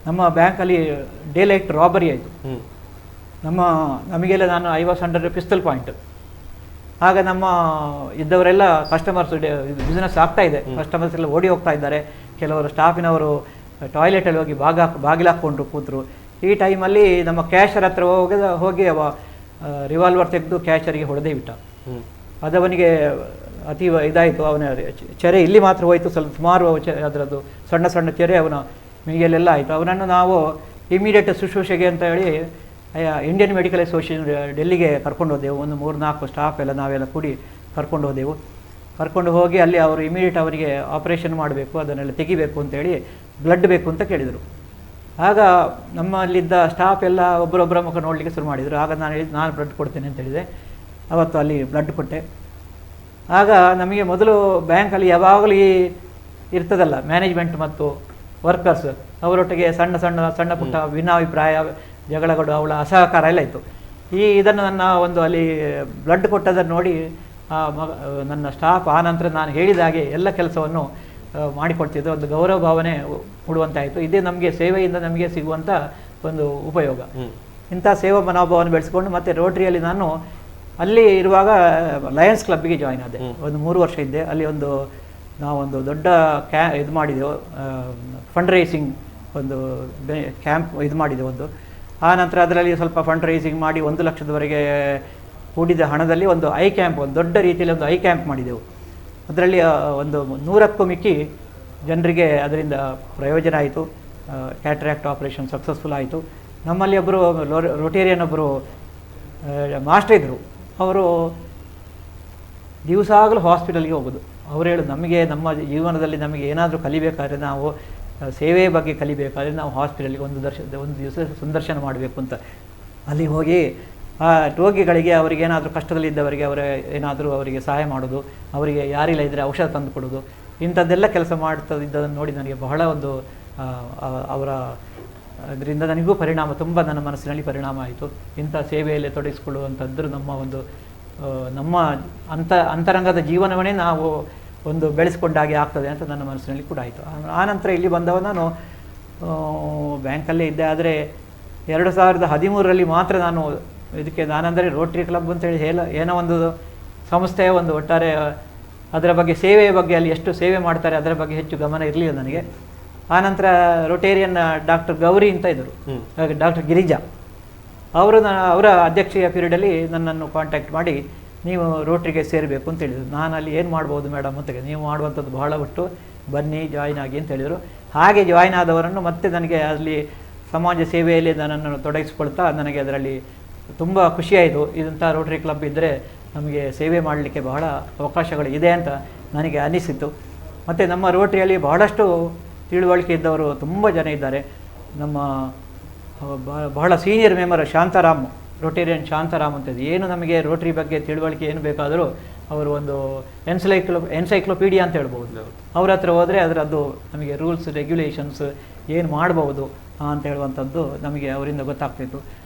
ನಮ್ಮ ಬ್ಯಾಂಕಲ್ಲಿ ಡೇಲೈಟ್ ರಾಬರಿ ಆಯಿತು. ನಮಗೆಲ್ಲ ನಾನು ಐ ವಾಸ್ ಅಂಡರ್ ಪಿಸ್ತಲ್ ಪಾಯಿಂಟ್. ಆಗ ನಮ್ಮ ಇದ್ದವರೆಲ್ಲ ಕಸ್ಟಮರ್ಸ್ ಬಿಸ್ನೆಸ್ ಆಗ್ತಾ ಇದೆ, ಕಸ್ಟಮರ್ಸ್ ಎಲ್ಲ ಓಡಿ ಹೋಗ್ತಾ ಇದ್ದಾರೆ. ಕೆಲವರು ಸ್ಟಾಫಿನವರು ಟಾಯ್ಲೆಟಲ್ಲಿ ಹೋಗಿ ಬಾಗಿಲಾಕ್ಕೊಂಡು ಕೂತರು. ಈ ಟೈಮಲ್ಲಿ ನಮ್ಮ ಕ್ಯಾಶರ್ ಹತ್ರ ಹೋಗಿ ಅವ ರಿವಾಲ್ವರ್ ತೆಗೆದು ಕ್ಯಾಶರಿಗೆ ಹೊಡೆದೇ ಬಿಟ್ಟ. ಅದವನಿಗೆ ಅತಿ ಇದಾಯಿತು. ಅವನ ಚೆರೆ ಇಲ್ಲಿ ಮಾತ್ರ ಹೋಯಿತು, ಸ್ವಲ್ಪ ಸುಮಾರು ಅದರದ್ದು ಸಣ್ಣ ಸಣ್ಣ ಚೆರೆ ಅವನ ಮೈಯಲ್ಲೆಲ್ಲ ಆಯಿತು. ಅವನನ್ನು ನಾವು ಇಮಿಡಿಯೇಟ್ ಶುಶ್ರೂಷೆಗೆ ಅಂತ ಹೇಳಿ ಇಂಡಿಯನ್ ಮೆಡಿಕಲ್ ಅಸೋಸಿಯೇಷನ್ ಡೆಲ್ಲಿಗೆ ಕರ್ಕೊಂಡು ಹೋದೆವು. ಒಂದು 3-4 ಸ್ಟಾಫ್ ಎಲ್ಲ ನಾವೆಲ್ಲ ಕೂಡಿ ಕರ್ಕೊಂಡು ಹೋದೆವು. ಕರ್ಕೊಂಡು ಹೋಗಿ ಅಲ್ಲಿ ಅವರು ಇಮಿಡಿಯೇಟ್ ಅವರಿಗೆ ಆಪರೇಷನ್ ಮಾಡಬೇಕು, ಅದನ್ನೆಲ್ಲ ತೆಗಿಬೇಕು ಅಂತೇಳಿ ಬ್ಲಡ್ ಬೇಕು ಅಂತ ಕೇಳಿದರು. ಆಗ ನಮ್ಮಲ್ಲಿದ್ದ ಸ್ಟಾಫ್ ಎಲ್ಲ ಒಬ್ಬರೊಬ್ಬರ ಮುಖ ನೋಡಲಿಕ್ಕೆ ಶುರು ಮಾಡಿದರು. ಆಗ ನಾನು ಹೇಳಿದ್ದು ನಾನು ಬ್ಲಡ್ ಕೊಡ್ತೇನೆ ಅಂತ ಹೇಳಿದೆ. ಅವತ್ತು ಅಲ್ಲಿ ಬ್ಲಡ್ ಕೊಟ್ಟೆ. ಆಗ ನಮಗೆ ಮೊದಲು ಬ್ಯಾಂಕಲ್ಲಿ ಯಾವಾಗಲೂ ಇರ್ತದಲ್ಲ ಮ್ಯಾನೇಜ್ಮೆಂಟ್ ಮತ್ತು ವರ್ಕರ್ಸ್, ಅವರೊಟ್ಟಿಗೆ ಸಣ್ಣ ಪುಟ್ಟ ಭಿನ್ನಾಭಿಪ್ರಾಯ, ಜಗಳಗಳು, ಅವಳ ಅಸಹಕಾರ ಎಲ್ಲ ಇತ್ತು. ಇದನ್ನು ನನ್ನ ಒಂದು ಅಲ್ಲಿ ಬ್ಲಡ್ ಕೊಟ್ಟದನ್ನು ನೋಡಿ ನನ್ನ ಸ್ಟಾಫ್ ಆ ನಂತರ ನಾನು ಹೇಳಿದ ಹಾಗೆ ಎಲ್ಲ ಕೆಲಸವನ್ನು ಮಾಡಿಕೊಡ್ತಿದ್ದು, ಒಂದು ಗೌರವ ಭಾವನೆ ಕೊಡುವಂತಾಯಿತು. ಇದೇ ನಮಗೆ ಸೇವೆಯಿಂದ ನಮಗೆ ಸಿಗುವಂಥ ಒಂದು ಉಪಯೋಗ. ಇಂಥ ಸೇವಾ ಮನೋಭಾವವನ್ನು ಬೆಳೆಸ್ಕೊಂಡು ಮತ್ತೆ ರೋಟರಿಯಲ್ಲಿ ನಾನು ಅಲ್ಲಿ ಇರುವಾಗ ಲಯನ್ಸ್ ಕ್ಲಬ್ಗೆ ಜಾಯ್ನ್ ಆದೆ. ಒಂದು 3 ವರ್ಷ ಇದ್ದೆ ಅಲ್ಲಿ. ನಾವೊಂದು ದೊಡ್ಡ ಇದು ಮಾಡಿದೆವು, ಫಂಡ್ ರೈಸಿಂಗ್ ಒಂದು ಕ್ಯಾಂಪ್ ಇದು ಮಾಡಿದೆವು ಒಂದು. ಆ ನಂತರ ಅದರಲ್ಲಿ ಸ್ವಲ್ಪ ಫಂಡ್ ರೈಸಿಂಗ್ ಮಾಡಿ 1 ಲಕ್ಷದವರೆಗೆ ಕೂಡಿದ ಹಣದಲ್ಲಿ ಒಂದು ಐ ಕ್ಯಾಂಪ್, ಒಂದು ದೊಡ್ಡ ರೀತಿಯಲ್ಲಿ ಒಂದು ಐ ಕ್ಯಾಂಪ್ ಮಾಡಿದೆವು. ಅದರಲ್ಲಿ ಒಂದು 100ಕ್ಕೂ ಮಿಕ್ಕಿ ಜನರಿಗೆ ಅದರಿಂದ ಪ್ರಯೋಜನ ಆಯಿತು. ಕ್ಯಾಟ್ರಾಕ್ಟ್ ಆಪರೇಷನ್ ಸಕ್ಸಸ್ಫುಲ್ ಆಯಿತು. ನಮ್ಮಲ್ಲಿ ಒಬ್ಬರು ರೋಟೇರಿಯನ್ ಒಬ್ಬರು ಮಾಸ್ಟರ್ ಇದ್ದರು. ಅವರು ದಿವಸಾಗಲೂ ಹಾಸ್ಪಿಟಲ್ಗೆ ಹೋಗೋದು. ಅವರು ಹೇಳೋದು, ನಮಗೆ ನಮ್ಮ ಜೀವನದಲ್ಲಿ ನಮಗೆ ಏನಾದರೂ ಕಲಿಬೇಕಾದ್ರೆ, ನಾವು ಸೇವೆಯ ಬಗ್ಗೆ ಕಲಿಬೇಕಾದ್ರೆ ನಾವು ಹಾಸ್ಪಿಟಲ್ಗೆ ಒಂದು ದಿವಸ ಸಂದರ್ಶನ ಮಾಡಬೇಕು ಅಂತ. ಅಲ್ಲಿ ಹೋಗಿ ಆ ರೋಗಿಗಳಿಗೆ ಅವರಿಗೇನಾದರೂ ಕಷ್ಟದಲ್ಲಿದ್ದವರಿಗೆ ಏನಾದರೂ ಅವರಿಗೆ ಸಹಾಯ ಮಾಡೋದು, ಅವರಿಗೆ ಯಾರಿಲ್ಲ ಇದ್ದರೆ ಔಷಧ ತಂದು ಕೊಡೋದು, ಇಂಥದ್ದೆಲ್ಲ ಕೆಲಸ ಮಾಡ್ತಾ ಇದ್ದದನ್ನು ನೋಡಿ ನನಗೆ ಬಹಳ ಒಂದು ಅವರ ಅದರಿಂದ ನನಗೂ ತುಂಬ ನನ್ನ ಮನಸ್ಸಿನಲ್ಲಿ ಪರಿಣಾಮ ಆಯಿತು. ಇಂಥ ಸೇವೆಯಲ್ಲಿ ತೊಡಗಿಸಿಕೊಳ್ಳುವಂಥದ್ದು ನಮ್ಮ ಅಂತರಂಗದ ಜೀವನವನ್ನೇ ನಾವು ಒಂದು ಬೆಳೆಸ್ಕೊಂಡಾಗೆ ಆಗ್ತದೆ ಅಂತ ನನ್ನ ಮನಸ್ಸಿನಲ್ಲಿ ಕೂಡ ಆಯಿತು. ಆನಂತರ ಇಲ್ಲಿ ಬಂದವ ನಾನು ಬ್ಯಾಂಕಲ್ಲೇ ಇದ್ದೆ. ಆದರೆ 2013ರಲ್ಲಿ ಮಾತ್ರ ನಾನು ನಾನಂದರೆ ರೋಟರಿ ಕ್ಲಬ್ ಅಂತೇಳಿ ಏನೋ ಒಂದು ಸಂಸ್ಥೆಯ ಒಂದು ಒಟ್ಟಾರೆ ಅದರ ಬಗ್ಗೆ ಸೇವೆಯ ಬಗ್ಗೆ ಅಲ್ಲಿ ಎಷ್ಟು ಸೇವೆ ಮಾಡ್ತಾರೆ ಅದರ ಬಗ್ಗೆ ಹೆಚ್ಚು ಗಮನ ಇರಲಿಲ್ಲ ನನಗೆ. ಆನಂತರ ರೋಟೇರಿಯನ್ ಡಾಕ್ಟರ್ ಗೌರಿ ಅಂತ ಇದ್ದರು, ಡಾಕ್ಟರ್ ಗಿರಿಜಾ ಅವರು ಅವರ ಅಧ್ಯಕ್ಷೀಯ ಪೀರಿಯಡಲ್ಲಿ ನನ್ನನ್ನು ಕಾಂಟ್ಯಾಕ್ಟ್ ಮಾಡಿ ನೀವು ರೋಟ್ರಿಗೆ ಸೇರಬೇಕು ಅಂತ ಹೇಳಿದರು. ನಾನು ಅಲ್ಲಿ ಏನು ಮಾಡ್ಬೋದು ಮೇಡಮ್ ಅಂತ, ನೀವು ಮಾಡುವಂಥದ್ದು ಬಹಳ ಒಟ್ಟು, ಬನ್ನಿ ಜಾಯ್ನ್ ಆಗಿ ಅಂತ ಹೇಳಿದರು. ಹಾಗೆ ಜಾಯ್ನ್ ಆದವರನ್ನು ಮತ್ತೆ ನನಗೆ ಅಲ್ಲಿ ಸಮಾಜ ಸೇವೆಯಲ್ಲಿ ನನ್ನನ್ನು ತೊಡಗಿಸ್ಕೊಳ್ತಾ ನನಗೆ ಅದರಲ್ಲಿ ತುಂಬ ಖುಷಿಯಾಯಿತು. ಇದಂಥ ರೋಟರಿ ಕ್ಲಬ್ ಇದ್ದರೆ ನಮಗೆ ಸೇವೆ ಮಾಡಲಿಕ್ಕೆ ಬಹಳ ಅವಕಾಶಗಳು ಇದೆ ಅಂತ ನನಗೆ ಅನಿಸಿತು. ಮತ್ತು ನಮ್ಮ ರೋಟರಿಯಲ್ಲಿ ಬಹಳಷ್ಟು ತಿಳುವಳಿಕೆ ಇದ್ದವರು ತುಂಬ ಜನ ಇದ್ದಾರೆ. ನಮ್ಮ ಬಹಳ senior member Shantaram Rotarian Shantaram ಅಂತ ಇದೆ. ಏನು ನಮಗೆ ರೋಟರಿ ಬಗ್ಗೆ ತಿಳುವಳಿಕೆ ಏನು ಬೇಕಾದರೂ ಅವರು ಒಂದು ಎನ್ಸೈಕ್ಲೋಪೀಡಿಯಾ ಅಂತ ಹೇಳ್ಬೋದು. ಅವ್ರ ಹತ್ರ ಹೋದರೆ ಅದರದ್ದು ನಮಗೆ ರೂಲ್ಸ್ ರೆಗ್ಯುಲೇಷನ್ಸ್ ಏನು ಮಾಡ್ಬೋದು ಅಂತ ಹೇಳುವಂಥದ್ದು ನಮಗೆ ಅವರಿಂದ ಗೊತ್ತಾಗ್ತಿತ್ತು.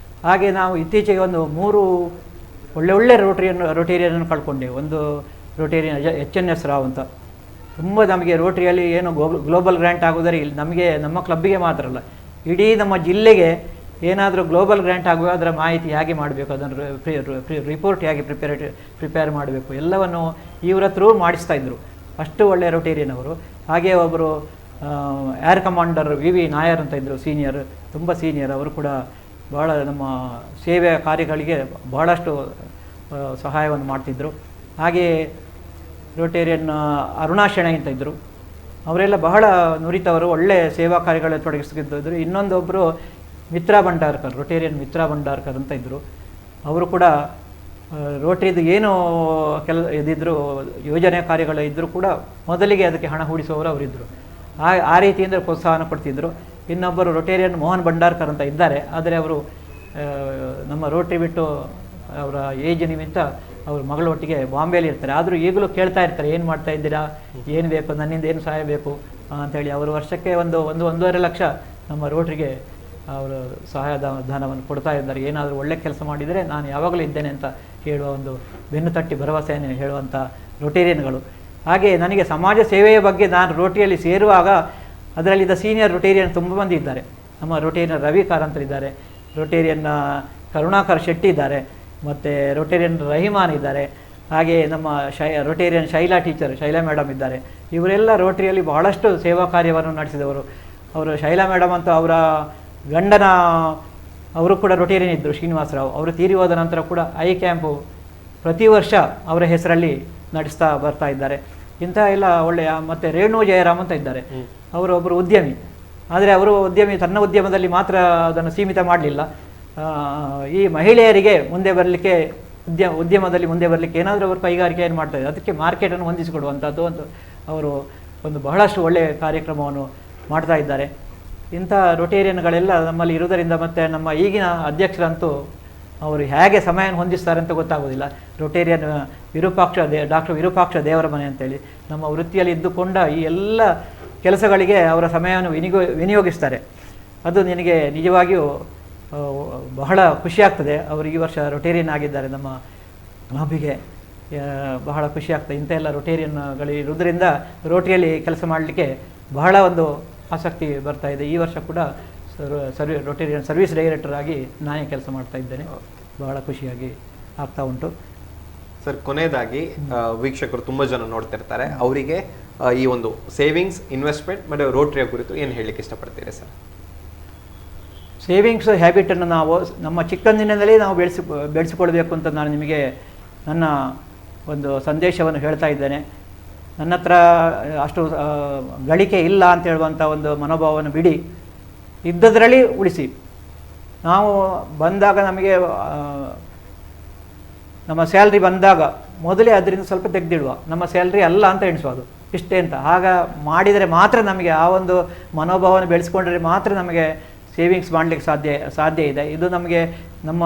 ಹಾಗೆ ನಾವು ಇತ್ತೀಚೆಗೆ ಒಂದು 3 ಒಳ್ಳೆ ರೋಟೇರಿಯನ್ ಕಳ್ಕೊಂಡೆ. ಒಂದು ರೋಟೇರಿಯನ್ HNS ರಾವ್ ಅಂತ, ತುಂಬ ನಮಗೆ ರೋಟರಿಯಲ್ಲಿ ಏನು ಗ್ಲೋಬಲ್ ಗ್ರ್ಯಾಂಟ್ ಆಗೋದರೆ ಇಲ್ಲಿ ನಮಗೆ ನಮ್ಮ ಕ್ಲಬ್ಬಿಗೆ ಮಾತ್ರ ಅಲ್ಲ, ಇಡೀ ನಮ್ಮ ಜಿಲ್ಲೆಗೆ ಏನಾದರೂ ಗ್ಲೋಬಲ್ ಗ್ರ್ಯಾಂಟ್ ಆಗುವ ಅದರ ಮಾಹಿತಿ ಹೇಗೆ ಮಾಡಬೇಕು, ಅದನ್ನು ರಿಪೋರ್ಟ್ ಹೇಗೆ ಪ್ರಿಪೇರ್ ಮಾಡಬೇಕು ಎಲ್ಲವನ್ನು ಇವ್ರ ಹತ್ರ ಮಾಡಿಸ್ತಾ ಇದ್ದರು. ಅಷ್ಟು ಒಳ್ಳೆಯ ರೋಟೇರಿಯನ್ ಅವರು. ಹಾಗೆ ಒಬ್ಬರು ಏರ್ ಕಮಾಂಡರ್ VV ನಾಯರ್ ಅಂತ ಇದ್ದರು, ಸೀನಿಯರ್, ತುಂಬ ಸೀನಿಯರ್. ಅವರು ಕೂಡ ಭಾಳ ನಮ್ಮ ಸೇವೆ ಕಾರ್ಯಗಳಿಗೆ ಬಹಳಷ್ಟು ಸಹಾಯವನ್ನು ಮಾಡ್ತಿದ್ದರು. ಹಾಗೆ ರೋಟೇರಿಯನ್ ಅರುಣಾ ಶೆಣೈ ಅಂತ ಇದ್ದರು, ಅವರೆಲ್ಲ ಬಹಳ ನುರಿತವರು, ಒಳ್ಳೆ ಸೇವಾ ಕಾರ್ಯಗಳಲ್ಲಿ ತೊಡಗಿಸ್ತಿದ್ದರು. ಇನ್ನೊಂದೊಬ್ಬರು ಮಿತ್ರಾ ಭಂಡಾರ್ಕರ್, ರೋಟೇರಿಯನ್ ಮಿತ್ರಾ ಭಂಡಾರ್ಕರ್ ಅಂತ ಇದ್ದರು. ಅವರು ಕೂಡ ರೋಟರಿದು ಏನು ಇದಿದ್ದರು ಯೋಜನೆ ಕಾರ್ಯಗಳು ಇದ್ದರೂ ಕೂಡ ಮೊದಲಿಗೆ ಅದಕ್ಕೆ ಹಣ ಹೂಡಿಸುವವರು ಅವರಿದ್ದರು. ಆ ರೀತಿಯಿಂದ ಪ್ರೋತ್ಸಾಹನ ಕೊಡ್ತಿದ್ದರು. ಇನ್ನೊಬ್ಬರು ರೋಟೇರಿಯನ್ ಮೋಹನ್ ಭಂಡಾರ್ಕರ್ ಅಂತ ಇದ್ದಾರೆ, ಆದರೆ ಅವರು ನಮ್ಮ ರೋಟರಿ ಬಿಟ್ಟು ಅವರ ಏಜ್ ನಿಮಿತ್ತ ಅವ್ರ ಮಗಳೊಟ್ಟಿಗೆ ಬಾಂಬೆಯಲ್ಲಿ ಇರ್ತಾರೆ. ಆದರೂ ಈಗಲೂ ಕೇಳ್ತಾ ಇರ್ತಾರೆ, ಏನು ಮಾಡ್ತಾ ಇದ್ದೀರಾ, ಏನು ಬೇಕು, ನನ್ನಿಂದ ಏನು ಸಹಾಯ ಬೇಕು ಅಂಥೇಳಿ. ಅವರು ವರ್ಷಕ್ಕೆ 1.5 ಲಕ್ಷ ನಮ್ಮ ರೋಟ್ರಿಗೆ ಅವರು ಧನವನ್ನು ಕೊಡ್ತಾ ಇದ್ದಾರೆ. ಏನಾದರೂ ಒಳ್ಳೆ ಕೆಲಸ ಮಾಡಿದರೆ ನಾನು ಯಾವಾಗಲೂ ಇದ್ದೇನೆ ಅಂತ ಹೇಳುವ ಒಂದು ಬೆನ್ನು ತಟ್ಟಿ ಭರವಸೆಯನ್ನು ಹೇಳುವಂಥ ರೋಟೇರಿಯನ್ಗಳು. ಹಾಗೆ ನನಗೆ ಸಮಾಜ ಸೇವೆಯ ಬಗ್ಗೆ ನಾನು ರೋಟರಿಯಲ್ಲಿ ಸೇರುವಾಗ ಅದರಲ್ಲಿದ್ದ ಸೀನಿಯರ್ ರೋಟೇರಿಯನ್ ತುಂಬ ಮಂದಿ ಇದ್ದಾರೆ. ನಮ್ಮ ರೋಟೇರಿಯನ್ ರವಿ ಕಾರಂತರ್ ಇದ್ದಾರೆ, ರೋಟೇರಿಯನ್ ಕರುಣಾಕರ್ ಶೆಟ್ಟಿ ಇದ್ದಾರೆ, ಮತ್ತು ರೋಟೇರಿಯನ್ ರಹಿಮಾನ್ ಇದ್ದಾರೆ. ಹಾಗೆ ನಮ್ಮ ರೋಟೇರಿಯನ್ ಶೈಲಾ ಮೇಡಮ್ ಇದ್ದಾರೆ. ಇವರೆಲ್ಲ ರೋಟರಿಯಲ್ಲಿ ಬಹಳಷ್ಟು ಸೇವಾ ಕಾರ್ಯವನ್ನು ನಡೆಸಿದವರು. ಅವರು ಶೈಲಾ ಮೇಡಮ್ ಅಂತ ಅವರ ಗಂಡನ ಅವರು ಕೂಡ ರೋಟೇರಿಯನ್ ಇದ್ದರು, ಶ್ರೀನಿವಾಸರಾವ್. ಅವರು ತೀರಿ ಹೋದ ನಂತರ ಕೂಡ ಐ ಕ್ಯಾಂಪು ಪ್ರತಿ ವರ್ಷ ಅವರ ಹೆಸರಲ್ಲಿ ನಡೆಸ್ತಾ ಬರ್ತಾ ಇದ್ದಾರೆ. ಇಂಥ ಎಲ್ಲ ಒಳ್ಳೆಯ. ಮತ್ತು ರೇಣು ಜಯರಾಮ್ ಅಂತ ಇದ್ದಾರೆ, ಅವರು ಒಬ್ಬರು ಉದ್ಯಮಿ. ಆದರೆ ಅವರು ತನ್ನ ಉದ್ಯಮದಲ್ಲಿ ಮಾತ್ರ ಅದನ್ನು ಸೀಮಿತ ಮಾಡಲಿಲ್ಲ. ಈ ಮಹಿಳೆಯರಿಗೆ ಮುಂದೆ ಬರಲಿಕ್ಕೆ ಉದ್ಯಮದಲ್ಲಿ ಮುಂದೆ ಬರಲಿಕ್ಕೆ ಏನಾದರೂ ಅವರು ಕೈಗಾರಿಕೆಯನ್ನು ಮಾಡ್ತಾಯಿದ್ದಾರೆ, ಅದಕ್ಕೆ ಮಾರ್ಕೆಟನ್ನು ಹೊಂದಿಸಿಕೊಡುವಂಥದ್ದು ಅಂತ ಅವರು ಒಂದು ಬಹಳಷ್ಟು ಒಳ್ಳೆಯ ಕಾರ್ಯಕ್ರಮವನ್ನು ಮಾಡ್ತಾ ಇದ್ದಾರೆ. ಇಂಥ ರೋಟೇರಿಯನ್ಗಳೆಲ್ಲ ನಮ್ಮಲ್ಲಿ ಇರುವುದರಿಂದ, ಮತ್ತು ನಮ್ಮ ಈಗಿನ ಅಧ್ಯಕ್ಷರಂತೂ ಅವರು ಹೇಗೆ ಸಮಯವನ್ನು ಹೊಂದಿಸ್ತಾರೆ ಅಂತ ಗೊತ್ತಾಗೋದಿಲ್ಲ. ರೋಟೇರಿಯನ್ ಡಾಕ್ಟರ್ ವಿರೂಪಾಕ್ಷ ದೇವರ ಮನೆ ಅಂತೇಳಿ ನಮ್ಮ ವೃತ್ತಿಯಲ್ಲಿ ಇದ್ದುಕೊಂಡ ಈ ಎಲ್ಲ ಕೆಲಸಗಳಿಗೆ ಅವರ ಸಮಯವನ್ನು ವಿನಿಯೋಗಿಸ್ತಾರೆ. ಅದು ನನಗೆ ನಿಜವಾಗಿಯೂ ಬಹಳ ಖುಷಿಯಾಗ್ತದೆ. ಅವರು ಈ ವರ್ಷ ರೋಟೇರಿಯನ್ ಆಗಿದ್ದಾರೆ. ನಮ್ಮ ಕ್ಲಬ್ಬಿಗೆ ಬಹಳ ಖುಷಿಯಾಗ್ತದೆ. ಇಂಥ ಎಲ್ಲ ರೋಟೇರಿಯನ್ಗಳಿರುವುದರಿಂದ ರೋಟರಿಯಲ್ಲಿ ಕೆಲಸ ಮಾಡಲಿಕ್ಕೆ ಬಹಳ ಒಂದು ಆಸಕ್ತಿ ಬರ್ತಾ ಇದೆ. ಈ ವರ್ಷ ಕೂಡ ರೋಟೇರಿಯನ್ ಸರ್ವಿಸ್ ಡೈರೆಕ್ಟರ್ ಆಗಿ ನಾನೇ ಕೆಲಸ ಮಾಡ್ತಾ ಇದ್ದೇನೆ. ಬಹಳ ಖುಷಿಯಾಗಿ ಆಗ್ತಾ ಉಂಟು. ಸರ್, ಕೊನೆಯದಾಗಿ ವೀಕ್ಷಕರು ತುಂಬ ಜನ ನೋಡ್ತಿರ್ತಾರೆ, ಅವರಿಗೆ ಈ ಒಂದು ಸೇವಿಂಗ್ಸ್, ಇನ್ವೆಸ್ಟ್ಮೆಂಟ್ ಮತ್ತು ರೋಟರಿಯ ಕುರಿತು ಏನು ಹೇಳಲಿಕ್ಕೆ ಇಷ್ಟಪಡ್ತೀರಿ ಸರ್? ಸೇವಿಂಗ್ಸ್ ಹ್ಯಾಬಿಟನ್ನು ನಾವು ನಮ್ಮ ಚಿಕ್ಕಂದಿನಲ್ಲೇ ನಾವು ಬೆಳೆಸಿಕೊಳ್ಬೇಕು ಅಂತ ನಾನು ನಿಮಗೆ ನನ್ನ ಒಂದು ಸಂದೇಶವನ್ನು ಹೇಳ್ತಾ ಇದ್ದೇನೆ. ನನ್ನ ಹತ್ರ ಅಷ್ಟು ಗಳಿಕೆ ಇಲ್ಲ ಅಂತ ಹೇಳುವಂಥ ಒಂದು ಮನೋಭಾವವನ್ನು ಬಿಡಿ, ಇದ್ದದರಲ್ಲಿ ಉಳಿಸಿ. ನಾವು ಬಂದಾಗ ನಮಗೆ ನಮ್ಮ ಸ್ಯಾಲ್ರಿ ಬಂದಾಗ ಮೊದಲೇ ಅದರಿಂದ ಸ್ವಲ್ಪ ತೆಗೆದಿಡುವ, ನಮ್ಮ ಸ್ಯಾಲ್ರಿ ಅಲ್ಲ ಅಂತ ಎಣಿಸೋದು ಇಷ್ಟೇ ಅಂತ. ಆಗ ಮಾಡಿದರೆ ಮಾತ್ರ ನಮಗೆ ಆ ಒಂದು ಮನೋಭಾವವನ್ನು ಬೆಳೆಸ್ಕೊಂಡ್ರೆ ಮಾತ್ರ ನಮಗೆ ಸೇವಿಂಗ್ಸ್ ಮಾಡಲಿಕ್ಕೆ ಸಾಧ್ಯ ಇದೆ. ಇದು ನಮಗೆ ನಮ್ಮ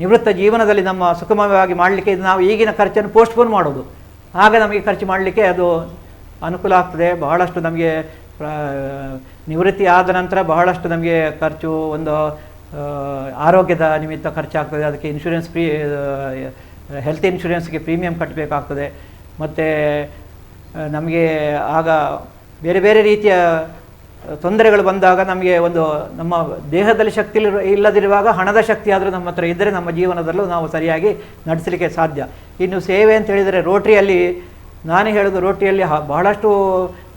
ನಿವೃತ್ತ ಜೀವನದಲ್ಲಿ ನಮ್ಮ ಸುಖಮಯವಾಗಿ ಮಾಡಲಿಕ್ಕೆ ಇದು ನಾವು ಈಗಿನ ಖರ್ಚನ್ನು ಪೋಸ್ಟ್ಪೋನ್ ಮಾಡೋದು. ಆಗ ನಮಗೆ ಖರ್ಚು ಮಾಡಲಿಕ್ಕೆ ಅದು ಅನುಕೂಲ ಆಗ್ತದೆ. ಬಹಳಷ್ಟು ನಮಗೆ ನಿವೃತ್ತಿ ಆದ ನಂತರ ಬಹಳಷ್ಟು ನಮಗೆ ಖರ್ಚು, ಒಂದು ಆರೋಗ್ಯದ ನಿಮಿತ್ತ ಖರ್ಚಾಗ್ತದೆ. ಅದಕ್ಕೆ ಇನ್ಶೂರೆನ್ಸ್ ಹೆಲ್ತ್ ಇನ್ಶೂರೆನ್ಸ್ಗೆ ಪ್ರೀಮಿಯಂ ಕಟ್ಟಬೇಕಾಗ್ತದೆ. ಮತ್ತು ನಮಗೆ ಆಗ ಬೇರೆ ಬೇರೆ ರೀತಿಯ ತೊಂದರೆಗಳು ಬಂದಾಗ ನಮಗೆ ಒಂದು ನಮ್ಮ ದೇಹದಲ್ಲಿ ಶಕ್ತಿ ಇಲ್ಲದಿರುವಾಗ ಹಣದ ಶಕ್ತಿ ಆದರೂ ನಮ್ಮ ಹತ್ರ ಇದ್ದರೆ ನಮ್ಮ ಜೀವನದಲ್ಲೂ ನಾವು ಸರಿಯಾಗಿ ನಡೆಸಲಿಕ್ಕೆ ಸಾಧ್ಯ. ಇನ್ನು ಸೇವೆ ಅಂತ ಹೇಳಿದರೆ ರೋಟರಿಯಲ್ಲಿ ನಾನೇ ಹೇಳೋದು, ರೋಟರಿಯಲ್ಲಿ ಬಹಳಷ್ಟು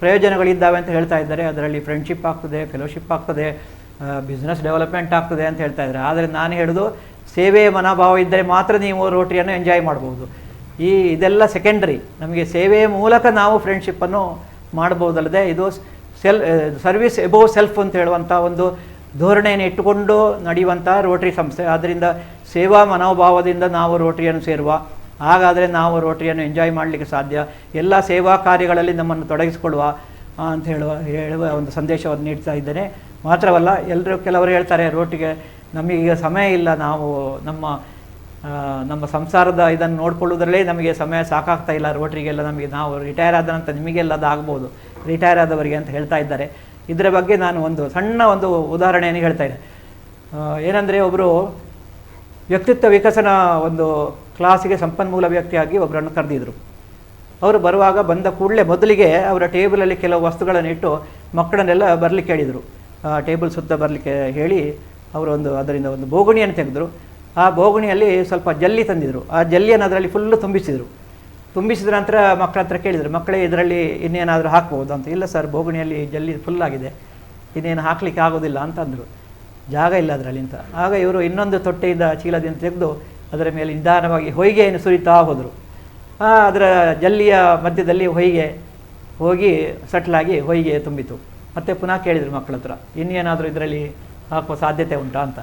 ಪ್ರಯೋಜನಗಳಿದ್ದಾವೆ ಅಂತ ಹೇಳ್ತಾ ಇದ್ದಾರೆ. ಅದರಲ್ಲಿ ಫ್ರೆಂಡ್ಶಿಪ್ ಆಗ್ತದೆ, ಫೆಲೋಶಿಪ್ ಆಗ್ತದೆ, ಬಿಸ್ನೆಸ್ ಡೆವಲಪ್ಮೆಂಟ್ ಆಗ್ತದೆ ಅಂತ ಹೇಳ್ತಾ ಇದ್ದಾರೆ. ಆದರೆ ನಾನು ಹೇಳೋದು, ಸೇವೆಯ ಮನೋಭಾವ ಇದ್ದರೆ ಮಾತ್ರ ನೀವು ರೋಟರಿಯನ್ನು ಎಂಜಾಯ್ ಮಾಡ್ಬೋದು. ಇದೆಲ್ಲ ಸೆಕೆಂಡರಿ. ನಮಗೆ ಸೇವೆಯ ಮೂಲಕ ನಾವು ಫ್ರೆಂಡ್ಶಿಪ್ಪನ್ನು ಮಾಡ್ಬೋದಲ್ಲದೆ, ಇದು ಸರ್ವಿಸ್ ಎಬೋವ್ ಸೆಲ್ಫ್ ಅಂತ ಹೇಳುವಂಥ ಒಂದು ಧೋರಣೆಯನ್ನು ಇಟ್ಟುಕೊಂಡು ನಡೆಯುವಂಥ ರೋಟರಿ ಸಂಸ್ಥೆ. ಆದ್ದರಿಂದ ಸೇವಾ ಮನೋಭಾವದಿಂದ ನಾವು ರೋಟರಿಯನ್ನು ಸೇರುವ, ಹಾಗಾದರೆ ನಾವು ರೋಟರಿಯನ್ನು ಎಂಜಾಯ್ ಮಾಡಲಿಕ್ಕೆ ಸಾಧ್ಯ. ಎಲ್ಲ ಸೇವಾ ಕಾರ್ಯಗಳಲ್ಲಿ ನಮ್ಮನ್ನು ತೊಡಗಿಸಿಕೊಳ್ಳುವ ಅಂತ ಹೇಳುವ ಒಂದು ಸಂದೇಶವನ್ನು ನೀಡ್ತಾ ಇದ್ದೇನೆ. ಮಾತ್ರವಲ್ಲ, ಕೆಲವರು ಹೇಳ್ತಾರೆ ನಮಗೀಗ ಸಮಯ ಇಲ್ಲ, ನಾವು ನಮ್ಮ ಸಂಸಾರದ ಇದನ್ನು ನೋಡ್ಕೊಳ್ಳೋದ್ರಲ್ಲೇ ನಮಗೆ ಸಮಯ ಸಾಕಾಗ್ತಾ ಇಲ್ಲ, ರೋಟ್ರಿಗೆಲ್ಲ ನಮಗೆ ನಾವು ರಿಟೈರ್ ಆದ ನಂತರ ನಿಮಗೆಲ್ಲ ಅದು ಆಗ್ಬೋದು ರಿಟೈರ್ ಆದವರಿಗೆ ಅಂತ ಹೇಳ್ತಾ ಇದ್ದಾರೆ. ಇದರ ಬಗ್ಗೆ ನಾನು ಒಂದು ಸಣ್ಣ ಒಂದು ಉದಾಹರಣೆಯನ್ನು ಹೇಳ್ತಾ ಇದ್ದೆ. ಏನಂದರೆ ಒಬ್ಬರು ವ್ಯಕ್ತಿತ್ವ ವಿಕಸನ ಒಂದು ಕ್ಲಾಸಿಗೆ ಸಂಪನ್ಮೂಲ ವ್ಯಕ್ತಿಯಾಗಿ ಒಬ್ಬರನ್ನು ಕರೆದಿದ್ರು. ಅವರು ಬರುವಾಗ ಬಂದ ಕೂಡಲೇ ಮೊದಲಿಗೆ ಅವರ ಟೇಬಲಲ್ಲಿ ಕೆಲವು ವಸ್ತುಗಳನ್ನು ಇಟ್ಟು ಮಕ್ಕಳನ್ನೆಲ್ಲ ಬರಲಿಕ್ಕೆ ಹೇಳಿದರು. ಟೇಬಲ್ ಸುತ್ತ ಬರಲಿಕ್ಕೆ ಹೇಳಿ ಅವರು ಅದರಿಂದ ಒಂದು ಬೋಗುಣಿಯನ್ನು ತೆಗೆದರು. ಆ ಬೋಗುಣಿಯಲ್ಲಿ ಸ್ವಲ್ಪ ಜಲ್ಲಿ ತಂದಿದ್ರು. ಆ ಜಲ್ಲಿಯನ್ನು ಅದರಲ್ಲಿ ಫುಲ್ಲು ತುಂಬಿಸಿದ ನಂತರ ಮಕ್ಕಳ ಹತ್ರ ಕೇಳಿದರು, ಮಕ್ಕಳೇ ಇದರಲ್ಲಿ ಇನ್ನೇನಾದರೂ ಹಾಕ್ಬೋದು ಅಂತ. ಇಲ್ಲ ಸರ್, ಬೋಗುಣಿಯಲ್ಲಿ ಜಲ್ಲಿ ಫುಲ್ಲಾಗಿದೆ, ಇನ್ನೇನು ಹಾಕಲಿಕ್ಕೆ ಆಗೋದಿಲ್ಲ ಅಂತ ಅಂದರು. ಜಾಗ ಇಲ್ಲ ಅದರಲ್ಲಿ ಅಂತ. ಆಗ ಇವರು ಇನ್ನೊಂದು ತೊಟ್ಟೆಯಿಂದ ಚೀಲದಿಂದ ತೆಗೆದು ಅದರ ಮೇಲೆ ನಿಧಾನವಾಗಿ ಹೊಯ್ಗೆಯನ್ನು ಸುರಿತಾ ಹೋದರು. ಅದರ ಜಲ್ಲಿಯ ಮಧ್ಯದಲ್ಲಿ ಹೊಯ್ಗೆ ಹೋಗಿ ಸಟ್ಲಾಗಿ ಹೊಯ್ಗೆ ತುಂಬಿತು. ಮತ್ತೆ ಪುನಃ ಕೇಳಿದರು ಮಕ್ಕಳ ಹತ್ರ, ಇನ್ನೇನಾದರೂ ಇದರಲ್ಲಿ ಹಾಕುವ ಸಾಧ್ಯತೆ ಉಂಟಾ ಅಂತ.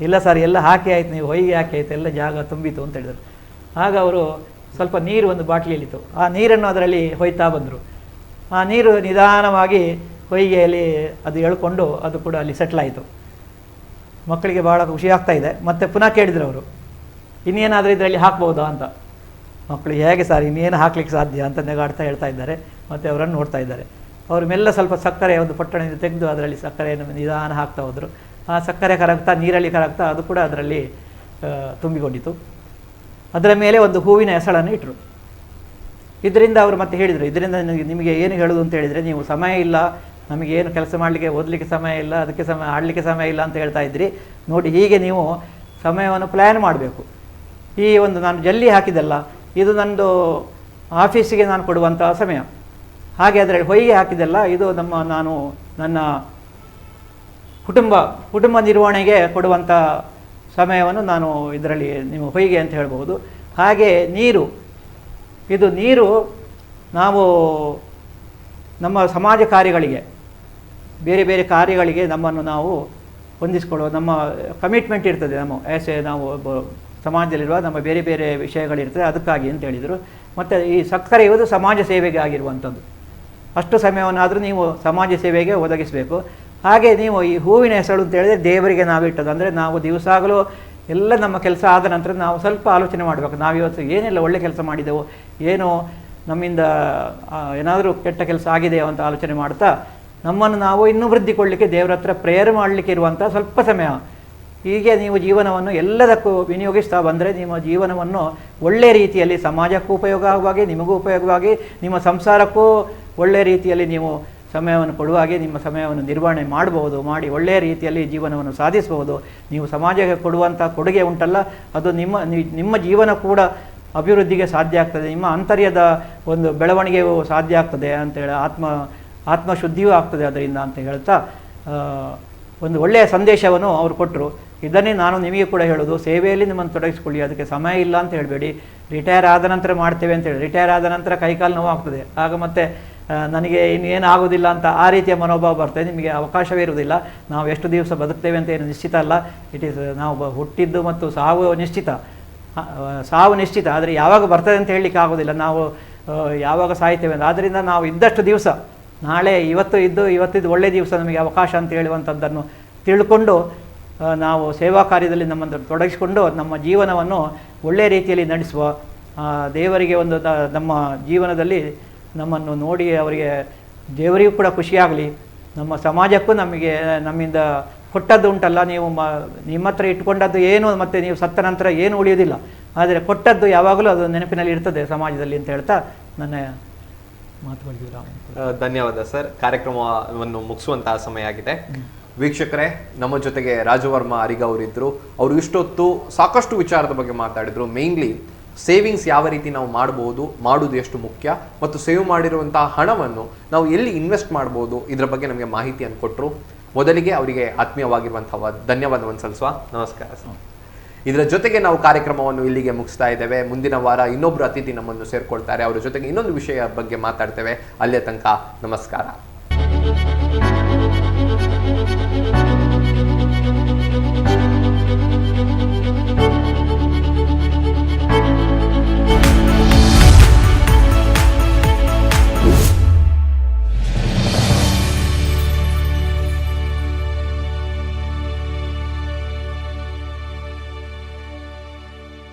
ಇಲ್ಲ ಸರ್, ಎಲ್ಲ ಹಾಕಿ ಆಯ್ತು, ನೀವು ಹೊಯ್ಗೆ ಹಾಕಿ ಆಯ್ತು, ಎಲ್ಲ ಜಾಗ ತುಂಬಿತು ಅಂತ ಹೇಳಿದರು. ಆಗ ಅವರು ಸ್ವಲ್ಪ ನೀರು ಒಂದು ಬಾಟ್ಲಿಯಲ್ಲಿತ್ತು, ಆ ನೀರನ್ನು ಅದರಲ್ಲಿ ಹೊಯ್ತಾ ಬಂದರು. ಆ ನೀರು ನಿಧಾನವಾಗಿ ಹೊಯ್ಗೆಯಲ್ಲಿ ಅದು ಎಳ್ಕೊಂಡು ಅದು ಕೂಡ ಅಲ್ಲಿ ಸೆಟ್ಲಾಯಿತು. ಮಕ್ಕಳಿಗೆ ಭಾಳ ಖುಷಿ ಆಗ್ತಾ ಇದೆ. ಮತ್ತೆ ಪುನಃ ಕೇಳಿದರು ಅವರು, ಇನ್ನೇನಾದರೂ ಇದರಲ್ಲಿ ಹಾಕ್ಬೋದಾ ಅಂತ. ಮಕ್ಕಳು ಹೇಗೆ ಸರ್ ಇನ್ನೇನು ಹಾಕ್ಲಿಕ್ಕೆ ಸಾಧ್ಯ ಅಂತ ನೆಗಾಡ್ತಾ ಹೇಳ್ತಾ ಇದ್ದಾರೆ. ಮತ್ತು ಅವರನ್ನು ನೋಡ್ತಾ ಇದ್ದಾರೆ. ಅವರು ಮೆಲ್ಲ ಸ್ವಲ್ಪ ಸಕ್ಕರೆ ಒಂದು ಪೊಟ್ಟಣದಿಂದ ತೆಗೆದು ಅದರಲ್ಲಿ ಸಕ್ಕರೆಯನ್ನು ನಿಧಾನ ಹಾಕ್ತಾ ಹೋದರು. ಆ ಸಕ್ಕರೆ ಕರಗ್ತಾ ನೀರಲ್ಲಿ ಕರಗ್ತಾ ಅದು ಕೂಡ ಅದರಲ್ಲಿ ತುಂಬಿಕೊಂಡಿತು. ಅದರ ಮೇಲೆ ಒಂದು ಹೂವಿನ ಎಸಳನ್ನು ಇಟ್ಟರು. ಇದರಿಂದ ಅವರು ಮತ್ತೆ ಹೇಳಿದರು, ಇದರಿಂದ ನಿಮಗೆ ಏನು ಹೇಳೋದು ಅಂತ ಹೇಳಿದರೆ, ನೀವು ಸಮಯ ಇಲ್ಲ, ನಮಗೇನು ಕೆಲಸ ಮಾಡಲಿಕ್ಕೆ ಓದಲಿಕ್ಕೆ ಸಮಯ ಇಲ್ಲ, ಅದಕ್ಕೆ ಸಮಯ ಆಡಲಿಕ್ಕೆ ಸಮಯ ಇಲ್ಲ ಅಂತ ಹೇಳ್ತಾ ಇದ್ರಿ. ನೋಡಿ, ಹೀಗೆ ನೀವು ಸಮಯವನ್ನು ಪ್ಲ್ಯಾನ್ ಮಾಡಬೇಕು. ಈ ಒಂದು ನಾನು ಜಲ್ಲಿ ಹಾಕಿದೆಲ್ಲ ಇದು ನನ್ನದು ಆಫೀಸಿಗೆ ನಾನು ಕೊಡುವಂಥ ಸಮಯ. ಹಾಗೆ ಅದರಲ್ಲಿ ಹೊಯ್ಗೆ ಹಾಕಿದೆಲ್ಲ ಇದು ನಾನು ನನ್ನ ಕುಟುಂಬ ನಿರ್ವಹಣೆಗೆ ಕೊಡುವಂಥ ಸಮಯವನ್ನು ನಾನು ಇದರಲ್ಲಿ ನೀವು ಹೊಯ್ಗೆ ಅಂತ ಹೇಳ್ಬೋದು. ಹಾಗೆ ನೀರು ನಾವು ನಮ್ಮ ಸಮಾಜ ಕಾರ್ಯಗಳಿಗೆ, ಬೇರೆ ಬೇರೆ ಕಾರ್ಯಗಳಿಗೆ ನಮ್ಮನ್ನು ನಾವು ಹೊಂದಿಸ್ಕೊಳ್ಳೋ ನಮ್ಮ ಕಮಿಟ್ಮೆಂಟ್ ಇರ್ತದೆ. ನಾವು ಸಮಾಜದಲ್ಲಿರುವ ನಮ್ಮ ಬೇರೆ ಬೇರೆ ವಿಷಯಗಳಿರ್ತದೆ, ಅದಕ್ಕಾಗಿ ಅಂತ ಹೇಳಿದರು. ಮತ್ತು ಈ ಸಕ್ಕರೆ ಇರುವುದು ಸಮಾಜ ಸೇವೆಗೆ ಆಗಿರುವಂಥದ್ದು. ಅಷ್ಟು ಸಮಯವನ್ನಾದರೂ ನೀವು ಸಮಾಜ ಸೇವೆಗೆ ಒದಗಿಸಬೇಕು. ಹಾಗೆ ನೀವು ಈ ಹೂವಿನ ಹೆಸರು ಅಂತ ಹೇಳಿದರೆ ದೇವರಿಗೆ ನಾವಿಟ್ಟದ್ದು. ಅಂದರೆ ನಾವು ದಿವಸಾಗಲೂ ಎಲ್ಲ ನಮ್ಮ ಕೆಲಸ ಆದ ನಂತರ ನಾವು ಸ್ವಲ್ಪ ಆಲೋಚನೆ ಮಾಡಬೇಕು, ನಾವಿವತ್ತು ಏನೆಲ್ಲ ಒಳ್ಳೆ ಕೆಲಸ ಮಾಡಿದೆವು, ಏನು ನಮ್ಮಿಂದ ಏನಾದರೂ ಕೆಟ್ಟ ಕೆಲಸ ಆಗಿದೆಯೋ ಅಂತ ಆಲೋಚನೆ ಮಾಡ್ತಾ ನಮ್ಮನ್ನು ನಾವು ಇನ್ನೂ ವೃದ್ಧಿಕೊಳ್ಳಲಿಕ್ಕೆ ದೇವರ ಹತ್ರ ಪ್ರೇಯರ್ ಮಾಡಲಿಕ್ಕೆ ಇರುವಂಥ ಸ್ವಲ್ಪ ಸಮಯ. ಹೀಗೆ ನೀವು ಜೀವನವನ್ನು ಎಲ್ಲದಕ್ಕೂ ವಿನಿಯೋಗಿಸ್ತಾ ಬಂದರೆ ನಿಮ್ಮ ಜೀವನವನ್ನು ಒಳ್ಳೆಯ ರೀತಿಯಲ್ಲಿ ಸಮಾಜಕ್ಕೂ ಉಪಯೋಗ ಆಗುವಾಗೆ, ನಿಮಗೂ ಉಪಯೋಗವಾಗಿ, ನಿಮ್ಮ ಸಂಸಾರಕ್ಕೂ ಒಳ್ಳೆಯ ರೀತಿಯಲ್ಲಿ ನೀವು ಸಮಯವನ್ನು ಕೊಡುವಾಗೆ ನಿಮ್ಮ ಸಮಯವನ್ನು ನಿರ್ವಹಣೆ ಮಾಡಬಹುದು, ಮಾಡಿ ಒಳ್ಳೆಯ ರೀತಿಯಲ್ಲಿ ಜೀವನವನ್ನು ಸಾಧಿಸಬಹುದು. ನೀವು ಸಮಾಜಕ್ಕೆ ಕೊಡುವಂಥ ಕೊಡುಗೆ ಉಂಟಲ್ಲ, ಅದು ನಿಮ್ಮ ಜೀವನ ಕೂಡ ಅಭಿವೃದ್ಧಿಗೆ ಸಾಧ್ಯ ಆಗ್ತದೆ, ನಿಮ್ಮ ಆಂತರ್ಯದ ಒಂದು ಬೆಳವಣಿಗೆಯೂ ಸಾಧ್ಯ ಆಗ್ತದೆ ಅಂತೇಳಿ, ಆತ್ಮಶುದ್ಧಿಯೂ ಆಗ್ತದೆ ಅದರಿಂದ ಅಂತ ಹೇಳ್ತಾ ಒಂದು ಒಳ್ಳೆಯ ಸಂದೇಶವನ್ನು ಅವರು ಕೊಟ್ಟರು. ಇದನ್ನೇ ನಾನು ನಿಮಗೆ ಕೂಡ ಹೇಳೋದು, ಸೇವೆಯಲ್ಲಿ ನಿಮ್ಮನ್ನು ತೊಡಗಿಸ್ಕೊಳ್ಳಿ, ಅದಕ್ಕೆ ಸಮಯ ಇಲ್ಲ ಅಂತ ಹೇಳಬೇಡಿ. ರಿಟೈರ್ ಆದ ನಂತರ ಮಾಡ್ತೇವೆ ಅಂತೇಳಿ, ರಿಟೈರ್ ಆದ ನಂತರ ಕೈಕಾಲು ನೋವು ಆಗ್ತದೆ, ಆಗ ಮತ್ತೆ ನನಗೆ ಇನ್ನೇನು ಆಗೋದಿಲ್ಲ ಅಂತ ಆ ರೀತಿಯ ಮನೋಭಾವ ಬರ್ತದೆ, ನಿಮಗೆ ಅವಕಾಶವೇ ಇರುವುದಿಲ್ಲ. ನಾವು ಎಷ್ಟು ದಿವಸ ಬದುಕ್ತೇವೆ ಅಂತ ಏನು ನಿಶ್ಚಿತ ಅಲ್ಲ. ನಾವು ಹುಟ್ಟಿದ್ದು ಮತ್ತು ಸಾವು ನಿಶ್ಚಿತ, ಆದರೆ ಯಾವಾಗ ಬರ್ತದೆ ಅಂತ ಹೇಳಲಿಕ್ಕೆ ಆಗೋದಿಲ್ಲ, ನಾವು ಯಾವಾಗ ಸಾಯ್ತೇವೆ ಅಂತ. ಆದ್ದರಿಂದ ನಾವು ಇದ್ದಷ್ಟು ದಿವಸ, ನಾಳೆ ಇವತ್ತಿದ್ದು ಒಳ್ಳೆಯ ದಿವಸ, ನಮಗೆ ಅವಕಾಶ ಅಂತ ಹೇಳುವಂಥದ್ದನ್ನು ತಿಳ್ಕೊಂಡು ನಾವು ಸೇವಾ ಕಾರ್ಯದಲ್ಲಿ ನಮ್ಮನ್ನು ತೊಡಗಿಸಿಕೊಂಡು ನಮ್ಮ ಜೀವನವನ್ನು ಒಳ್ಳೆಯ ರೀತಿಯಲ್ಲಿ ನಡೆಸುವ, ದೇವರಿಗೆ ಒಂದು ನಮ್ಮ ಜೀವನದಲ್ಲಿ ನಮ್ಮನ್ನು ನೋಡಿ ಅವರಿಗೆ ದೇವರಿಗೂ ಕೂಡ ಖುಷಿಯಾಗಲಿ, ನಮ್ಮ ಸಮಾಜಕ್ಕೂ ನಮ್ಮಿಂದ ಕೊಟ್ಟದ್ದು ಉಂಟಲ್ಲ, ನೀವು ನಿಮ್ಮ ಹತ್ರ ಇಟ್ಕೊಂಡದ್ದು ಏನು ಮತ್ತು ನೀವು ಸತ್ತ ನಂತರ ಏನು ಉಳಿಯೋದಿಲ್ಲ, ಆದರೆ ಕೊಟ್ಟದ್ದು ಯಾವಾಗಲೂ ಅದು ನೆನಪಿನಲ್ಲಿ ಇರ್ತದೆ ಸಮಾಜದಲ್ಲಿ ಅಂತ ಹೇಳ್ತಾ ನನ್ನ ಮಾತುಗಳಿಗೆ ಧನ್ಯವಾದ ಸರ್. ಕಾರ್ಯಕ್ರಮವನ್ನು ಮುಗಿಸುವಂತಹ ಸಮಯ ಆಗಿದೆ. ವೀಕ್ಷಕರೇ, ನಮ್ಮ ಜೊತೆಗೆ ರಾಜವರ್ಮ ಅರಿಗ ಅವರಿದ್ದರು. ಅವರು ಇಷ್ಟೊತ್ತು ಸಾಕಷ್ಟು ವಿಚಾರದ ಬಗ್ಗೆ ಮಾತಾಡಿದರು. ಮೇನ್ಲಿ ಸೇವಿಂಗ್ಸ್ ಯಾವ ರೀತಿ ನಾವು ಮಾಡುವುದು ಎಷ್ಟು ಮುಖ್ಯ, ಮತ್ತು ಸೇವ್ ಮಾಡಿರುವಂತಹ ಹಣವನ್ನು ನಾವು ಎಲ್ಲಿ ಇನ್ವೆಸ್ಟ್ ಮಾಡ್ಬೋದು, ಇದರ ಬಗ್ಗೆ ನಮಗೆ ಮಾಹಿತಿಯನ್ನು ಕೊಟ್ಟರು. ಮೊದಲಿಗೆ ಅವರಿಗೆ ಆತ್ಮೀಯವಾಗಿರುವಂತಹ ಧನ್ಯವಾದವನ್ನು ಸಲ್ಲಿಸುವ. ನಮಸ್ಕಾರ ಸರ್. ಇದರ ಜೊತೆಗೆ ನಾವು ಕಾರ್ಯಕ್ರಮವನ್ನು ಇಲ್ಲಿಗೆ ಮುಗಿಸ್ತಾ ಇದ್ದೇವೆ. ಮುಂದಿನ ವಾರ ಇನ್ನೊಬ್ಬರು ಅತಿಥಿ ನಮ್ಮನ್ನು ಸೇರ್ಕೊಳ್ತಾರೆ, ಅವರ ಜೊತೆಗೆ ಇನ್ನೊಂದು ವಿಷಯ ಬಗ್ಗೆ ಮಾತಾಡ್ತೇವೆ. ಅಲ್ಲಿಯ ತನಕ ನಮಸ್ಕಾರ.